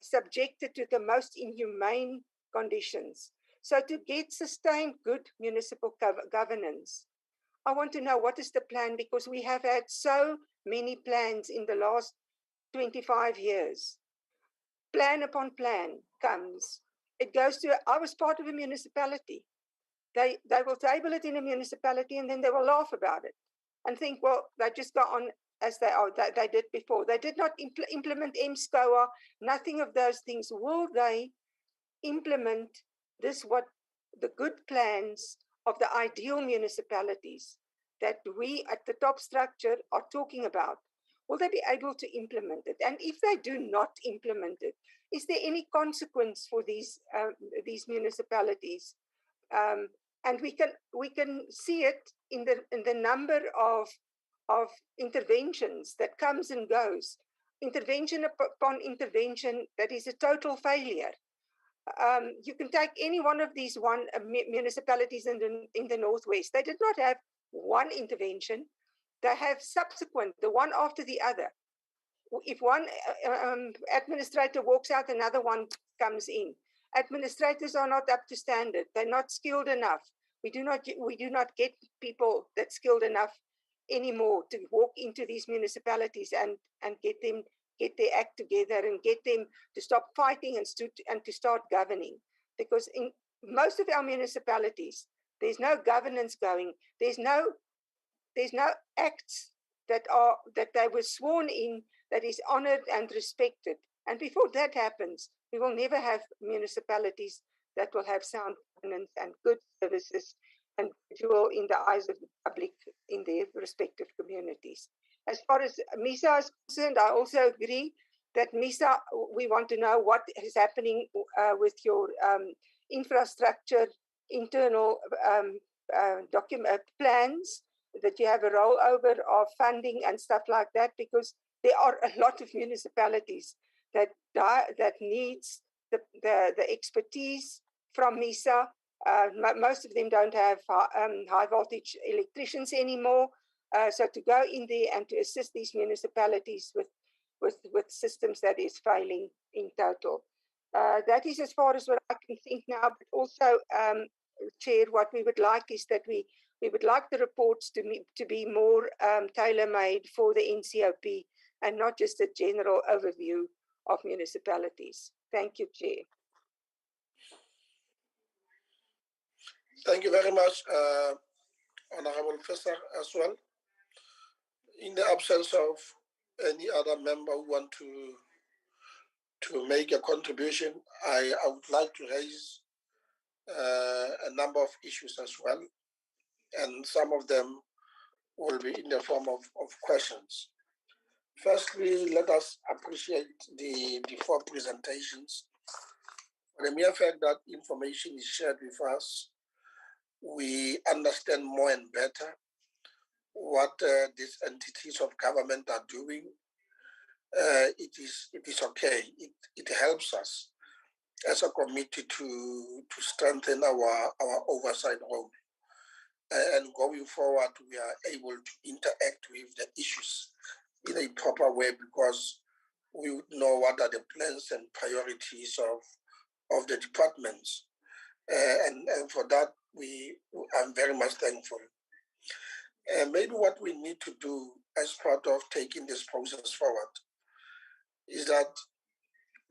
subjected to the most inhumane conditions. So to get sustained good municipal governance, I want to know what is the plan, because we have had so many plans in the last 25 years. Plan upon plan comes. It goes to, I was part of a municipality. They will table it in a municipality and then they will laugh about it and think, well, they just go on as they did before. They did not implement MSCOA, nothing of those things. Will they implement what the good plans of the ideal municipalities that we at the top structure are talking about? Will they be able to implement it? And if they do not implement it, is there any consequence for these municipalities? And we can see it in the number of interventions that comes and goes. Intervention upon intervention that is a total failure. You can take any one of these municipalities in the Northwest. They did not have one intervention. They have subsequent, the one after the other. If one administrator walks out, another one comes in. Administrators are not up to standard. They're not skilled enough. We do not get people that's skilled enough anymore to walk into these municipalities and get their act together and get them to stop fighting and to start governing. Because in most of our municipalities, there's no governance going. There's no acts that they were sworn in that is honored and respected. And before that happens, we will never have municipalities that will have sound governance and good services and jewel in the eyes of the public in their respective communities. As far as MISA is concerned, I also agree that MISA, we want to know what is happening with your infrastructure, internal document plans, that you have a rollover of funding and stuff like that, because there are a lot of municipalities that needs the expertise from MISA. Most of them don't have high voltage electricians anymore. So to go in there and to assist these municipalities with systems that is failing in total. That is as far as what I can think now, but also, Chair, what we would like is that we would like the reports to be more tailor-made for the NCOP and not just a general overview of municipalities. Thank you, Chair. Thank you very much, Honorable Professor, as well. In the absence of any other member who want to to make a contribution. I would like to raise a number of issues as well, and some of them will be in the form of questions. Firstly, let us appreciate the four presentations. For the mere fact that information is shared with us, we understand more and better what these entities of government are doing. It is okay. It helps us as a committee to strengthen our oversight role. And going forward, we are able to interact with the issues in a proper way because we would know what are the plans and priorities of the departments. And for that, I'm very much thankful. Maybe what we need to do as part of taking this process forward is that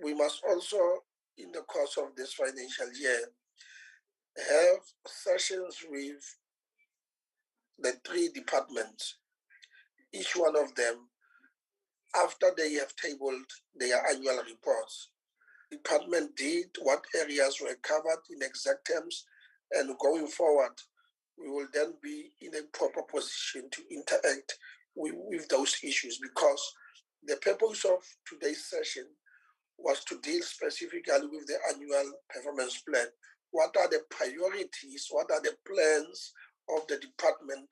we must also, in the course of this financial year, have sessions with the three departments, each one of them, after they have tabled their annual reports. Department did, what areas were covered in exact terms, and going forward, we will then be in a proper position to interact with those issues, because the purpose of today's session was to deal specifically with the annual performance plan. What are the priorities? What are the plans of the department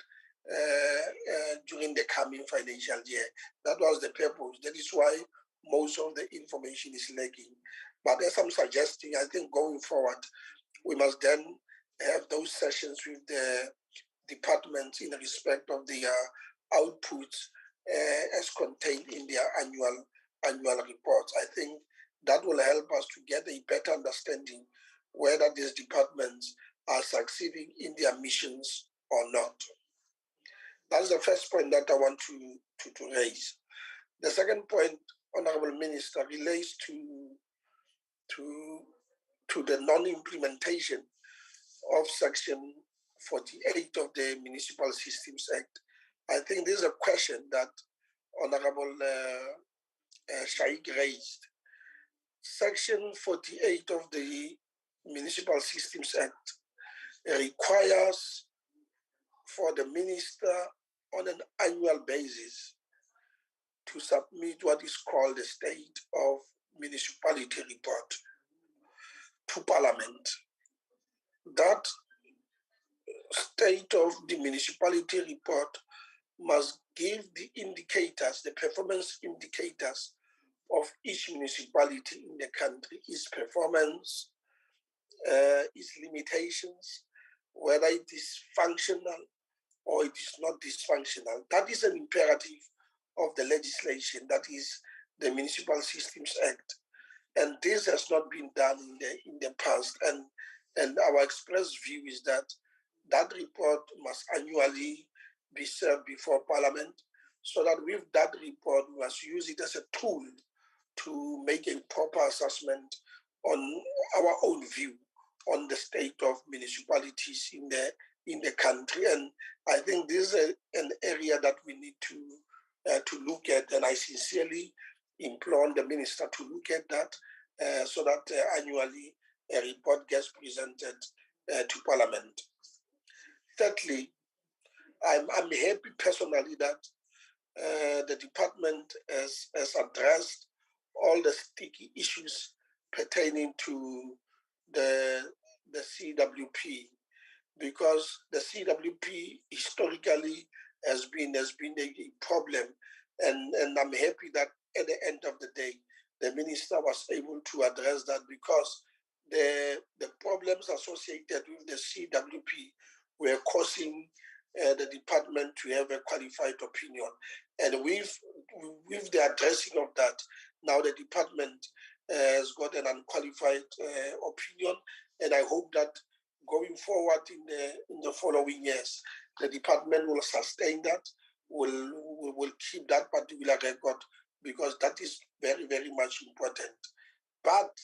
during the coming financial year? That was the purpose. That is why most of the information is lacking. But as I'm suggesting, I think going forward, we must then have those sessions with the departments in respect of the outputs as contained in their annual reports. I think that will help us to get a better understanding whether these departments are succeeding in their missions or not. That's the first point that I want to raise. The second point, Honorable Minister, relates to the non-implementation of Section 48 of the Municipal Systems Act. I think this is a question that Honorable Shaik raised. Section 48 of the Municipal Systems Act requires for the minister on an annual basis to submit what is called the State of Municipality Report to Parliament. That State of the Municipality Report must give the indicators, the performance indicators of each municipality in the country, its performance, its limitations, whether it is functional or it is not dysfunctional. That is an imperative of the legislation, that is the Municipal Systems Act. And this has not been done in the past. And our express view is that that report must annually be served before Parliament, so that with that report, we must use it as a tool to make a proper assessment on our own view on the state of municipalities in the country. And I think this is an area that we need to look at, and I sincerely implore the minister to look at that so that annually a report gets presented to Parliament. Thirdly, I'm happy personally that the department has addressed all the sticky issues pertaining to the CWP, because the CWP historically has been a problem, and I'm happy that at the end of the day, the minister was able to address that, because the problems associated with the CWP were causing the department to have a qualified opinion. And with the addressing of that, now the department has got an unqualified opinion, and I hope that going forward in the following years, the department will sustain that, will keep that particular record, because that is very, very much important. But,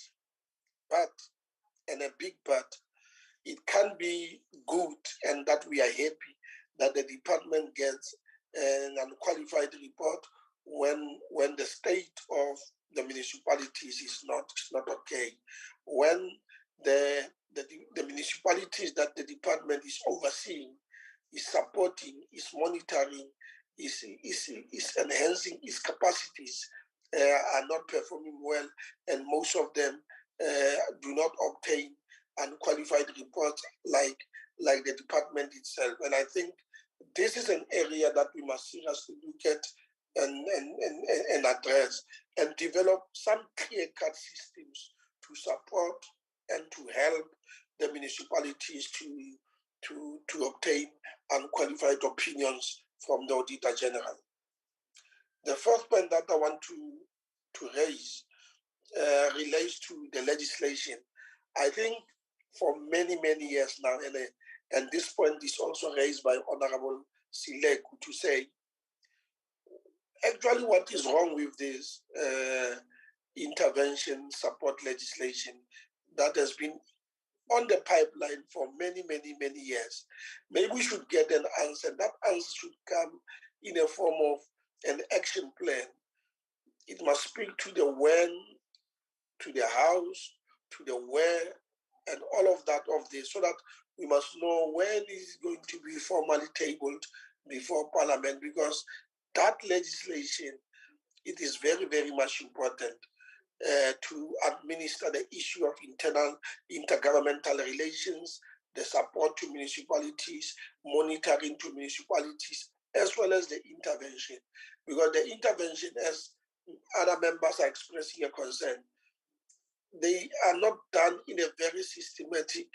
and a big but, it can be good, and that we are happy that the department gets an unqualified report when the state of the municipalities is not okay. When the municipalities that the department is overseeing, is supporting, is monitoring, is enhancing its capacities, are not performing well, and most of them do not obtain unqualified reports like the department itself. And I think this is an area that we must seriously look at and address, and develop some clear-cut systems to support and to help the municipalities to obtain unqualified opinions from the Auditor General. The first point that I want to raise relates to the legislation. I think for many years now, and this point is also raised by Honorable Sileku, to say, actually what is wrong with this intervention support legislation that has been on the pipeline for many years. Maybe we should get an answer. That answer should come in a form of an action plan. It must speak to the when, to the house, to the where, and all of that of this, so that we must know when it is going to be formally tabled before Parliament, because that legislation, it is very much important to administer the issue of intergovernmental relations, the support to municipalities, monitoring to municipalities, as well as the intervention. Because the intervention, as other members are expressing a concern, they are not done in a very systematic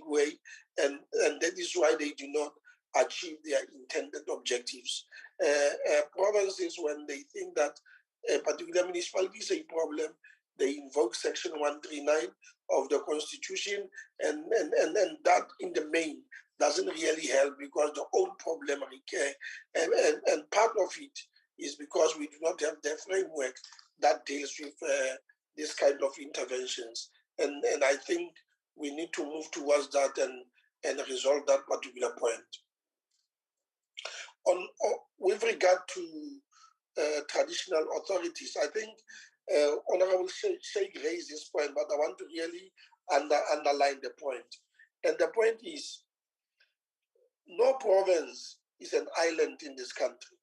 way, and that is why they do not achieve their intended objectives. Provinces, when they think that a particular municipality is a problem, they invoke Section 139 of the Constitution, and that in the main doesn't really help, because the old problem recur, and part of it is because we do not have the framework that deals with this kind of interventions, and I think we need to move towards that and resolve that particular point. With regard to traditional authorities, I think Honorable Sheikh raised this point, but I want to really underline the point. And the point is, no province is an island in this country.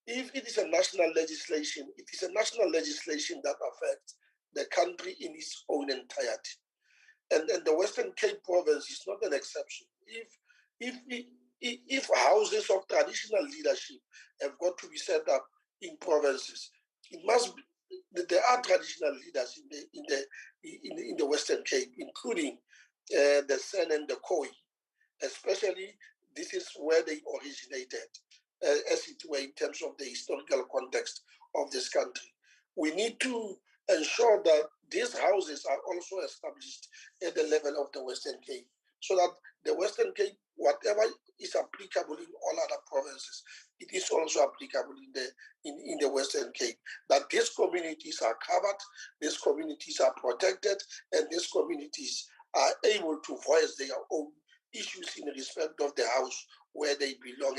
If it is a national legislation, it is a national legislation that affects the country in its own entirety. And the Western Cape province is not an exception. If houses of traditional leadership have got to be set up in provinces, it must be, there are traditional leaders in the Western Cape, including the San and the Khoi. Especially, this is where they originated, as it were, in terms of the historical context of this country. We need to ensure that these houses are also established at the level of the Western Cape, so that the Western Cape, whatever is applicable in all other provinces, it is also applicable in the Western Cape. That these communities are covered, these communities are protected, and these communities are able to voice their own issues in respect of the house where they belong.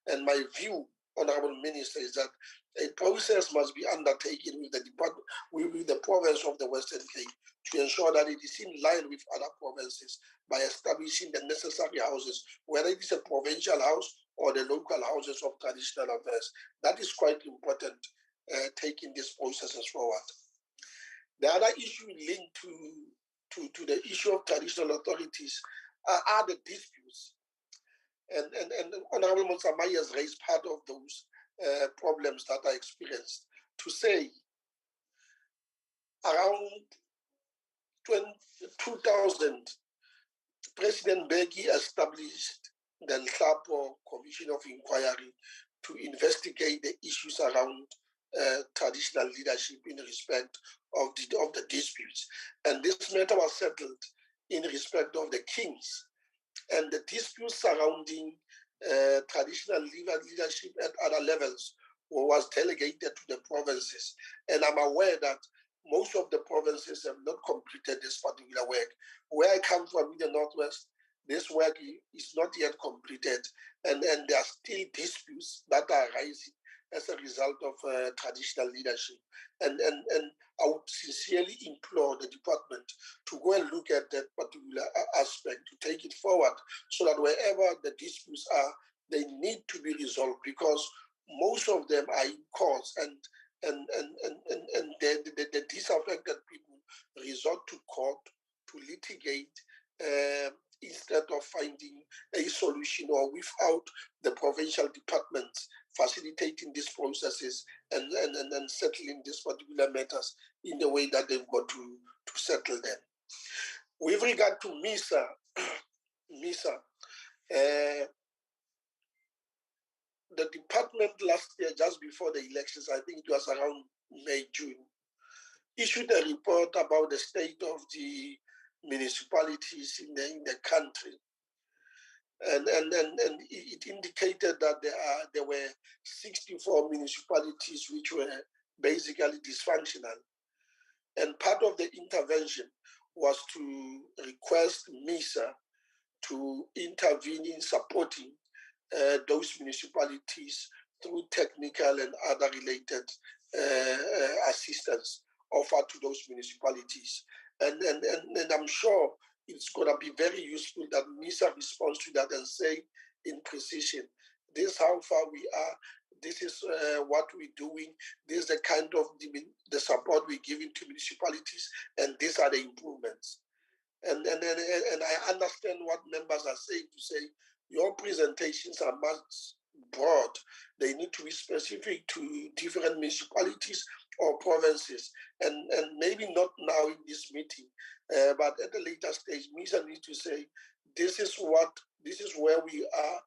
And my view, Honorable Minister, is that a process must be undertaken with the province of the Western Cape to ensure that it is in line with other provinces by establishing the necessary houses, whether it is a provincial house or the local houses of traditional affairs. That is quite important, taking these processes forward. The other issue linked to the issue of traditional authorities are the disputes. And Honorable Motsamai has raised part of those problems that are experienced. To say, around 2000, President Beki established the Nhlapo Commission of Inquiry to investigate the issues around traditional leadership in respect of the disputes. And this matter was settled in respect of the kings, and the disputes surrounding traditional leadership at other levels was delegated to the provinces. And I'm aware that most of the provinces have not completed this particular work. Where I come from in the Northwest, this work is not yet completed, and there are still disputes that are arising as a result of traditional leadership. And I would sincerely implore the department to go and look at that particular aspect, to take it forward, so that wherever the disputes are, they need to be resolved, because most of them are in courts, and the disaffected people resort to court to litigate instead of finding a solution, or without the provincial departments facilitating these processes and settling these particular matters in the way that they've got to settle them. With regard to MISA, the department last year, just before the elections, I think it was around May, June, issued a report about the state of the municipalities in the country. And it indicated that there were 64 municipalities which were basically dysfunctional. And part of the intervention was to request MISA to intervene in supporting those municipalities through technical and other related assistance offered to those municipalities. And I'm sure it's going to be very useful that MISA responds to that and say in precision, this is how far we are, this is what we're doing, this is the kind of the support we're giving to municipalities, and these are the improvements. And I understand what members are saying, to say your presentations are much broad. They need to be specific to different municipalities or provinces, and maybe not now in this meeting, but at a later stage, MISA needs to say, this is where we are,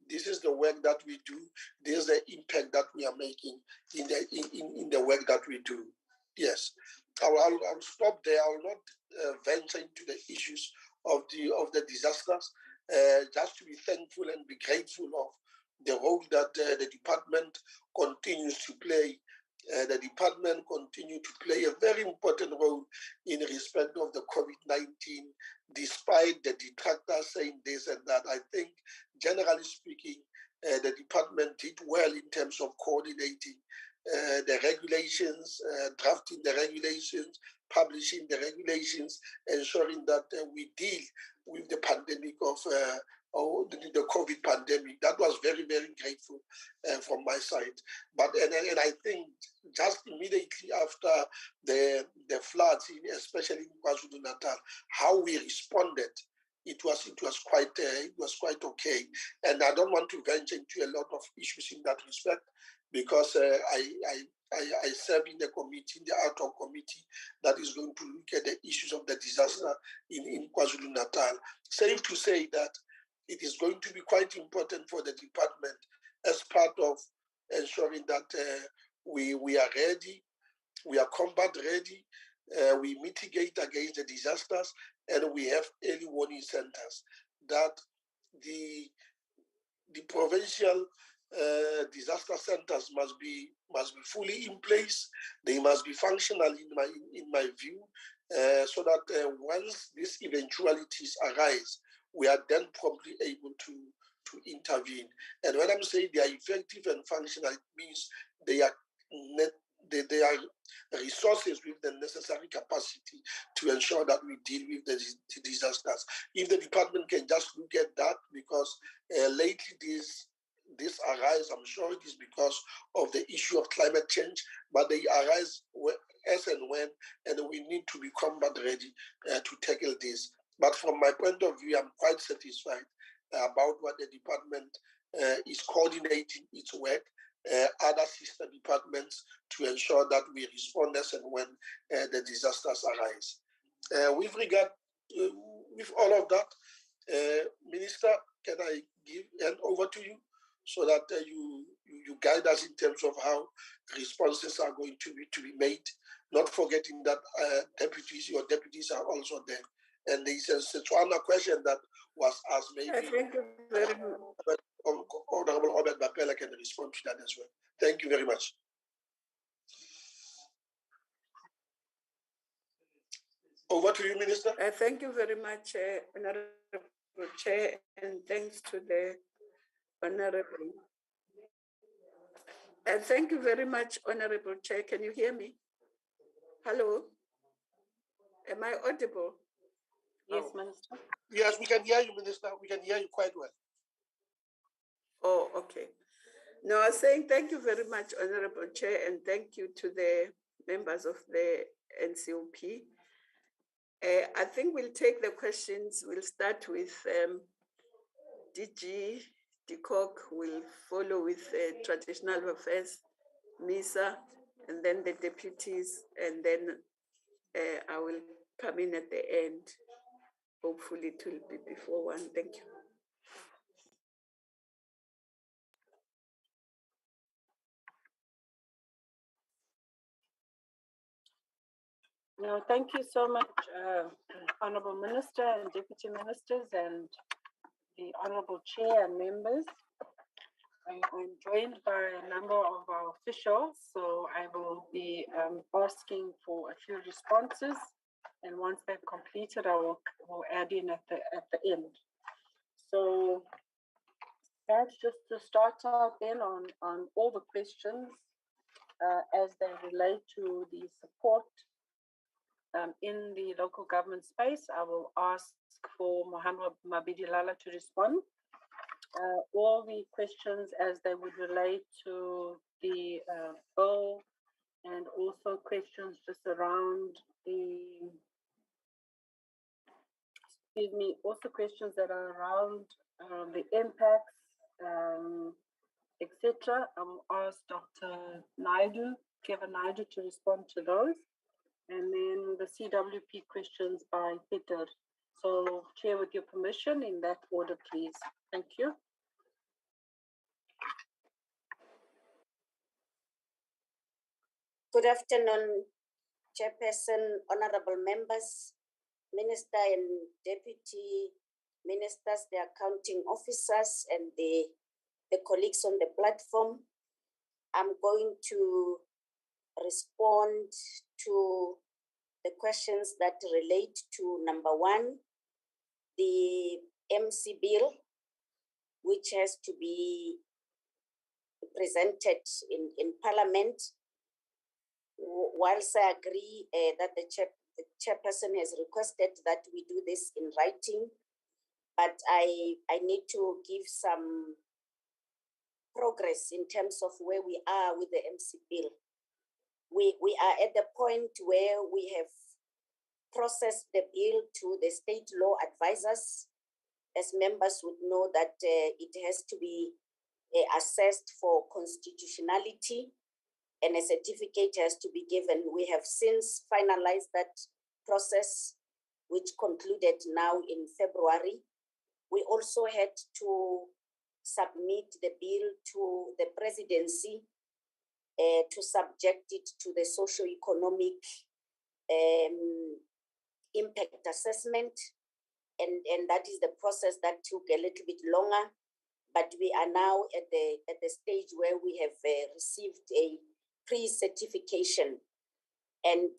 this is the work that we do, this is the impact that we are making in the work that we do. Yes, I'll stop there. I will not venture into the issues of the disasters. Just to be thankful and be grateful of the role that the department continues to play. The department continues to play a very important role in respect of the COVID-19, despite the detractors saying this and that. I think, generally speaking, the department did well in terms of coordinating the regulations, drafting the regulations, publishing the regulations, ensuring that we deal with the pandemic of the COVID pandemic. That was very, very grateful from my side. But and I think just immediately after the floods, especially in KwaZulu-Natal, how we responded, it was quite okay. And I don't want to venture into a lot of issues in that respect, because I serve in the committee, in the ad hoc committee, that is going to look at the issues of the disaster in KwaZulu-Natal. Safe to say that it is going to be quite important for the department as part of ensuring that we are ready, we are combat ready, we mitigate against the disasters, and we have early warning centers, that the provincial disaster centers must be fully in place. They must be functional in my view, so that once these eventualities arise, we are then promptly able to intervene. And when I'm saying they are effective and functional, it means they are resources with the necessary capacity to ensure that we deal with the disasters. If the department can just look at that, because lately this arise, I'm sure it is because of the issue of climate change, but they arise as and when, and we need to be combat ready to tackle this. But from my point of view, I'm quite satisfied about what the department is coordinating its work, other sister departments, to ensure that we respond as and when the disasters arise. With regard, with all of that, Minister, can I hand over to you so that you guide us in terms of how responses are going to be made, not forgetting that your deputies are also there. And there is a Setswana question that was asked, maybe Thank you very much. Honorable Robert Bapela can respond to that as well. Thank you very much. Over to you, Minister. Thank you very much, Honorable Chair, and thanks to the Honorable Thank you very much, Honorable Chair. Can you hear me? Hello? Am I audible? Yes, Minister. Yes, we can hear you, Minister. We can hear you quite well. Oh, okay. No, I was saying thank you very much, Honorable Chair, and thank you to the members of the NCOP. I think we'll take the questions. We'll start with DG, DCOC, will follow with Traditional Affairs, MISA, and then the deputies, and then I will come in at the end. Hopefully it will be before 1. Thank you. No, thank you so much, Honorable Minister and Deputy Ministers and the Honorable Chair and members. I'm joined by a number of our officials, so I will be asking for a few responses, and once they've completed, I will add in at the end. So that's just to start out then on all the questions as they relate to the support in the local government space. I will ask for Mohammed Mabidilala to respond. All the questions as they would relate to the bill, and also questions just around the, also questions that are around the impacts, etc. I will ask Dr. Naidu, Kevin Naidu, to respond to those. And then the CWP questions by Peter. So, Chair, with your permission, in that order, please. Thank you. Good afternoon, Chairperson, honorable members, Minister and Deputy Ministers, the accounting officers, and the colleagues on the platform. I'm going to respond to the questions that relate to number 1, the Imsi Bill, which has to be presented in Parliament. Whilst I agree that the chairperson has requested that we do this in writing, but I need to give some progress in terms of where we are with the Imsi Bill. We are at the point where we have processed the bill to the state law advisors. As members would know that it has to be assessed for constitutionality, and a certificate has to be given. We have since finalized that process, which concluded now in February. We also had to submit the bill to the presidency to subject it to the socio-economic impact assessment. And that is the process that took a little bit longer, but we are now at the stage where we have received a pre-certification, and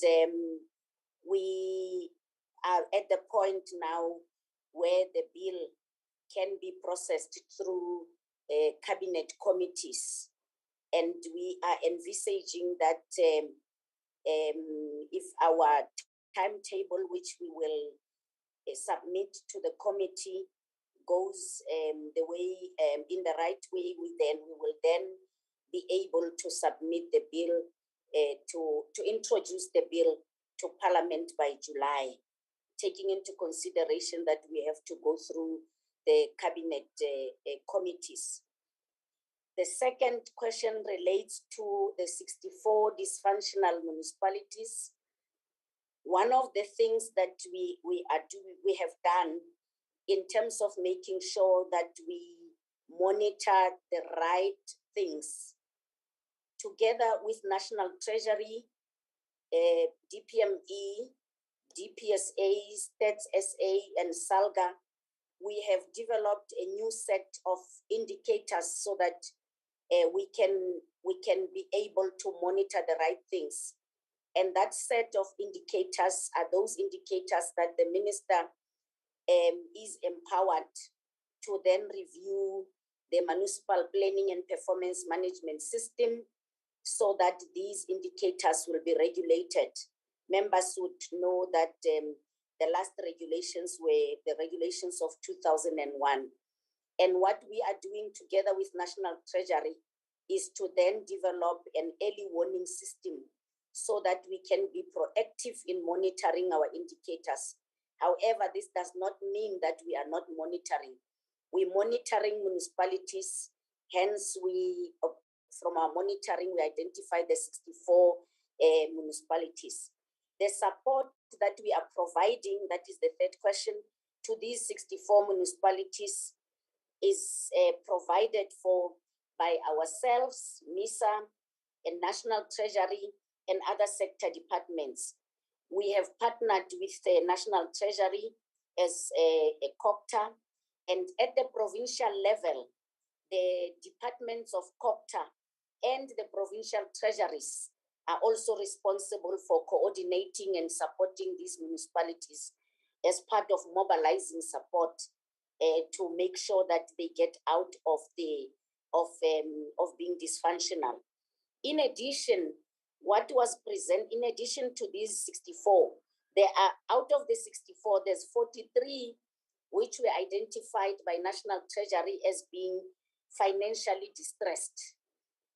we are at the point now where the bill can be processed through cabinet committees, and we are envisaging that if our timetable, which we will submit to the committee, goes the way in the right way, we will then be able to submit the bill to introduce the bill to Parliament by July, taking into consideration that we have to go through the cabinet committees. The second question relates to the 64 dysfunctional municipalities. One of the things that we have done in terms of making sure that we monitor the right things, together with National Treasury, DPME, DPSA, Stats SA, and SALGA, we have developed a new set of indicators so that we can be able to monitor the right things. And that set of indicators are those indicators that the minister is empowered to then review the municipal planning and performance management system so that these indicators will be regulated. Members would know that the last regulations were the regulations of 2001. And what we are doing together with National Treasury is to then develop an early warning system so that we can be proactive in monitoring our indicators. However, this does not mean that we are not monitoring. We're monitoring municipalities, hence from our monitoring, we identify the 64 municipalities. The support that we are providing, that is the third question, to these 64 municipalities is provided for by ourselves, MISA, and National Treasury, and other sector departments. We have partnered with the National Treasury as a COPTA, and at the provincial level, the departments of COPTA and the provincial treasuries are also responsible for coordinating and supporting these municipalities as part of mobilizing support to make sure that they get out of being dysfunctional. In addition, what was present, in addition to these 64, there are, out of the 64, there's 43 which were identified by National Treasury as being financially distressed.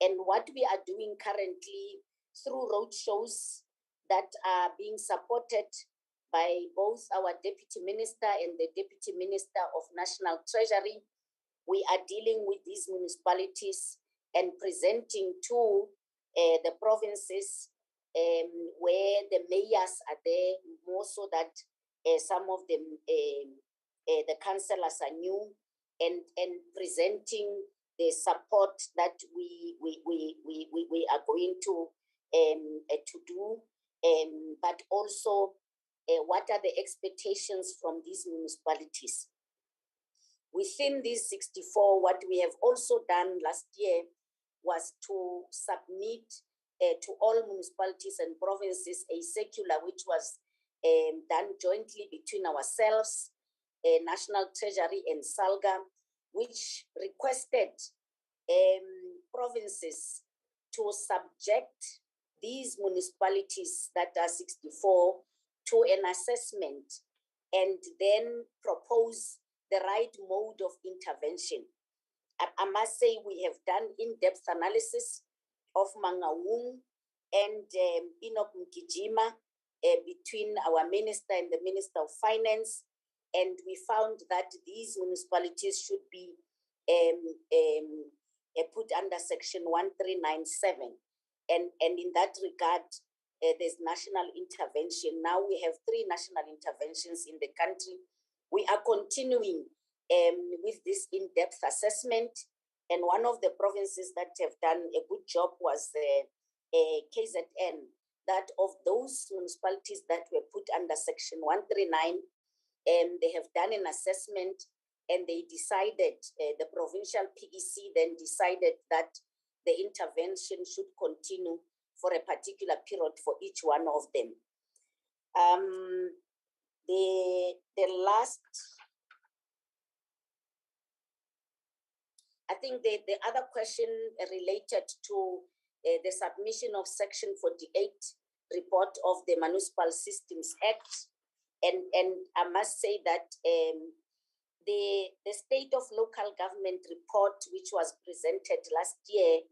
And what we are doing currently through roadshows that are being supported by both our Deputy Minister and the Deputy Minister of National Treasury, we are dealing with these municipalities and presenting to the provinces where the mayors are there, more so that some of them, the councillors are new, and presenting the support that we are going to do, but also what are the expectations from these municipalities. Within these 64, what we have also done last year was to submit to all municipalities and provinces a circular which was done jointly between ourselves, National Treasury and SALGA, which requested provinces to subject these municipalities that are 64 to an assessment and then propose the right mode of intervention. I must say we have done in-depth analysis of Mangaung and Enoch Mkijima between our minister and the Minister of Finance, and we found that these municipalities should be put under Section 1397. And in that regard, there's national intervention. Now we have 3 national interventions in the country. We are continuing with this in-depth assessment. And one of the provinces that have done a good job was KZN, that of those municipalities that were put under Section 139, they have done an assessment and they decided, the provincial PEC then decided that the intervention should continue for a particular period for each one of them. The last, I think the other question related to the submission of Section 48 report of the Municipal Systems Act. And I must say that the State of Local Government report, which was presented last year,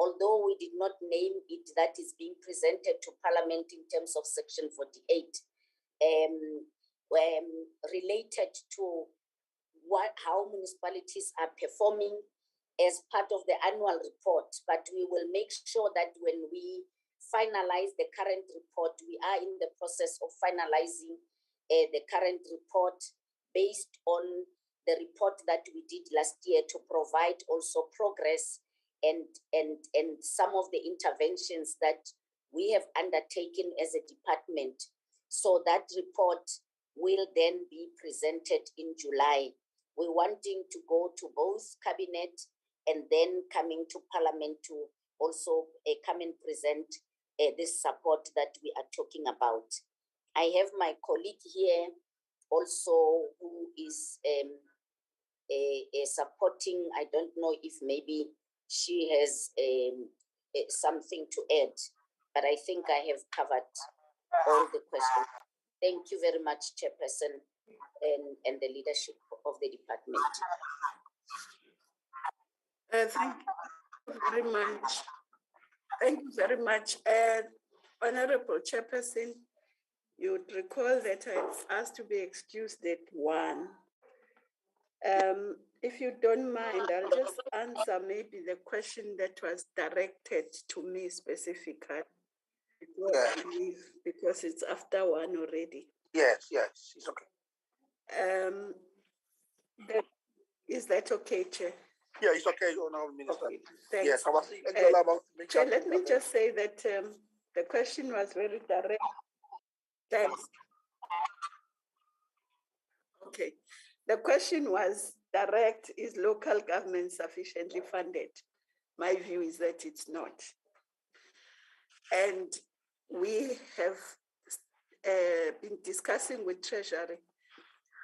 although we did not name it, that is being presented to Parliament in terms of Section 48, related to how municipalities are performing as part of the annual report. But we will make sure that when we finalize the current report, we are in the process of finalizing the current report based on the report that we did last year to provide also progress and some of the interventions that we have undertaken as a department. So that report will then be presented in July. We're wanting to go to both cabinet and then coming to Parliament to also come and present this support that we are talking about. I have my colleague here also who is supporting. I don't know if maybe she has something to add, but I think I have covered all the questions. Thank you very much, Chairperson, and the leadership of the department. Thank you very much. Thank you very much. Honorable Chairperson, you would recall that I asked to be excused at 1. If you don't mind, I'll just answer maybe the question that was directed to me specifically before I leave, because it's after 1 already. Yes, it's okay. Is that okay, Chair? Yeah, it's okay, Honourable Minister. Okay, thanks. Yes, I was actually about to make Chair, let me just say that the question was very direct. Thanks. Okay. The question was direct: is local government sufficiently funded? My view is that it's not. And we have been discussing with Treasury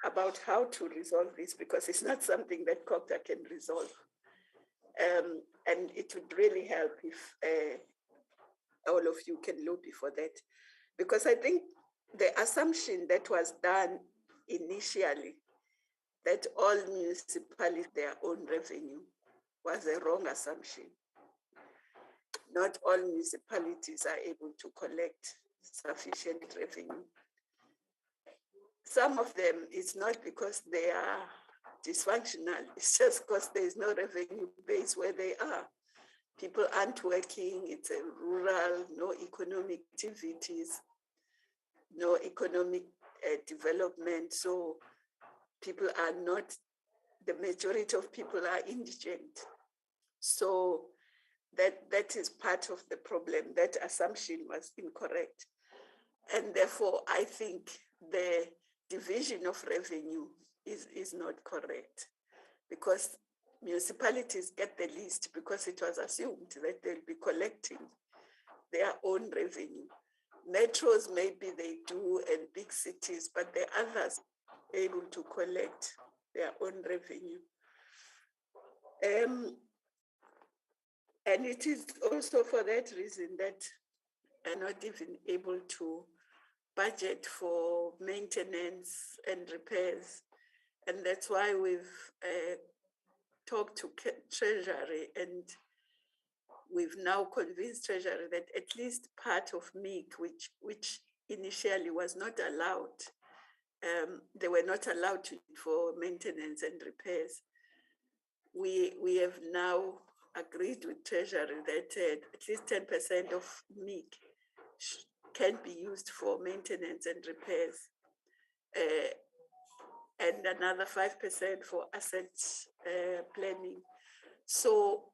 about how to resolve this, because it's not something that COGTA can resolve. And it would really help if all of you can lobby for that. Because I think the assumption that was done initially, that all municipalities their own revenue, was a wrong assumption. Not all municipalities are able to collect sufficient revenue. Some of them, it's not because they are dysfunctional, it's just because there is no revenue base where they are. People aren't working, it's a rural, no economic activities, no economic development. So people are not, the majority of people are indigent. So that is part of the problem. That assumption was incorrect. And therefore, I think the division of revenue is not correct, because municipalities get the least because it was assumed that they'll be collecting their own revenue. Metros, maybe they do, and big cities, but the others are able to collect their own revenue. And it is also for that reason that are not even able to budget for maintenance and repairs. And that's why we've talked to Treasury, and we've now convinced Treasury that at least part of MIC, which initially was not allowed, they were not allowed to for maintenance and repairs. We have now agreed with Treasury that at least 10% of MIC can be used for maintenance and repairs, and another 5% for asset planning. So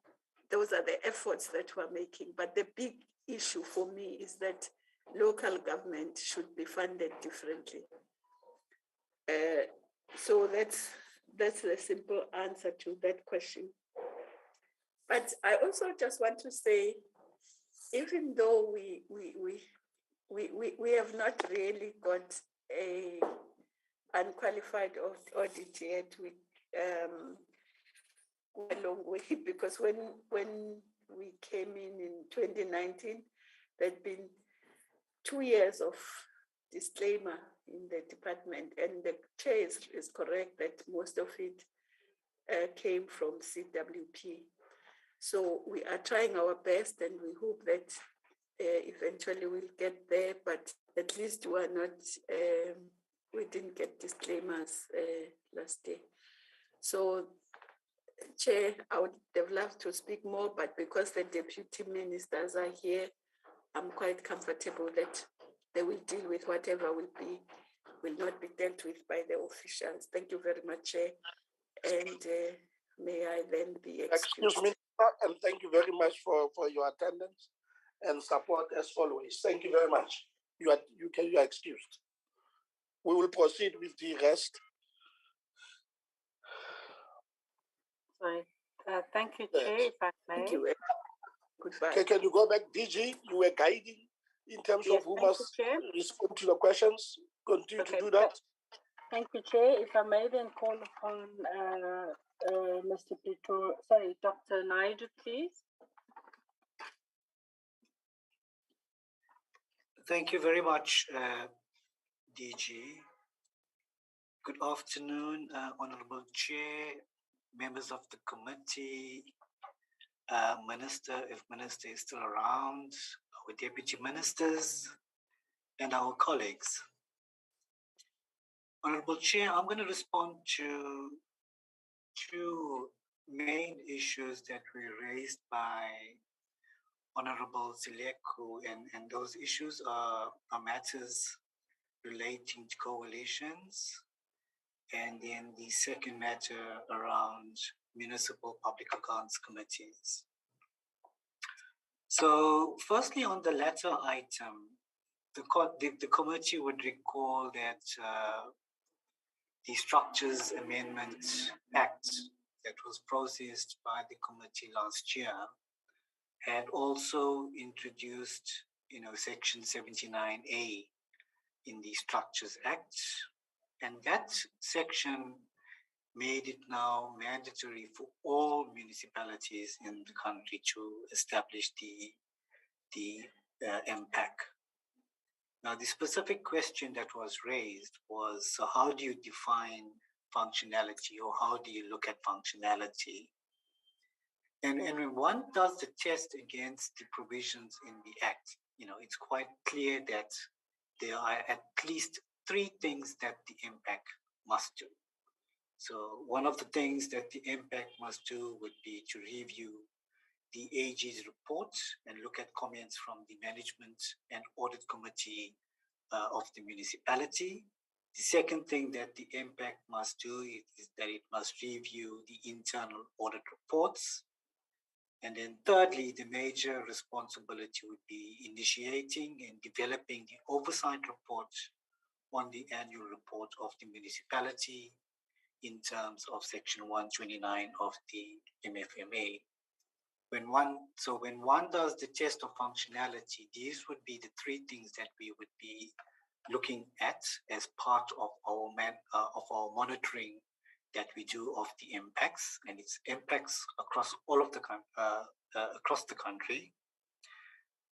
those are the efforts that we're making. But the big issue for me is that local government should be funded differently. So that's the simple answer to that question. But I also just want to say, even though we have not really got a unqualified audit yet, we go a long way, because when we came in 2019, there'd been 2 years of disclaimer in the department, and the chair is correct that most of it came from CWP. So we are trying our best, and we hope that eventually we'll get there, but at least we are not, we didn't get disclaimers last year. So, Chair, I would have loved to speak more, but because the deputy ministers are here, I'm quite comfortable that they will deal with whatever will not be dealt with by the officials. Thank you very much, Chair. And may I then be excused. Excuse me, and thank you very much for your attendance and support as always. Thank you very much. You are excused. We will proceed with the rest. Sorry. Thank you, Chair, if I may. Thank you. Goodbye. Okay, can you go back, DG? You were guiding in terms of who must respond to the questions. Continue to do that. Thank you, Chair. If I may then call upon Dr. Naidu, please. Thank you very much, DG. Good afternoon, Honorable Chair, members of the committee, Minister, if Minister is still around, our Deputy Ministers, and our colleagues. Honorable Chair, I'm going to respond to two main issues that were raised by Honorable Zileku, and those issues are matters relating to coalitions, and then the second matter around municipal public accounts committees. So firstly, on the latter item, the committee would recall that the Structures Amendment Act that was processed by the committee last year had also introduced, Section 79A in the Structures Act, and that section made it now mandatory for all municipalities in the country to establish the MPAC. Now, the specific question that was raised was, so how do you define functionality, or how do you look at functionality? And when one does the test against the provisions in the Act, it's quite clear that there are at least three things that the MPAC must do. So one of the things that the MPAC must do would be to review the AG's report and look at comments from the Management and Audit Committee of the municipality. The second thing that the MPAC must do is that it must review the internal audit reports. And then thirdly, the major responsibility would be initiating and developing the oversight report on the annual report of the municipality in terms of Section 129 of the MFMA. When one does the test of functionality, these would be the three things that we would be looking at as part of our monitoring that we do of the impacts, and its impacts across all of the across the country.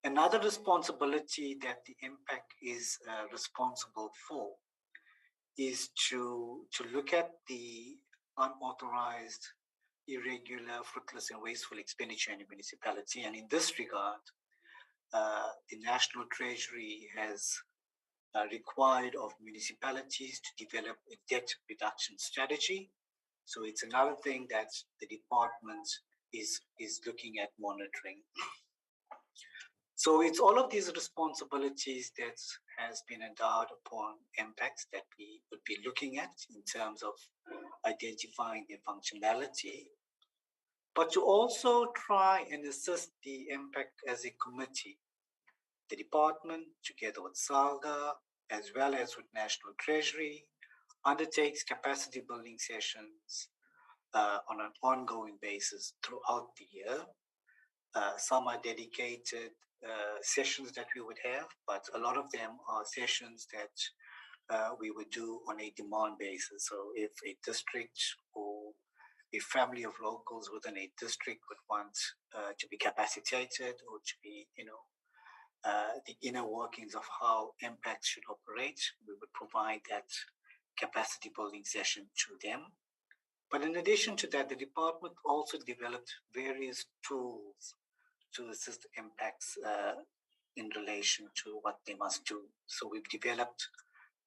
Another responsibility that the impact is responsible for is to look at the unauthorized, irregular, fruitless, and wasteful expenditure in the municipality. And in this regard, the National Treasury has required of municipalities to develop a debt reduction strategy. So it's another thing that the department is looking at monitoring. So it's all of these responsibilities that has been endowed upon impacts that we would be looking at in terms of identifying their functionality, but to also try and assist the impact as a committee. The department, together with SALGA, as well as with National Treasury, undertakes capacity building sessions on an ongoing basis throughout the year. Some are dedicated sessions that we would have, but a lot of them are sessions that we would do on a demand basis. So if a district or a family of locals within a district would want to be capacitated or to be, the inner workings of how impacts should operate, we would provide that capacity building session to them. But in addition to that, the department also developed various tools to assist impacts in relation to what they must do. So we've developed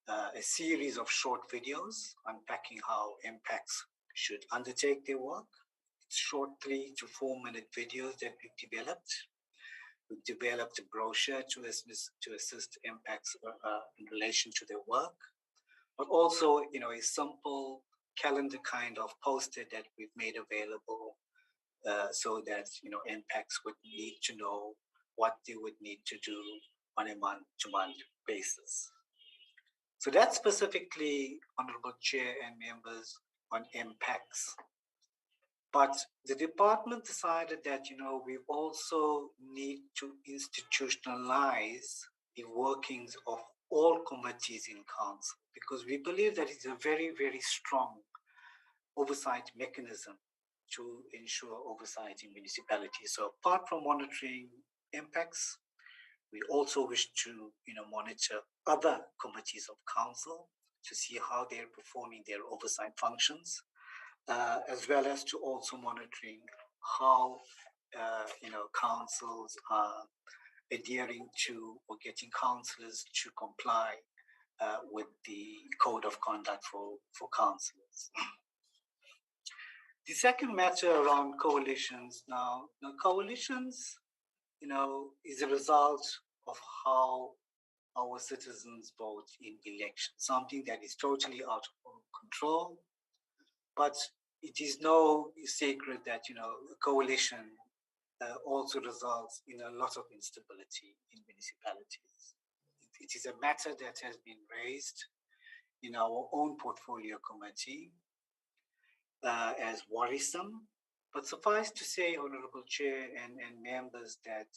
a series of short videos unpacking how impacts should undertake their work. It's short 3 to 4 minute videos that we've developed. We've developed a brochure to assist impacts in relation to their work, but also, a simple calendar kind of poster that we've made available so that, impacts would need to know what they would need to do on a month-to-month basis. So that's specifically, Honorable Chair and members, on impacts. But the department decided that, we also need to institutionalize the workings of all committees in council, because we believe that it's a very, very strong oversight mechanism to ensure oversight in municipalities. So apart from monitoring impacts, We also wish to, monitor other committees of council to see how they're performing their oversight functions, as well as to also monitoring how, councils are adhering to or getting councillors to comply with the code of conduct for councillors. The second matter around coalitions. Now coalitions, is a result of how our citizens vote in elections, something that is totally out of our control. But it is no secret that, a coalition also results in a lot of instability in municipalities. It is a matter that has been raised in our own portfolio committee as worrisome. But suffice to say, Honorable Chair and members, that,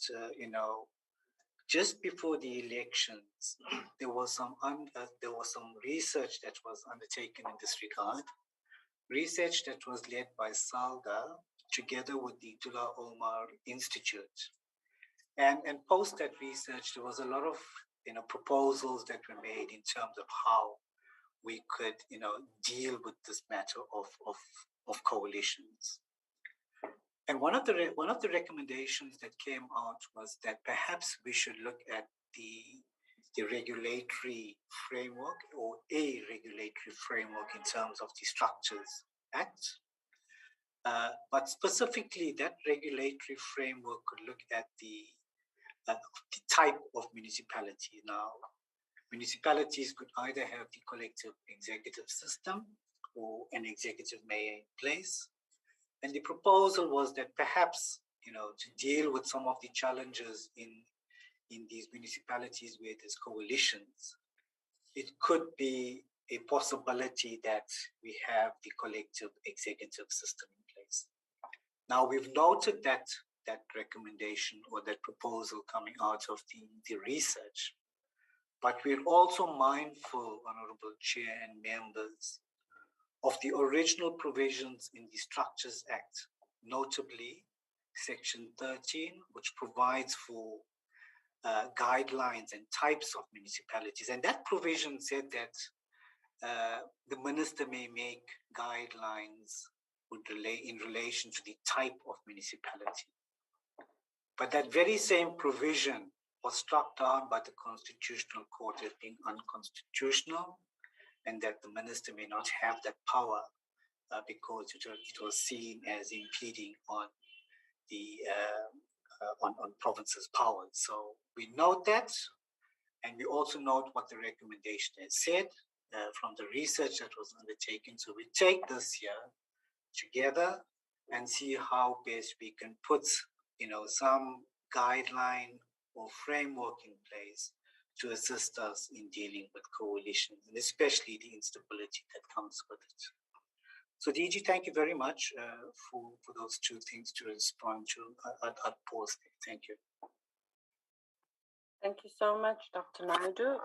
just before the elections, there was some research that was undertaken in this regard. Research that was led by SALGA together with the Abdullah Omar Institute. And post that research, there was a lot of proposals that were made in terms of how we could deal with this matter of coalitions. And one of the recommendations that came out was that perhaps we should look at the regulatory framework, or a regulatory framework, in terms of the Structures Act. But specifically, that regulatory framework could look at the type of municipality. Now, municipalities could either have the collective executive system or an executive mayor in place. And the proposal was that perhaps, to deal with some of the challenges in these municipalities where there's coalitions, it could be a possibility that we have the collective executive system in place. Now, we've noted that recommendation or that proposal coming out of the research, but we're also mindful, Honorable Chair and members, of the original provisions in the Structures Act, notably Section 13, which provides for guidelines and types of municipalities. And that provision said that the minister may make guidelines in relation to the type of municipality. But that very same provision was struck down by the Constitutional Court as being unconstitutional, and that the minister may not have that power because it was seen as impeding on the on provinces' powers. So we note that, and we also note what the recommendation has said from the research that was undertaken. So we take this here together and see how best we can put, some guideline or framework in place to assist us in dealing with coalitions, and especially the instability that comes with it. So DG, thank you very much for those two things to respond to. I'd pause there. Thank you. Thank you so much, Dr. Naidu,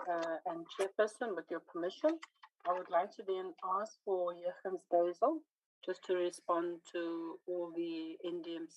and Chairperson, with your permission, I would like to then ask for Jurgens Basil just to respond to all the NDMC